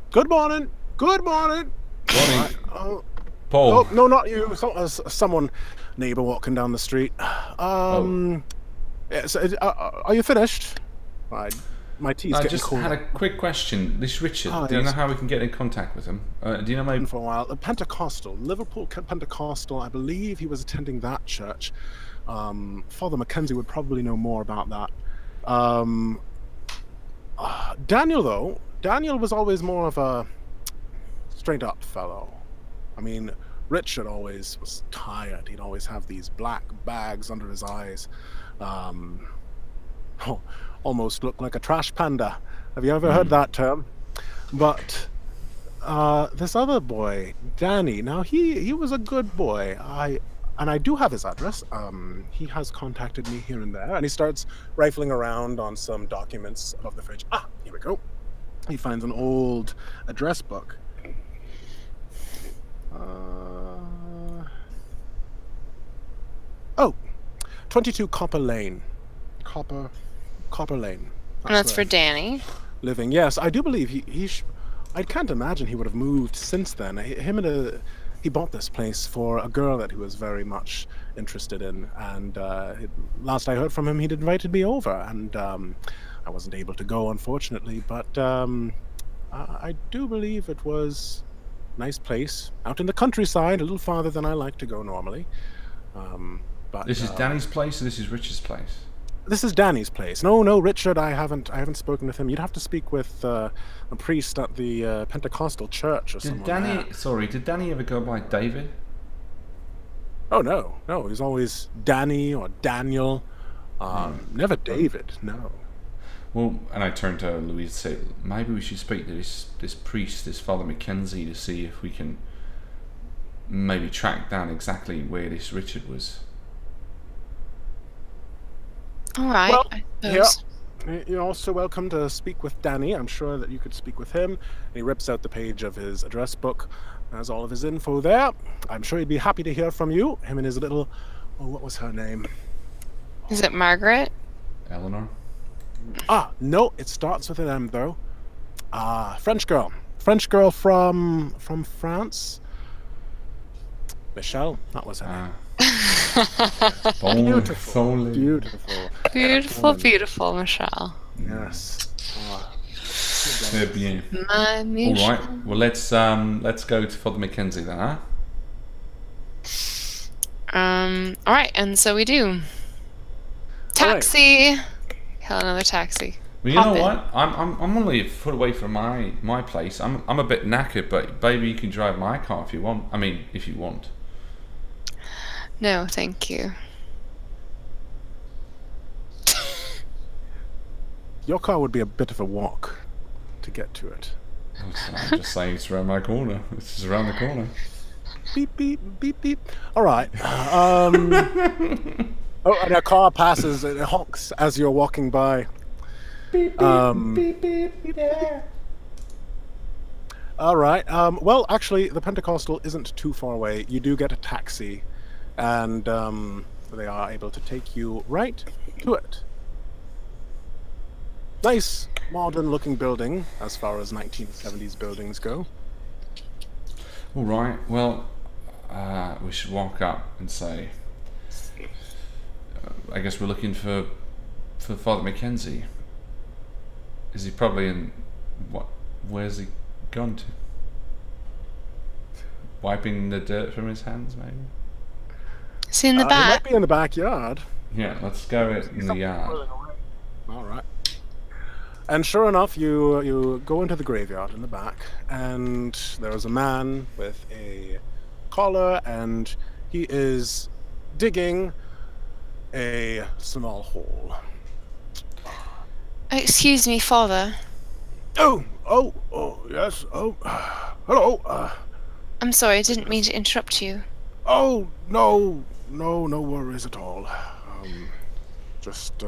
Good morning. Good morning. Morning. Paul. Oh, no, not you. Someone, neighbor walking down the street. Yeah, so, are you finished? My tea's I getting just cold. had a quick question. This Richard, do you yes. know how we can get in contact with him? Do you know maybe... For a while, Pentecostal, Liverpool Pentecostal. I believe he was attending that church. Father Mackenzie would probably know more about that. Daniel, though, Daniel was always more of a straight-up fellow. I mean, Richard always was tired. He'd always have these black bags under his eyes. Almost looked like a trash panda. Have you ever heard that term? But this other boy, Danny, now he was a good boy. I do have his address. He has contacted me here and there, and he starts rifling around on some documents above the fridge. Ah, here we go. He finds an old address book. 22 Copper Lane. Copper Lane. And that's for Danny. Living. Yes, I do believe I can't imagine he would have moved since then. He bought this place for a girl that he was very much interested in, and last I heard from him, he'd invited me over, and I wasn't able to go, unfortunately, but I do believe it was a nice place out in the countryside, a little farther than I like to go normally. But this is Danny's place, or this is Richard's place? This is Danny's place. No, Richard, I haven't spoken with him. You'd have to speak with a priest at the Pentecostal church or something. Did Danny ever go by David? Oh, no. He's always Danny or Daniel. Never David, no. Well, and I turned to Louise and said, maybe we should speak to this priest, this Father Mackenzie, to see if we can maybe track down exactly where this Richard was. All right, well, I suppose. Yeah. You're also welcome to speak with Danny. I'm sure that you could speak with him. And he rips out the page of his address book. Has all of his info there. I'm sure he'd be happy to hear from you. Him and his little... Oh, what was her name? Is it Margaret? Eleanor? No, it starts with an M, though. French girl. French girl from France. Michelle, that was her name. Beautiful, Michelle. Yes. Très bien. All right. Well, let's go to Father Mackenzie then, huh? All right, and so we do. Taxi. Hell, another taxi. Well, you know what? I'm only a foot away from my place. I'm a bit knackered, but baby, you can drive my car if you want. I mean, if you want. No, thank you. Your car would be a bit of a walk to get to it. I'm just saying it's around my corner. It's just around the corner. Beep, beep, beep, beep. All right. Oh, and a car passes and it honks as you're walking by. Beep, beep, beep, beep, yeah. All right. Well, actually, the Pentecostal isn't too far away. You do get a taxi, and they are able to take you right to it. Nice, modern-looking building, as far as 1970s buildings go. All right. Well, we should walk up and say, I guess we're looking for Father Mackenzie. Is he probably in what? Where's he gone to? Wiping the dirt from his hands, maybe. Is he in the He back? might be in the backyard. Yeah, let's go in the yard. All right. And sure enough, you go into the graveyard in the back, and there is a man with a collar, and he is digging a small hole. Excuse me, Father. Oh, yes. Oh, hello. I'm sorry, I didn't mean to interrupt you. Oh, no worries at all. Just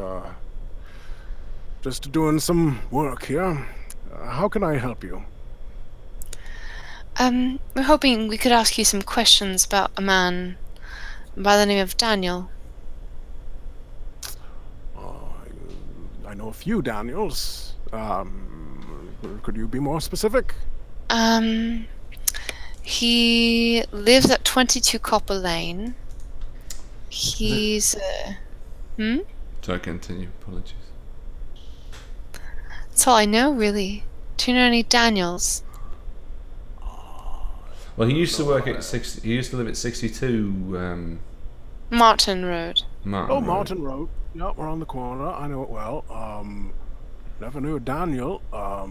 doing some work here. How can I help you? We're hoping we could ask you some questions about a man by the name of Daniel. I know a few Daniels. Could you be more specific? He lives at 22 Copper Lane. He's, So continue. Apologies. That's all I know, really. Do you know any Daniels? Well, he used to work at 60. He used to live at 62. Martin Road. Martin. Martin Road. Yep, we're on the corner. I know it well. Never knew a Daniel. A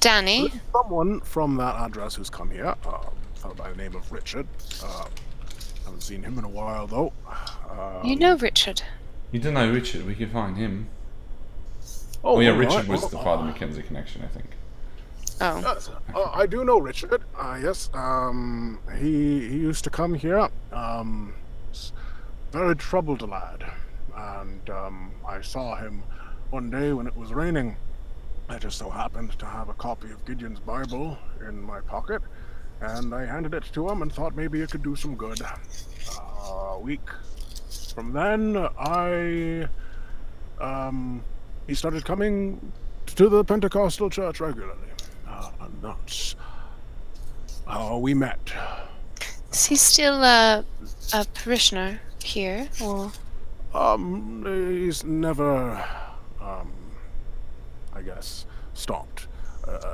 Danny? Someone from that address who's come here. Fellow by the name of Richard. Haven't seen him in a while though. You know Richard. You don't know Richard. We can find him. Oh yeah, all Richard right. was the Father Mackenzie connection, I think. Oh. Yes, I do know Richard. Yes. He used to come here. Very troubled lad, and I saw him one day when it was raining. I just so happened to have a copy of Gideon's Bible in my pocket, and I handed it to him and thought maybe it could do some good. A week from then, he started coming to the Pentecostal church regularly. And that's how we met. Is he still a parishioner here, or? He's never, I guess, stopped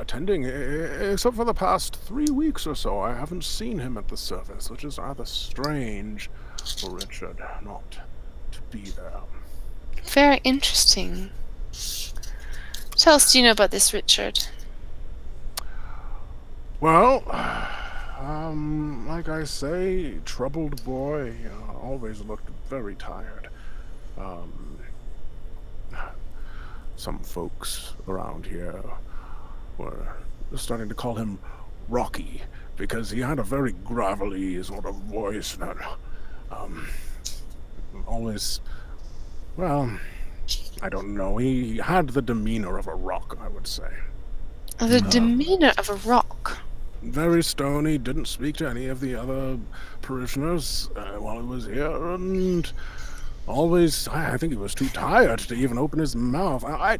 attending, except for the past 3 weeks or so. I haven't seen him at the service, which is rather strange for Richard not to be there. Very interesting. What else do you know about this Richard? Well, like I say, troubled boy, always looked very tired. Some folks around here were starting to call him Rocky, because he had a very gravelly sort of voice that, always, well, I don't know, he had the demeanor of a rock, I would say. The demeanor of a rock. Very stony, didn't speak to any of the other parishioners while he was here, and always, I think he was too tired to even open his mouth. I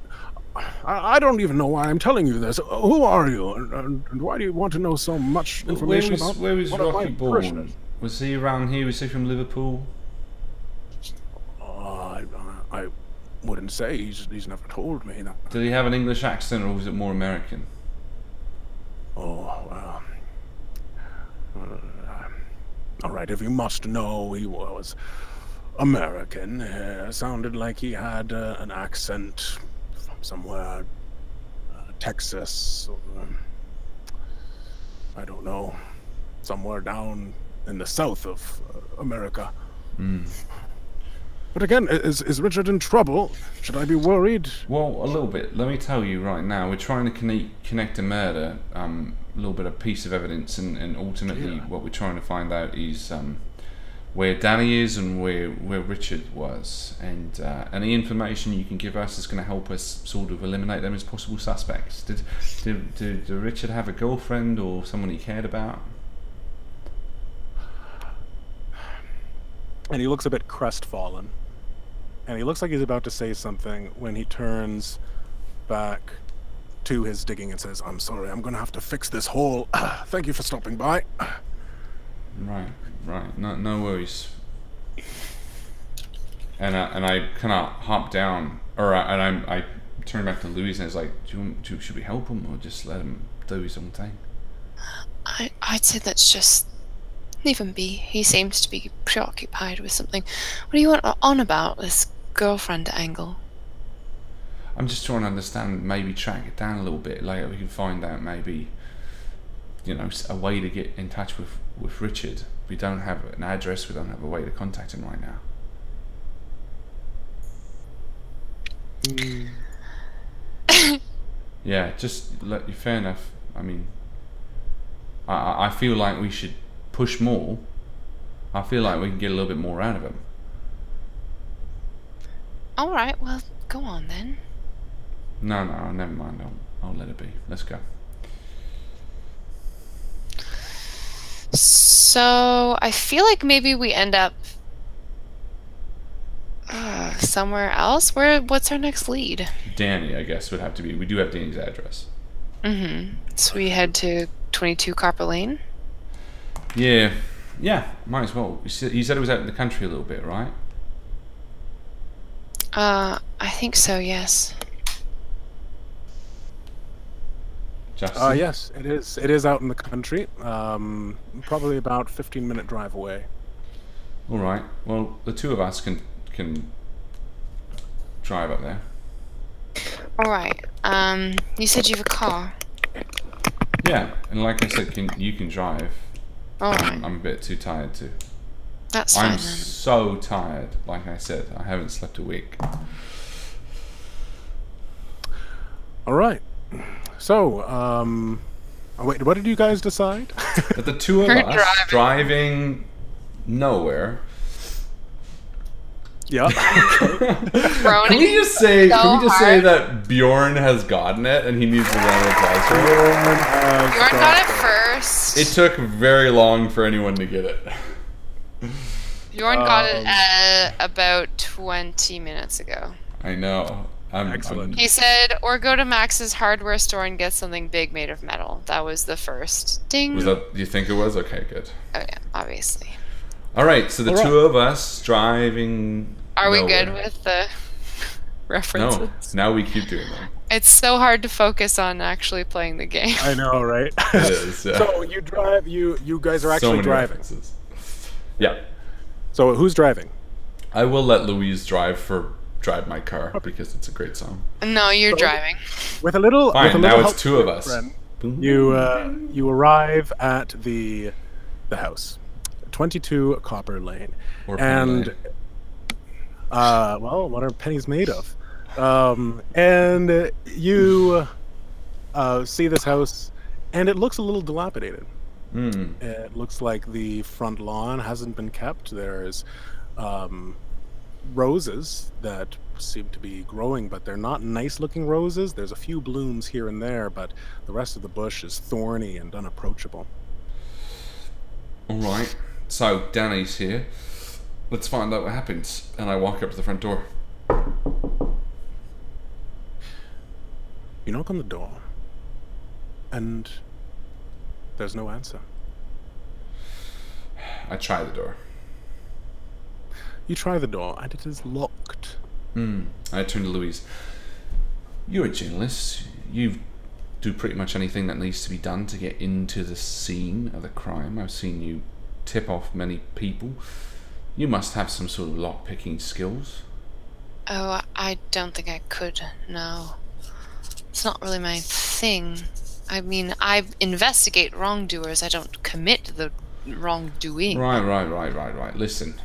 don't even know why I'm telling you this. Who are you, and why do you want to know so much information about where was one of my Rocky born? parishioners? Was he around here? Was he from Liverpool? I wouldn't say. He's never told me that. Did he have an English accent, or was it more American? Oh, well. All right, if you must know, he was American. Sounded like he had an accent somewhere, Texas, or, I don't know, somewhere down in the south of America. But again, is Richard in trouble? Should I be worried? Well, a little bit. Let me tell you right now, we're trying to connect a murder, a little bit of piece of evidence, and ultimately what we're trying to find out is where Danny is and where Richard was. And any information you can give us is going to help us sort of eliminate them as possible suspects. Did Richard have a girlfriend or someone he cared about? And he looks a bit crestfallen. And he looks like he's about to say something when he turns back to his digging and says, "I'm sorry, I'm going to have to fix this hole. Thank you for stopping by." Right. No worries. And I kind of hop down, and I turn back to Louise and it's like, should we help him or just let him do his own thing? I'd say let's just leave him be. He seems to be preoccupied with something. What do you want on about, this girlfriend angle? I'm just trying to understand, maybe track it down a little bit. Later we can find out maybe, you know, a way to get in touch with Richard. We don't have an address, we don't have a way to contact him right now. Yeah, just let you, fair enough. I mean, I feel like we should push more. I feel like we can get a little bit more out of him. All right, well, go on then. No, never mind. I'll let it be. Let's go. So I feel like maybe we end up somewhere else. What's our next lead? Danny, I guess, would have to be. We do have Danny's address. So we head to 22 Copper Lane. Yeah, might as well. You said it was out in the country a little bit, right? I think so, yes. Justin? Yes, it is. It is out in the country. Probably about 15-minute drive away. All right. Well, the two of us can drive up there. All right. You said you have a car. Yeah, and like I said, you can drive. All right. I'm a bit too tired to. That's fine. I'm so tired. Like I said, I haven't slept a week. All right. So, wait, what did you guys decide? But the two of us driving nowhere. Yeah. Can we just say that Bjorn has gotten it and he needs to run a classroom? Bjorn got it first. It took very long for anyone to get it. Bjorn got it about 20 minutes ago. I know. Excellent. He said, or go to Max's hardware store and get something big made of metal. That was the first ding. Was that, do you think it was? Okay, good. Oh yeah, obviously. Alright, so the two of us driving. Are we good with the references? No, now we keep doing them. It's so hard to focus on actually playing the game. I know, right? It is, yeah. So you drive, you guys are actually driving. References. Yeah. So who's driving? I will let Louise drive my car because it's a great song. No, you're driving. With a little Fine, with a little now help it's two of us. Friend, you arrive at the house, 22 Copper Lane, Or Penny Lane. Well, what are pennies made of? And you see this house, and it looks a little dilapidated. It looks like the front lawn hasn't been kept. There's roses that seem to be growing, but they're not nice-looking roses. There's a few blooms here and there, but the rest of the bush is thorny and unapproachable. All right. So Danny's here. Let's find out what happens. And I walk up to the front door. You knock on the door, and there's no answer. I try the door. You try the door, and it is locked. I turn to Louise. You're a journalist. You do pretty much anything that needs to be done to get into the scene of the crime. I've seen you tip off many people. You must have some sort of lock-picking skills. Oh, I don't think I could, no. It's not really my thing. I mean, I investigate wrongdoers. I don't commit the wrongdoing. Right. Listen,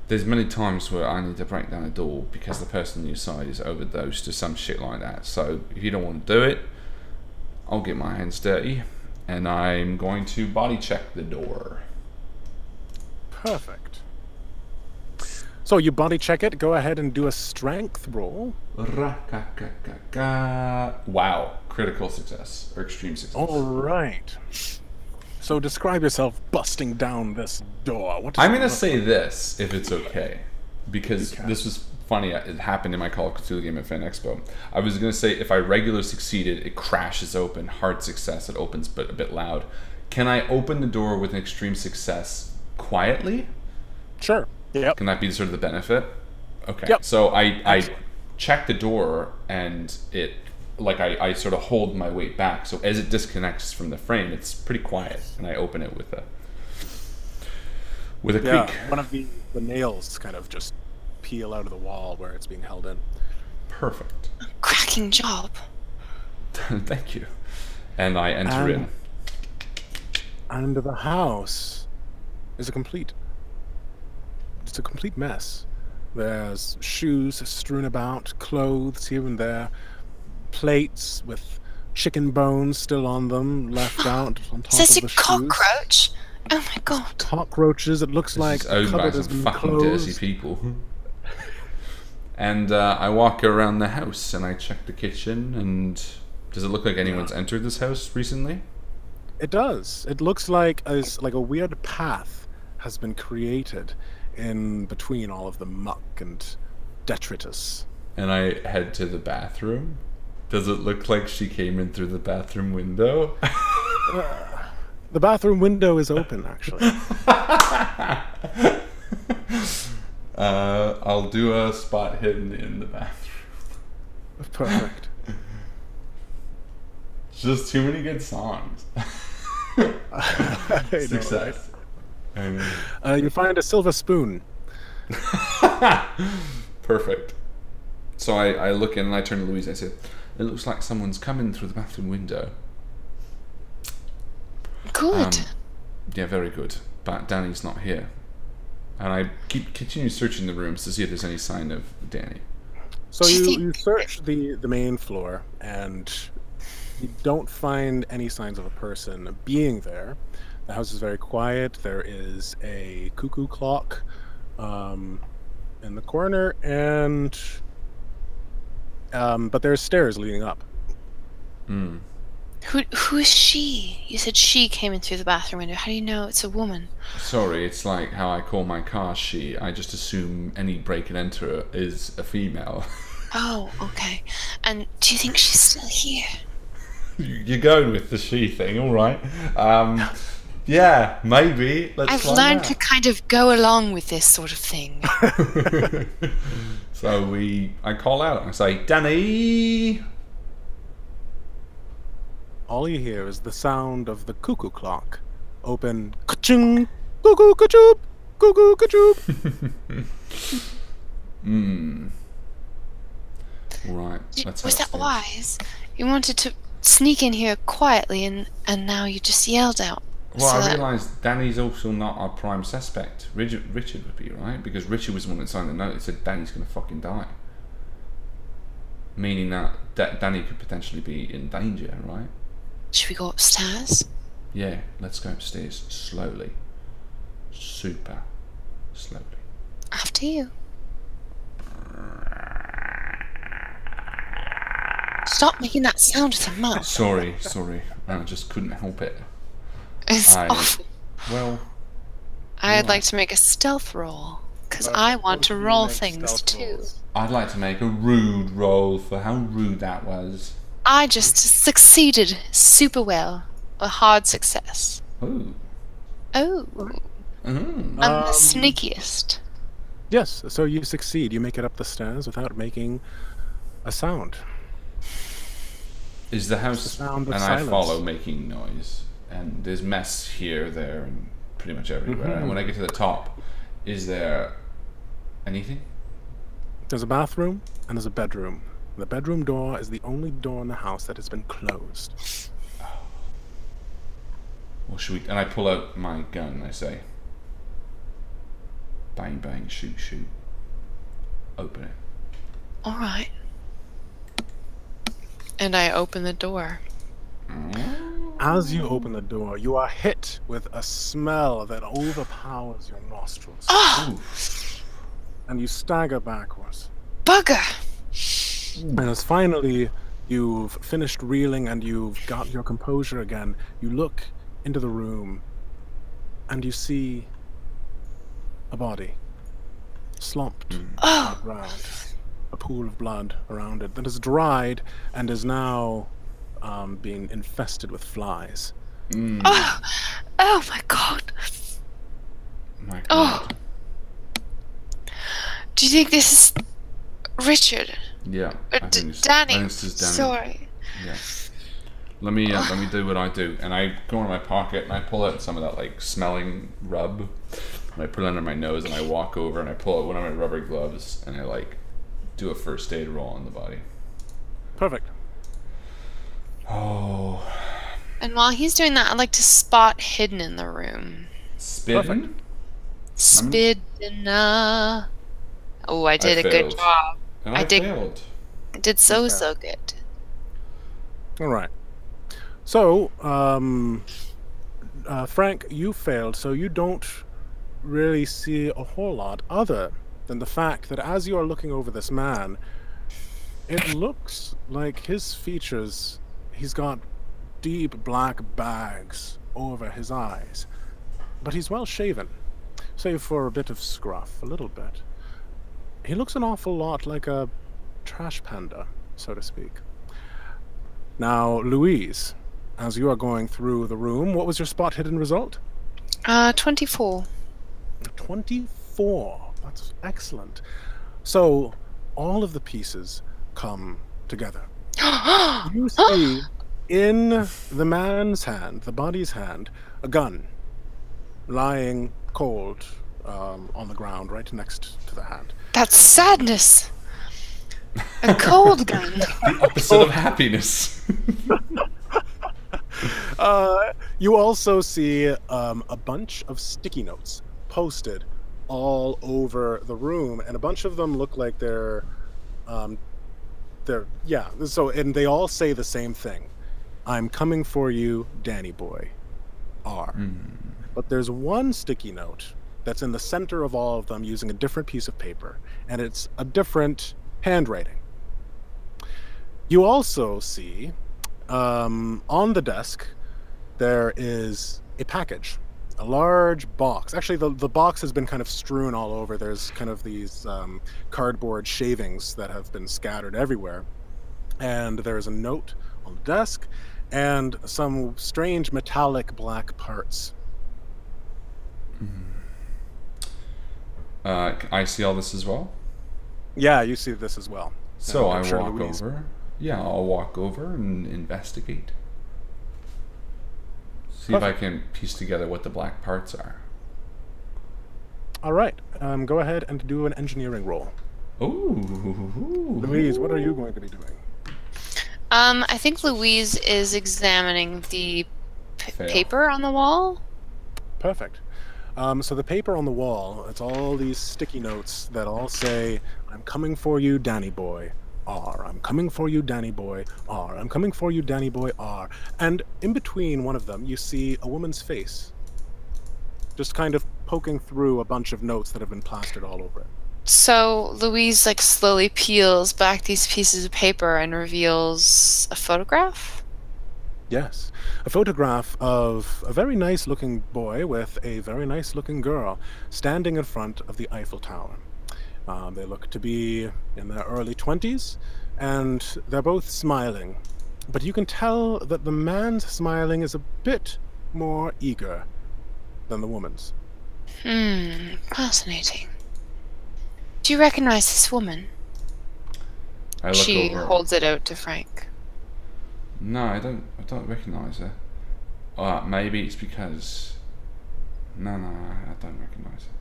there's many times where I need to break down a door because the person on your side is overdosed or some shit like that. So if you don't want to do it, I'll get my hands dirty, and I'm going to body check the door. Perfect. So you body check it. Go ahead and do a strength roll. Wow, critical success or extreme success. All right. So describe yourself busting down this door. What does I'm it gonna look say like? this, if it's okay, because this was funny. It happened in my Call of Cthulhu game at Fan Expo. I was gonna say if I regular succeeded, it crashes open. Hard success, it opens but a bit loud. Can I open the door with an extreme success quietly? Sure. Yep. Can that be sort of the benefit? Okay. Yep. So I check the door, and it, like, I sort of hold my weight back. So as it disconnects from the frame, it's pretty quiet, and I open it with a creak. One of the nails kind of just peel out of the wall where it's being held in. Perfect. Cracking job. Thank you. And I enter in. And the house is it's a complete mess. There's shoes strewn about, clothes here and there, plates with chicken bones still on them, left out on top Says of a the shoes. cockroach. Oh my god. Cockroaches. It looks like This the is owned by cupboard has some been fucking closed. dirty people. And I walk around the house, and I check the kitchen, and does it look like anyone's entered this house recently? It does. It looks like a weird path has been created in between all of the muck and detritus. And I head to the bathroom. Does it look like she came in through the bathroom window? The bathroom window is open, actually. I'll do a spot hidden in the bathroom. Perfect. Just too many good songs. Success. I know. You find a silver spoon. Perfect. So I look in and I turn to Louise and I say, it looks like someone's coming through the bathroom window. Good. Yeah, very good. But Danny's not here. And I continue searching the rooms to see if there's any sign of Danny. So you search the main floor, and you don't find any signs of a person being there. The house is very quiet. There is a cuckoo clock in the corner, and but there's stairs leading up. Mm. Who is she? You said she came in through the bathroom window. How do you know it's a woman? Sorry, it's like how I call my car she. I just assume any break and enter is a female. Oh, okay. And do you think she's still here? You're going with the she thing, all right. Yeah, maybe. I've learned to kind of go along with this sort of thing. So I call out and I say, Danny! All you hear is the sound of the cuckoo clock. Open, ka-ching, cuckoo, ka-choop, cuckoo, ka-choop. Right. Was that wise? You wanted to sneak in here quietly, and now you just yelled out. Well, so I realised Danny's also not our prime suspect. Richard would be, right? Because Richard was the one that signed the note that said Danny's going to fucking die. Meaning that Danny could potentially be in danger, right? Should we go upstairs? Yeah, let's go upstairs slowly. Super slowly. After you. Stop making that sound with your mouth. Sorry. I just couldn't help it. It's awful. Well, I'd like to make a stealth roll, because I want to roll things too. I'd like to make a rude roll for how rude that was. I just succeeded super well. A hard success. Ooh. Oh. Mm. I'm the sneakiest. Yes, so you succeed. You make it up the stairs without making a sound. Is the house, the sound of and silence. I follow making noise, and there's mess here, there, and pretty much everywhere. And when I get to the top, is there anything? There's a bathroom and there's a bedroom. The bedroom door is the only door in the house that has been closed. Well, should we? And I pull out my gun and I say, bang, bang, shoot, shoot. Open it. All right. And I open the door. As you open the door, you are hit with a smell that overpowers your nostrils. Oh! And you stagger backwards. Bugger! And as finally you've finished reeling and you've got your composure again, you look into the room and you see a body slumped on the ground. A pool of blood around it that is dried and is now being infested with flies. Oh my god! My God. Oh, do you think this is Richard? Yeah. Or I think it's- Danny? I think this is Danny. Sorry. Yeah. Let me do what I do, and I go in my pocket and I pull out some of that like smelling rub, and I put it under my nose, and I walk over and I pull out one of my rubber gloves and I like do a first aid roll on the body. Perfect. Oh. And while he's doing that, I'd like to spot hidden in the room. Spitting? Spidden. Oh, I did a good failed. job. And I did- failed. I did so good. All right. So, Frank, you failed, so you don't really see a whole lot other than the fact that as you are looking over this man, it looks like his features, he's got deep black bags over his eyes, but he's well shaven, save for a bit of scruff, a little bit. He looks an awful lot like a trash panda, so to speak. Now, Louise, as you are going through the room, what was your spot hidden result? 24. 24. That's excellent. So, all of the pieces come together. You see in the man's hand, the body's hand, a gun lying cold on the ground right next to the hand. That's sadness. A cold gun. The opposite of happiness. You also see a bunch of sticky notes posted all over the room, and a bunch of them look like they're yeah. So, and they all say the same thing: "I'm coming for you, Danny boy." R. But there's one sticky note that's in the center of all of them, using a different piece of paper, and it's a different handwriting. You also see on the desk there is a package, a large box. Actually, the box has been kind of strewn all over. There's kind of these cardboard shavings that have been scattered everywhere. And there's a note on the desk and some strange metallic black parts. I see all this as well. Yeah, you see this as well. So I'm I sure walk Louise- over. Yeah, I'll walk over and investigate. See if I can piece together what the black parts are. All right, go ahead and do an engineering roll. Ooh. Louise, what are you going to be doing? I think Louise is examining the Fail. paper on the wall. Perfect. So the paper on the wall, it's all these sticky notes that all say, "I'm coming for you, Danny boy." R. "I'm coming for you, Danny boy." R. "I'm coming for you, Danny boy." R. And in between one of them, you see a woman's face, just kind of poking through a bunch of notes that have been plastered all over it. So Louise like slowly peels back these pieces of paper and reveals a photograph. Yes, a photograph of a very nice-looking boy with a very nice-looking girl standing in front of the Eiffel Tower. They look to be in their early 20s, and they're both smiling. But you can tell that the man's smiling is a bit more eager than the woman's. Fascinating. Do you recognize this woman? I look She over. holds it out to Frank. No, I don't recognize her. Maybe it's because. No, I don't recognize her.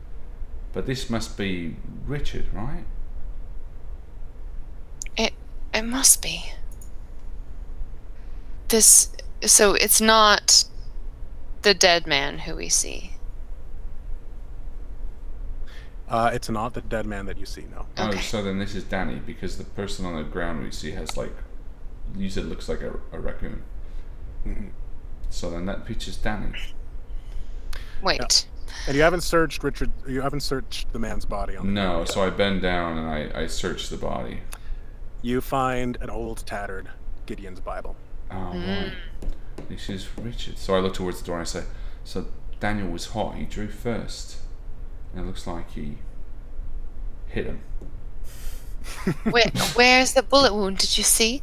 But this must be Richard, right? It must be. So it's not the dead man who we see. It's not the dead man that you see, no. Oh, so then this is Danny, because the person on the ground we see has, like, you said looks like a raccoon. Mm-hmm. So then that picture's Danny. Wait. Yeah. And you haven't searched Richard. You haven't searched the man's body on the ground yet. So I bend down and I search the body. You find an old, tattered Gideon's Bible. Oh, right. This is Richard. So I look towards the door and I say, so Daniel was hot. He drew first. And it looks like he hit him. Where's the bullet wound? Did you see?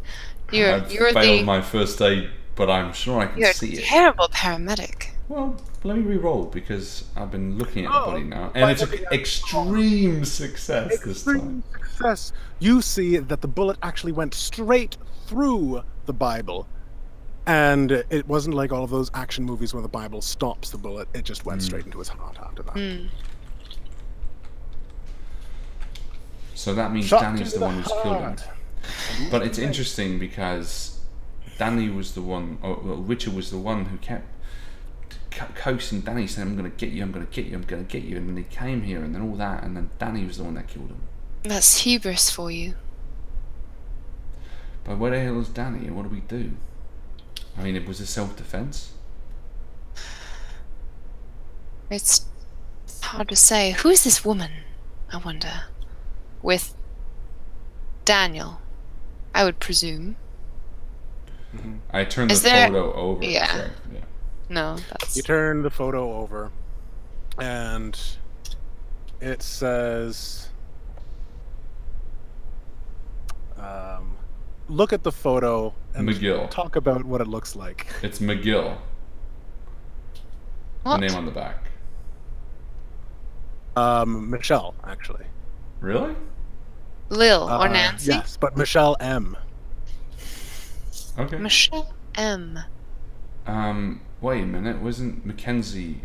I've failed my first aid, but I'm sure I can see it. You're a terrible paramedic. Well, let me re-roll, because I've been looking at the body now, and it's extreme success this time. Success. You see that the bullet actually went straight through the Bible, and it wasn't like all of those action movies where the Bible stops the bullet. It just went straight into his heart after that. So that means Danny's the one who's killed him. But it's interesting because Danny was the one, Richard was the one who kept coaxing Danny, saying, I'm going to get you, I'm going to get you, I'm going to get you. And then he came here and then all that, and then Danny was the one that killed him. That's hubris for you. But where the hell is Danny, and what do we do? I mean, it was a self-defense. It's hard to say. Who is this woman, I wonder? With Daniel, I would presume. I turned the photo over. Yeah. Sorry. Yeah. No, that's... You turn the photo over, and it says, look at the photo and McGill. Talk about what it looks like. It's McGill. What? The name on the back. Michelle, actually. Really? Lil or Nancy? Yes, but Michelle M. Okay. Michelle M. Wait a minute. Wasn't Mackenzie,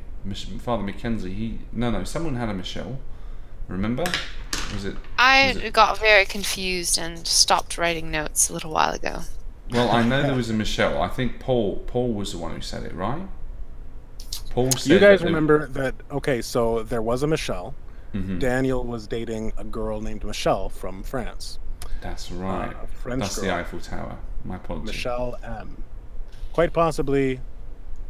Father Mackenzie? No. Someone had a Michelle. Remember? Was it? I got very confused and stopped writing notes a little while ago. Well, I know there was a Michelle. I think Paul was the one who said it, right? Paul said. You guys remember that? Okay, so there was a Michelle. Mm-hmm. Daniel was dating a girl named Michelle from France. That's right. A French That's girl. the Eiffel Tower. My apologies. Michelle M. Quite possibly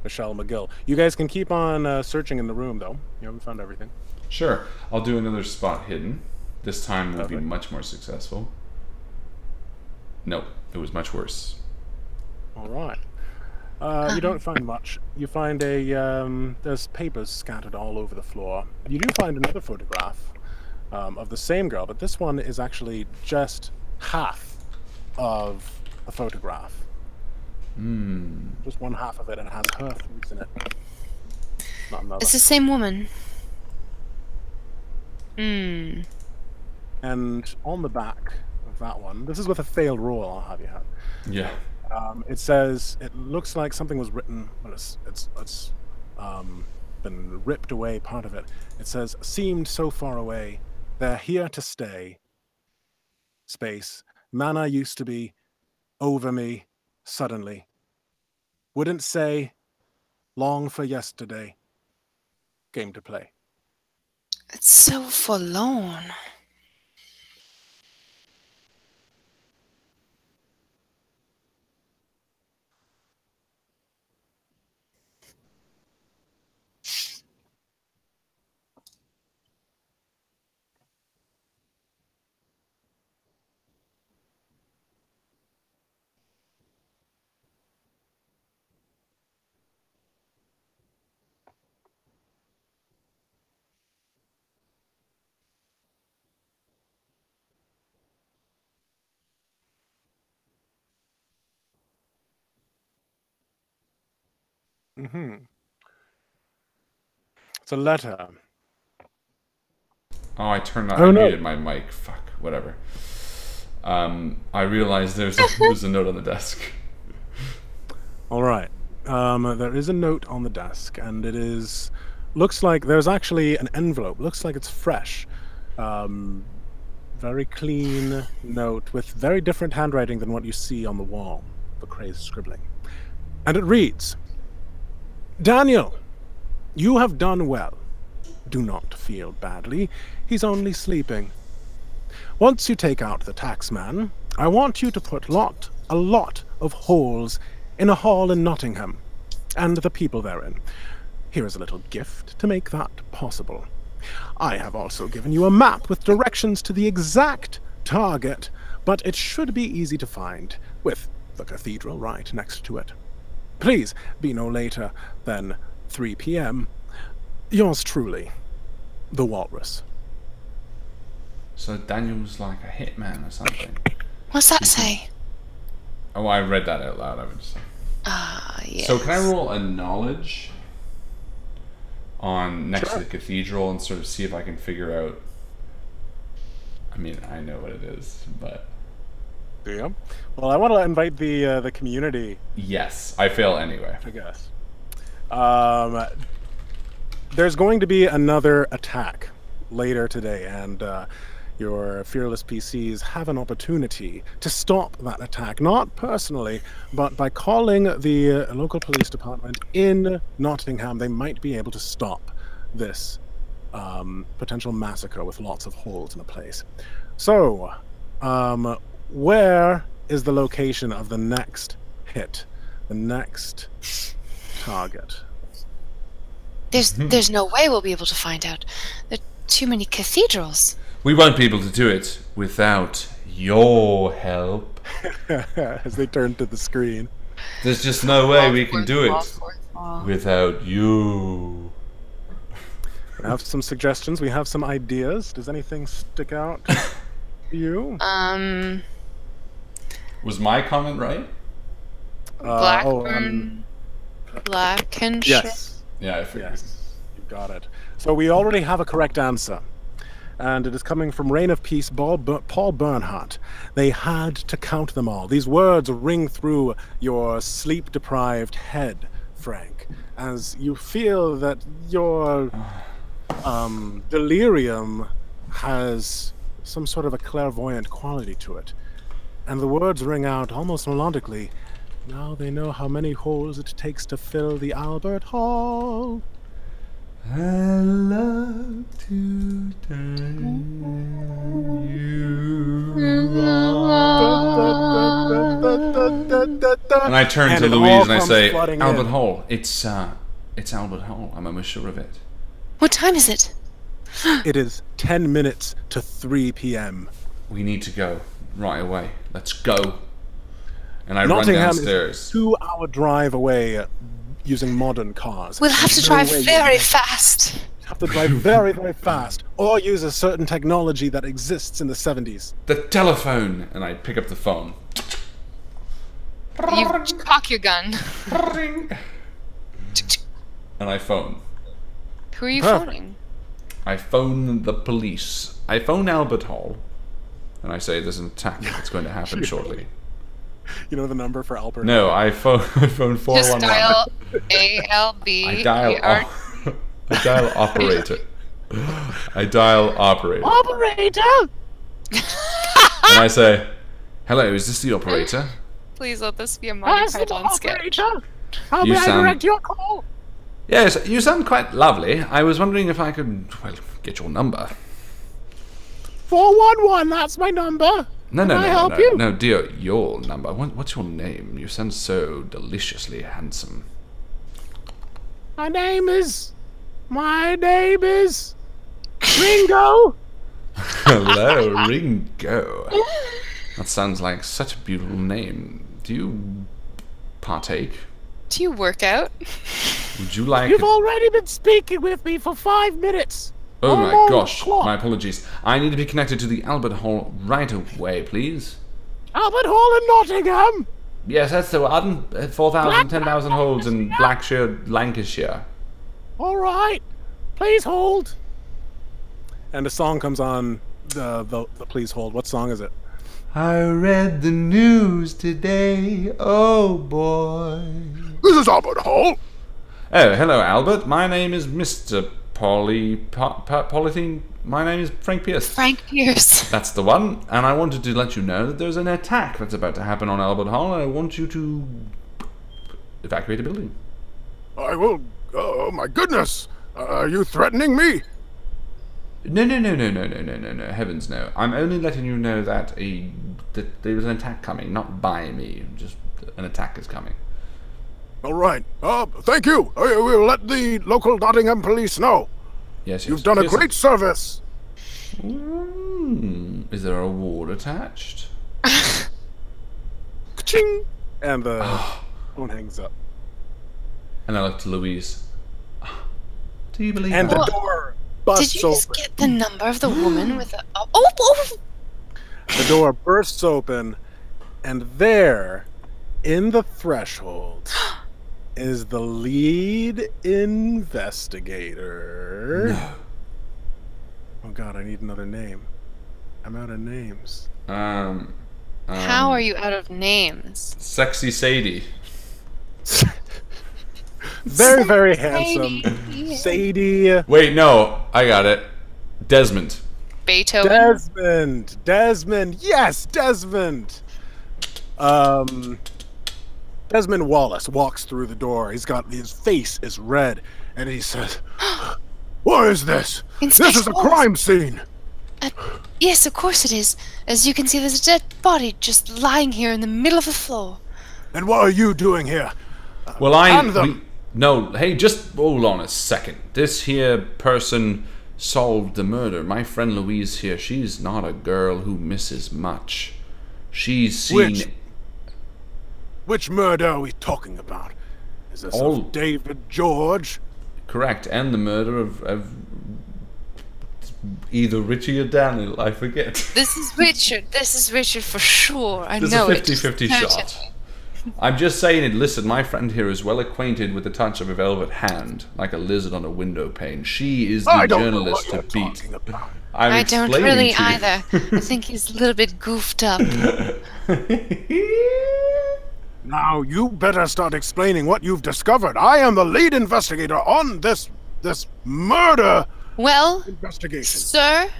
Michelle McGill. You guys can keep on searching in the room, though. You haven't found everything. Sure. I'll do another spot hidden. This time will be much more successful. No, it was much worse. All right. You don't find much. You find there's papers scattered all over the floor. You do find another photograph of the same girl, but this one is actually just half of a photograph. Just one half of it, and it has her face in it. Not another. It's the same woman. And on the back of that one, this is with a failed roll, I'll have you have. Yeah. It says, it looks like something was written, but it's been ripped away, part of it. It says, seemed so far away, they're here to stay. Space. Manna used to be over me suddenly. Wouldn't say, long for yesterday. Game to play. It's so forlorn. It's a letter. Oh, I turned on. I muted my mic. Fuck. Whatever. I realized there was a note on the desk. All right. There is a note on the desk, and it looks like there's actually an envelope. Looks like it's fresh. very clean note with very different handwriting than what you see on the wall, the crazed scribbling. And it reads, Daniel, you have done well. Do not feel badly. He's only sleeping. Once you take out the taxman, I want you to put a lot of holes in a hall in Nottingham, and the people therein. Here is a little gift to make that possible. I have also given you a map with directions to the exact target, but it should be easy to find, with the cathedral right next to it. Please be no later than 3 p.m. Yours truly, the Walrus. So Daniel's like a hitman or something. What's that say? Oh, I read that out loud, I would say. Ah, yes. So can I roll a knowledge on next to the cathedral and sort of see if I can figure out... I mean, I know what it is, but... Yeah. Well, I want to invite the community. Yes, I fail anyway. I guess. There's going to be another attack later today, and your fearless PCs have an opportunity to stop that attack, not personally, but by calling the local police department in Nottingham. They might be able to stop this potential massacre with lots of holes in the place. So, where is the location of the next hit, the next target? There's no way we'll be able to find out. There are too many cathedrals. We won't be able to do it without your help. As they turn to the screen. There's just no way we can do it without you. We have some suggestions. We have some ideas. Does anything stick out to you? Was my comment right? Blackburn. Blackenshirt. Yes. Yeah, I figured. Yes. You got it. So we already have a correct answer. And it is coming from Reign of Peace, Paul Bernhardt. They had to count them all. These words ring through your sleep-deprived head, Frank, as you feel that your delirium has some sort of a clairvoyant quality to it. And the words ring out almost melodically. Now they know how many holes it takes to fill the Albert Hall. I love to turn you on. And I turn to Louise and I say, Albert Hall. It's Albert Hall. I'm almost sure of it. What time is it? It is 10 minutes to 3 p.m. We need to go right away. Let's go. And I run Nottingham downstairs. Is a 2-hour drive away using modern cars. We'll have to drive very fast. Have to drive very, very fast, or use a certain technology that exists in the 70s. The telephone! And I pick up the phone. You cock your gun. And I phone. Who are you phoning? I phone the police. I phone Albert Hall. And I say there's an attack that's going to happen shortly. You know the number for Albert? No, I phone 411. Just dial ALB. I dial operator. I dial operator. Operator! And I say, hello, is this the operator? Please let this be a Monty Python sketch. How may I direct your call? Yes, you sound quite lovely. I was wondering if I could, well, get your number. 411, that's my number. No, dear, your number. What's your name? You sound so deliciously handsome. My name is Ringo. Hello, Ringo. That sounds like such a beautiful name. Do you partake? Do you work out? Would you like... You've already been speaking with me for 5 minutes. Oh my gosh, my apologies. I need to be connected to the Albert Hall right away, please. Albert Hall in Nottingham? Yes, that's the one. 4,000, 10,000 holds in Blackshire, Lancashire. All right. Please hold. And a song comes on, the please hold. What song is it? I read the news today, oh boy. This is Albert Hall. Oh, hello, Albert. My name is Mr. Polythene. My name is Frank Pierce. Frank Pierce. That's the one. And I wanted to let you know that there's an attack that's about to happen on Albert Hall, and I want you to evacuate the building. I will. Oh my goodness! Are you threatening me? No. Heavens no. I'm only letting you know that there's an attack coming, not by me. Just an attack is coming. All right. Thank you. I will let the local Nottingham police know. Yes. You've done a great service. Is there a reward attached? Ka-ching! And the phone hangs up. And I look to Louise. Do you believe And that? the door busts Did you just open. get the number of the woman with the... Oh! The door bursts open, and there, in the threshold, is the lead investigator. No. Oh god, I need another name. I'm out of names. How are you out of names? Sexy Sadie. Very, very handsome. Sadie. Wait, no. I got it. Desmond. Beethoven. Desmond. Yes, Desmond. Desmond Wallace walks through the door. His face is red, and he says, What is this? Inspector This is a Wallace. crime scene. Yes, of course it is. As you can see, there's a dead body just lying here in the middle of the floor. And what are you doing here? Well, Hand them. No, hey, just hold on a second. This here person solved the murder. My friend Louise here, she's not a girl who misses much. She's seen... Which murder are we talking about? Is this All- of David George? Correct, and the murder of either Richie or Daniel, I forget. This is Richard. This is Richard for sure. I There's know a it. 50-50 shot. I'm just saying it. Listen, my friend here is well acquainted with the touch of a velvet hand, like a lizard on a window pane. She is the I don't know journalist what to you're beat. talking about. I don't explaining really to you. either. I think he's a little bit goofed up. Now you better start explaining what you've discovered. I am the lead investigator on this murder Well, investigation. sir,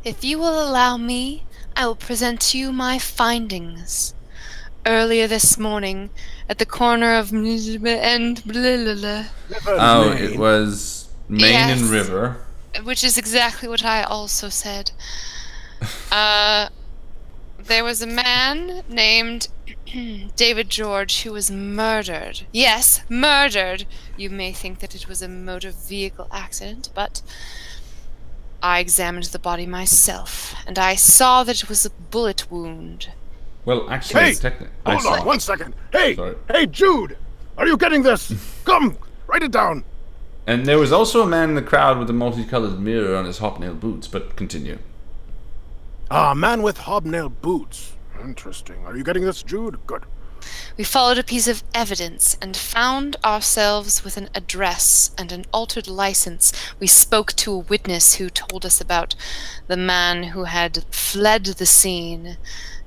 if you will allow me, I will present to you my findings. Earlier this morning, at the corner of and Oh, it was Main and Yes. River. which is exactly what I also said. There was a man named David George who was murdered. Yes, murdered! You may think that it was a motor vehicle accident, but I examined the body myself, and I saw that it was a bullet wound. Well, actually, Hey, technically, hold on 1 second. Hey, hey, Jude, are you getting this? Come, write it down. And there was also a man in the crowd with a multicolored mirror on his hobnail boots. But continue. Ah, man with hobnail boots. Interesting. Are you getting this, Jude? Good. We followed a piece of evidence and found ourselves with an address and an altered license. We spoke to a witness who told us about the man who had fled the scene.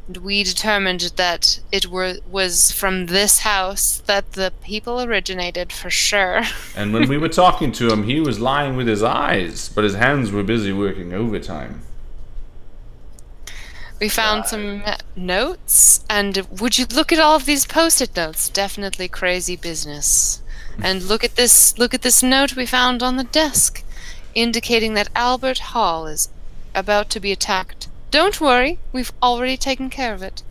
And we determined that it was from this house that the people originated for sure. And when we were talking to him, he was lying with his eyes, but his hands were busy working overtime. We found some notes, and would you look at all of these post-it notes? Definitely crazy business. And look at this note we found on the desk, indicating that Albert Hall is about to be attacked. Don't worry, we've already taken care of it.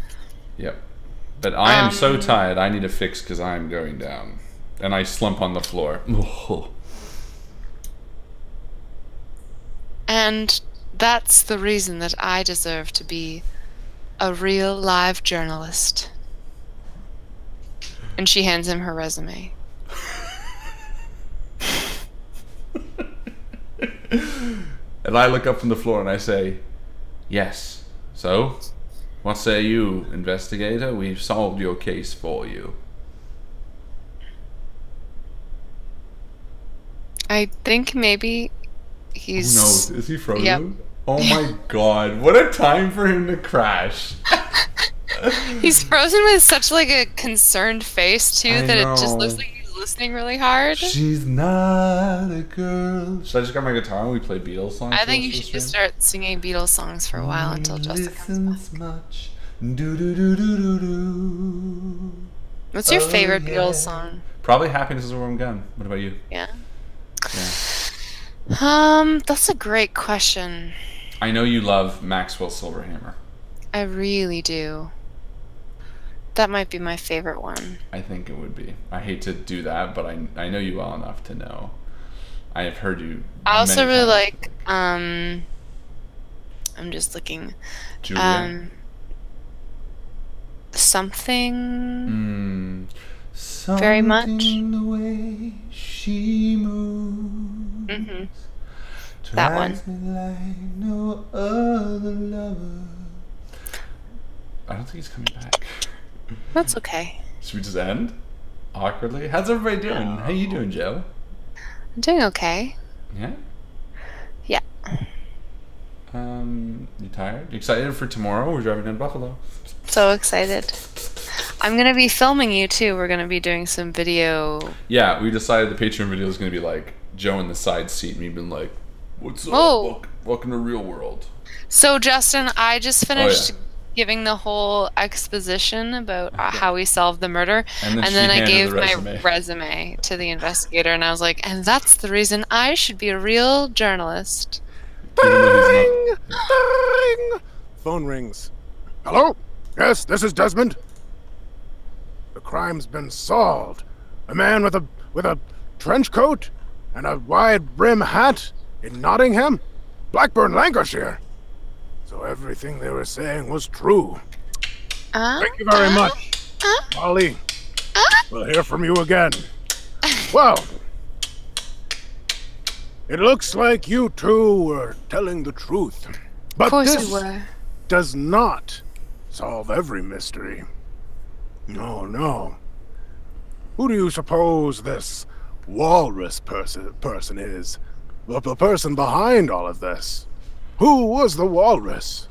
Yep. But I am so tired, I need a fix because I am going down. And I slump on the floor. And that's the reason that I deserve to be a real live journalist. And she hands him her resume. And I look up from the floor and I say, yes. So, what say you, investigator? We've solved your case for you. I think maybe he's... Who knows? Is he frozen? Yep. Oh my god, what a time for him to crash. He's frozen with such like a concerned face too I that it just know. looks like he's listening really hard. She's not a girl. Should I just grab my guitar and we play Beatles songs? I think you should just start singing Beatles songs for a while until Justin comes back. Much. Do, do, do, do, do, do. What's your favorite Beatles song? Probably Happiness is a Warm Gun. What about you? Yeah. Yeah. That's a great question. I know you love Maxwell Silverhammer. I really do. That might be my favorite one. I think it would be. I hate to do that, but I know you well enough to know. I have heard you. I also many really times. like. I'm just looking. Julia. Something. Very much. The way she moves. Mm-hmm. That one. Me like no other lover. I don't think he's coming back. That's okay. Should we just end awkwardly? How's everybody doing? How you doing, Joe? I'm doing okay. Yeah. Yeah. You tired? You excited for tomorrow? We're driving down Buffalo. So excited. I'm gonna be filming you too. We're gonna be doing some video. Yeah, we decided the Patreon video is gonna be like Joe in the side seat and me being like, "What's up? Oh. Welcome to real world." So Justin, I just finished giving the whole exposition about how we solved the murder, and then I gave my resume to the investigator, and I was like, and that's the reason I should be a real journalist. Bang! Bang! Phone rings. Hello? Yes, this is Desmond. The crime's been solved. A man with a trench coat and a wide brim hat in Nottingham, Blackburn, Lancashire. So everything they were saying was true. Thank you very much, Molly. We'll hear from you again. Well, it looks like you two were telling the truth. But Of course this we were. does not solve every mystery. No, no. Who do you suppose this walrus person is? The person behind all of this? Who was the walrus?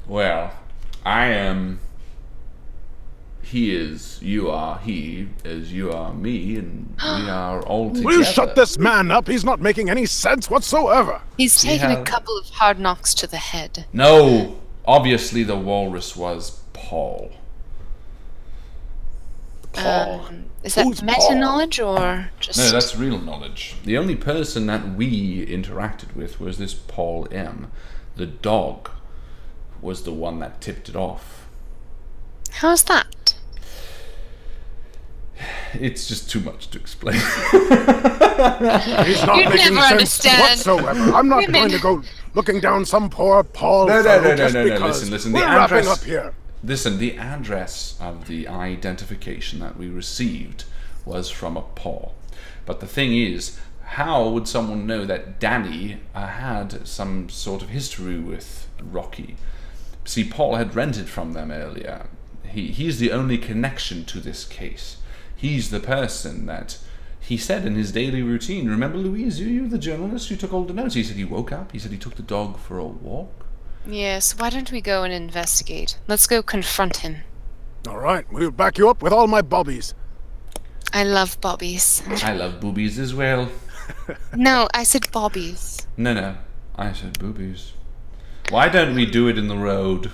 Well, I am. He is. You are he, as you are me, and we are all together. Will you shut this man up? He's not making any sense whatsoever. He's taken a couple of hard knocks to the head. No, obviously the walrus was Paul. Paul. Is that meta knowledge or just? No, that's real knowledge. The only person that we interacted with was this Paul M. The dog was the one that tipped it off. How's that? It's just too much to explain. He's not You'd making never sense understand. whatsoever. I'm not going to go looking down some poor Paul. No. Just because Listen. We're The wrapping address. up here. Listen, the address of the identification that we received was from a Paul. But the thing is, how would someone know that Danny had some sort of history with Rocky? See, Paul had rented from them earlier. He's the only connection to this case. He's the person that he said in his daily routine. Remember, Louise, you the journalist who took all the notes? He said he woke up. He said he took the dog for a walk. Yes, why don't we go and investigate? Let's go confront him. All right, we'll back you up with all my bobbies. I love bobbies. I love boobies as well. No, I said bobbies. No, I said boobies. Why don't we do it in the road?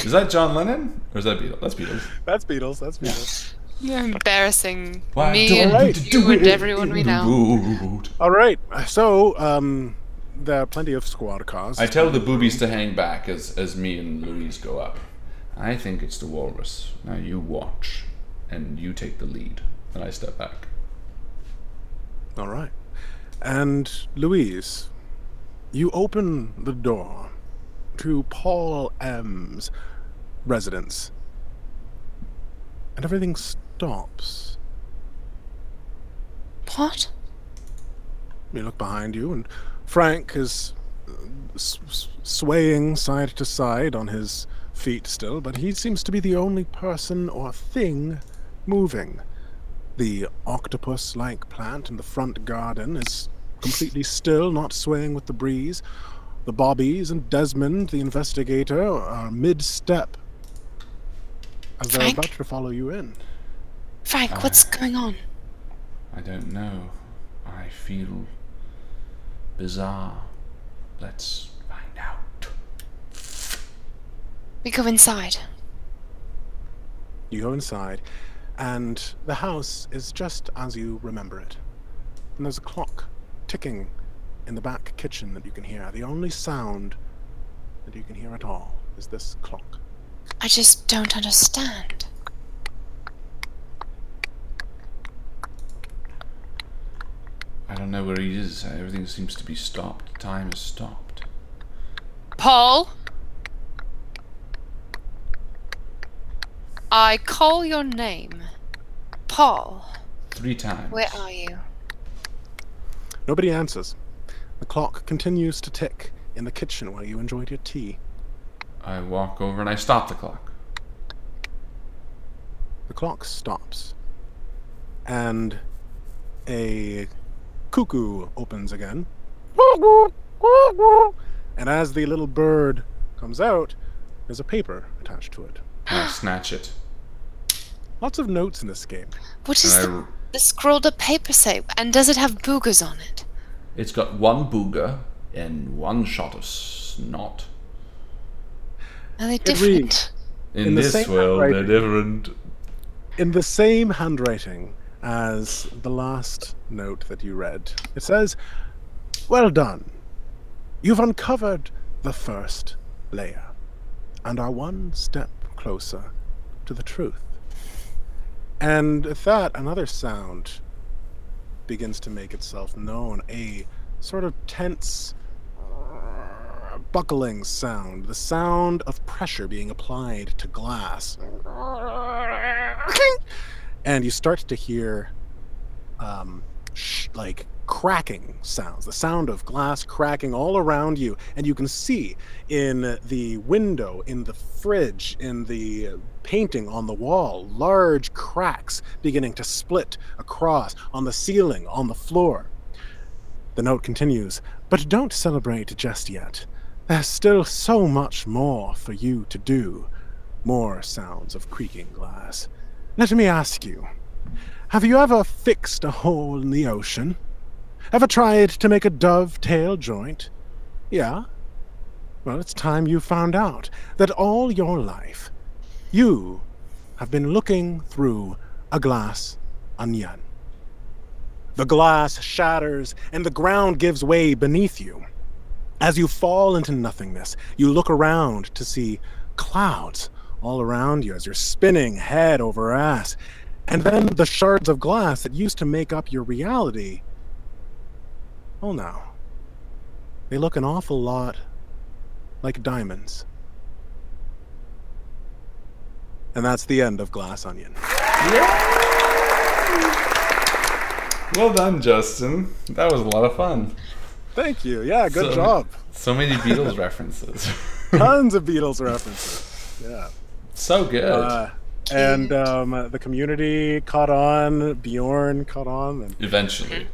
Is that John Lennon? Or is that Beatles? That's Beatles. That's Beatles. That's Beatles. You're embarrassing Why me don't and we you do and it everyone we in the know. road? All right, so there are plenty of squad cars. I tell the boobies to hang back as me and Louise go up. I think it's the walrus. Now you watch, and you take the lead. And I step back. All right, and Louise, you open the door to Paul M.'s residence, and everything stops. What? You look behind you, and Frank is swaying side to side on his feet still, but he seems to be the only person or thing moving. The octopus-like plant in the front garden is completely still, not swaying with the breeze. The Bobbies and Desmond, the investigator, are mid-step as they're Frank? about to follow you in. Frank, what's going on? I don't know. I feel bizarre. Let's find out. We go inside. You go inside, and the house is just as you remember it. And there's a clock ticking in the back kitchen that you can hear. The only sound that you can hear at all is this clock. I just don't understand. I don't know where he is. Everything seems to be stopped. Time is stopped. Paul? I call your name. Paul. 3 times. Where are you? Nobody answers. The clock continues to tick in the kitchen while you enjoyed your tea. I walk over and I stop the clock. The clock stops. And a cuckoo opens again. And as the little bird comes out, there's a paper attached to it. I snatch it. Lots of notes in this game. What does the scrolled up paper say? And does it have boogers on it? It's got 1 booger and 1 shot of snot. Are they It different? reads, In the this same world, they're handwriting. different. In the same handwriting as the last note that you read, it says, "Well done. You've uncovered the first layer and are 1 step closer to the truth." And at that, another sound begins to make itself known, a sort of tense, buckling sound, the sound of pressure being applied to glass. And you start to hear like cracking sounds, the sound of glass cracking all around you, and you can see in the window, in the fridge, in the painting on the wall, large cracks beginning to split across on the ceiling, on the floor. The note continues, "But don't celebrate just yet. There's still so much more for you to do." More sounds of creaking glass. "Let me ask you, have you ever fixed a hole in the ocean? Ever tried to make a dovetail joint? Yeah? Well, it's time you found out that all your life you have been looking through a glass onion. The glass shatters and the ground gives way beneath you. As you fall into nothingness, you look around to see clouds all around you as you're spinning head over ass. And then the shards of glass that used to make up your reality, oh no, they look an awful lot like diamonds. And that's the end of Glass Onion. Well done, Justin. That was a lot of fun. Thank you. Yeah, good job. So many Beatles references. Tons of Beatles references. Yeah. So good. And the community caught on. Bjorn caught on. And Eventually.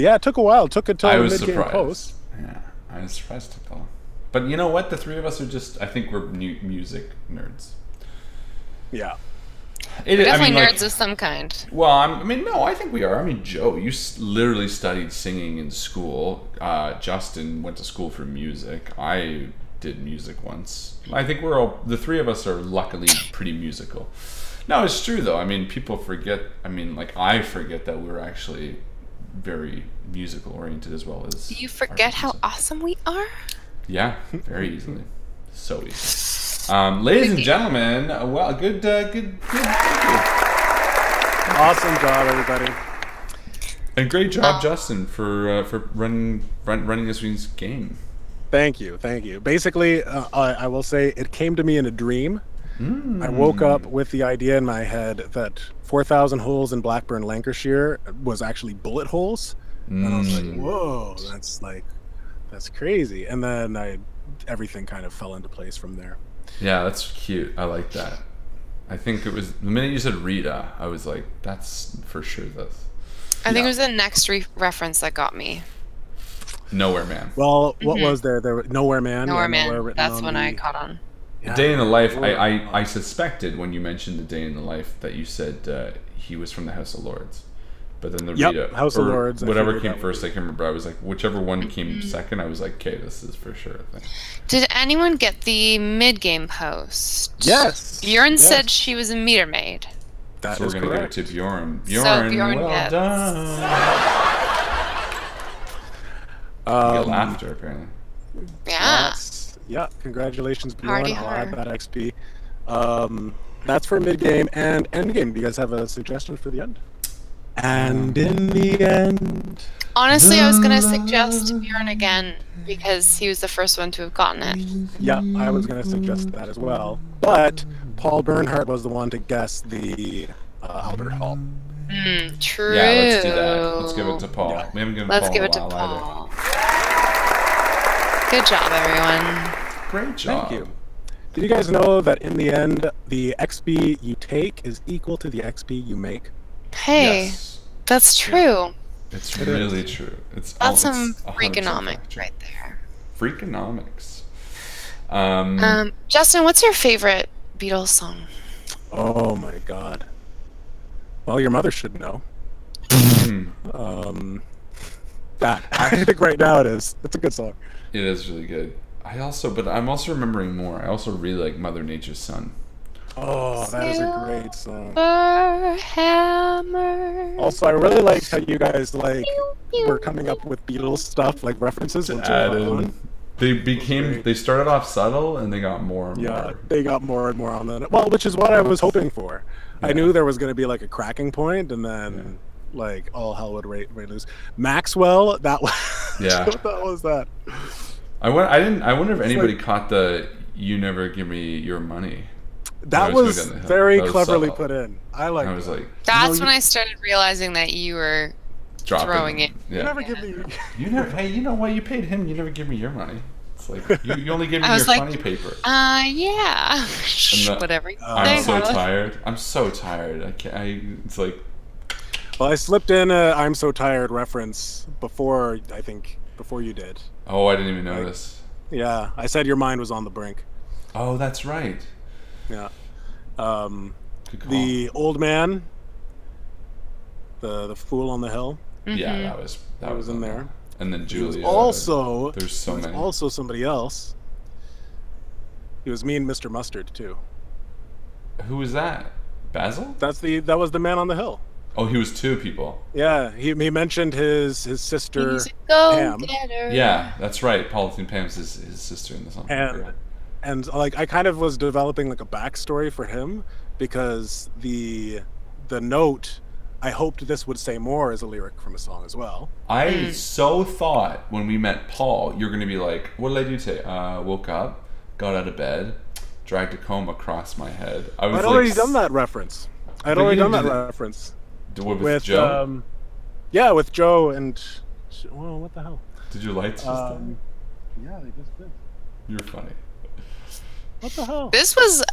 yeah, it took a while. It took until I the was mid-game surprised. post. Yeah, I was surprised it took that long. But you know what? The 3 of us are just, I think we're music nerds. Yeah. Definitely nerds of some kind. Well, I think we are. I mean, Joe, you literally studied singing in school. Justin went to school for music. I did music once. I think the 3 of us are luckily pretty musical. No, it's true though. I mean, people forget. I mean, like I forget that we're actually very musical oriented as well as. Do you forget how awesome we are? Yeah, very easily. So easy. Ladies and gentlemen, well, good. Thank you. Awesome job, everybody. And great job, Justin, for running this week's game. Thank you. Basically, I will say it came to me in a dream. I woke up with the idea in my head that 4,000 holes in Blackburn, Lancashire was actually bullet holes. And I was like, whoa, that's crazy. And then everything kind of fell into place from there. Yeah, that's cute. I like that. I think it was the minute you said Rita, I was like, that's for sure this. I think it was the next reference that got me. Nowhere Man. Well, what was there? There was Nowhere Man. Nowhere Man. That's when I caught on. Yeah. Day in the life. I suspected when you mentioned the day in the life that you said he was from the House of Lords, but then the House of Lords, whatever came first, I can't remember. I was like, whichever one came second, I was like, okay, this is for sure a thing. Did anyone get the mid-game post? Yes. Bjorn said she was a meter maid. That so is we're gonna correct. give it to Bjorn. Bjorn, well gets. done. Get laughter apparently. Yeah. Yeah, congratulations, Bjorn. Hardy I'll har. add that XP. That's for mid-game and end-game. Do you guys have a suggestion for the end? And in the end... Honestly, I was going to suggest Bjorn again, because he was the first one to have gotten it. Yeah, I was going to suggest that as well. But Paul Bernhardt was the one to guess the Albert Hall. True. Yeah, let's do that. Let's give it to Paul. Yeah. We haven't given Let's Paul give a it to while Paul. Good job, everyone. Great job. Thank you. Did you guys know that in the end, the XP you take is equal to the XP you make? Hey, Yes. that's true. It's really true. That's some 100% Freakonomics true. right there. Freakonomics. Justin, what's your favorite Beatles song? Oh my god. Well, your mother should know. That. I think right now it is. It's a good song. It is really good. But I'm also remembering more. I also really like Mother Nature's Son. Oh, that is a great song. Hammer. Also, I really liked how you guys were coming up with Beatles stuff, like references. They started off subtle and they got more and Yeah, more. they got more and more on that. Well, which is what I was hoping for. Yeah. I knew there was going to be like a cracking point, and then like all hell would break loose. Maxwell, that was what was that? I wonder if anybody caught the "You never give me your money." That was very cleverly put in. I like. I was like, that's when I started realizing that you were throwing it. Yeah. You never give me. You never. Hey, you know what? You paid him. You never give me your money. It's like you only give me your funny paper. Yeah. Whatever. I'm so tired. I'm so tired. I can't. It's like. Well, I slipped in a "I'm so tired" reference before you did. Oh, I didn't even notice. Yeah, I said your mind was on the brink. Oh, that's right. Yeah. The old man, the fool on the hill. Yeah, that was in there. And then Julia. There's so many. Also somebody else. He was me and Mr. Mustard too. Who was that? Basil? That was the man on the hill. Oh, he was two people. Yeah, he mentioned his sister Pam. Yeah, that's right. Pauline Pam's his sister in the song. And like I kind of was developing like a backstory for him, because the note, I hoped this would say more, is a lyric from a song as well. I so thought when we met Paul, you're going to be like, what did I do today? Woke up, got out of bed, dragged a comb across my head. I'd already done that reference. With Joe? Yeah, with Joe and... Well, what the hell? Did your lights just Yeah, they just did. You're funny. What the hell? This was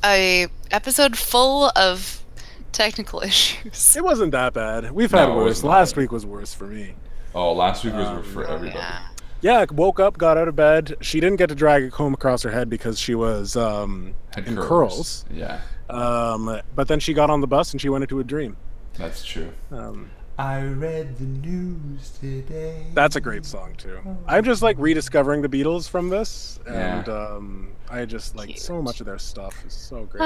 a episode full of technical issues. It wasn't that bad. We've had worse. Last week was worse for me. Oh, last week was for everybody. Yeah, woke up, got out of bed. She didn't get to drag a comb across her head because she was in curls. Yeah. But then she got on the bus and she went into a dream. That's true. I read the news today. That's a great song too. I'm just like rediscovering the Beatles from this, and I just like so much of their stuff is so great.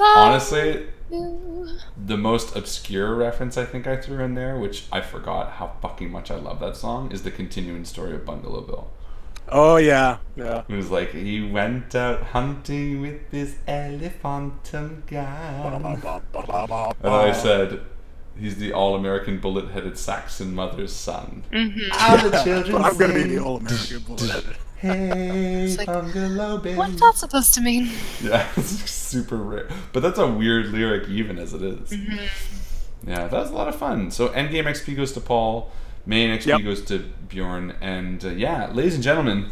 Honestly, the most obscure reference I think I threw in there, which I forgot how fucking much I love that song, is the continuing story of Bungalow Bill. Oh yeah. It was like he went out hunting with this elephantum guy, and I said, he's the all-American bullet-headed Saxon mother's son. All the children I'm going to be the all-American bullet-headed. Hey, Bungalow Bill. What's that supposed to mean? Yeah, it's super rare. But that's a weird lyric even as it is. Yeah, that was a lot of fun. So endgame XP goes to Paul. Main XP goes to Bjorn. And ladies and gentlemen,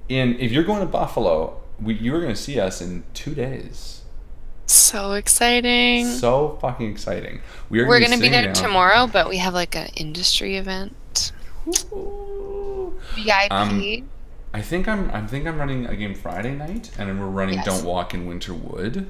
if you're going to Buffalo, you're going to see us in 2 days. So exciting. So fucking exciting. We're going to be there tomorrow, but we have like an industry event. Ooh. VIP. I think I'm running a game Friday night, and we're running Yes. Don't Walk in Winter Wood,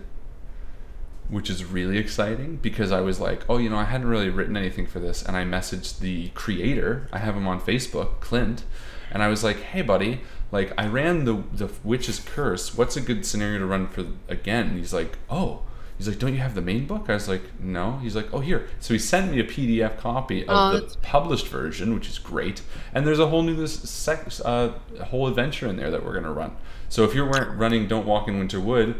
which is really exciting because I was like, oh, I hadn't really written anything for this, and I messaged the creator. I have him on Facebook, Clint, and I was like, hey, buddy, like I ran the Witch's Curse. What's a good scenario to run for again? And he's like, don't you have the main book? I was like, no. He's like, oh, here. So he sent me a PDF copy of the published version, which is great. And there's a whole new whole adventure in there that we're gonna run. So if you're running Don't Walk in Winter Wood,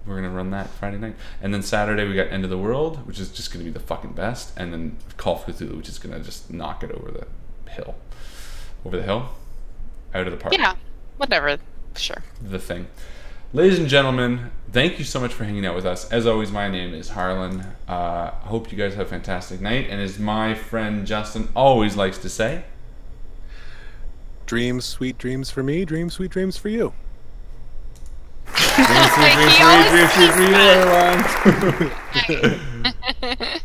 we're going to run that Friday night. And then Saturday we got End of the World, which is just going to be the fucking best. And then Call of Cthulhu, which is going to just knock it over the hill. Over the hill? Out of the park. Yeah, whatever. Sure. The thing. Ladies and gentlemen, thank you so much for hanging out with us. As always, my name is Harlan. I hope you guys have a fantastic night. And as my friend Justin always likes to say, dreams, sweet dreams for me, dreams, sweet dreams for you. dreams, dreams, dreams, dreams, dreams, dreams, dreams, everyone.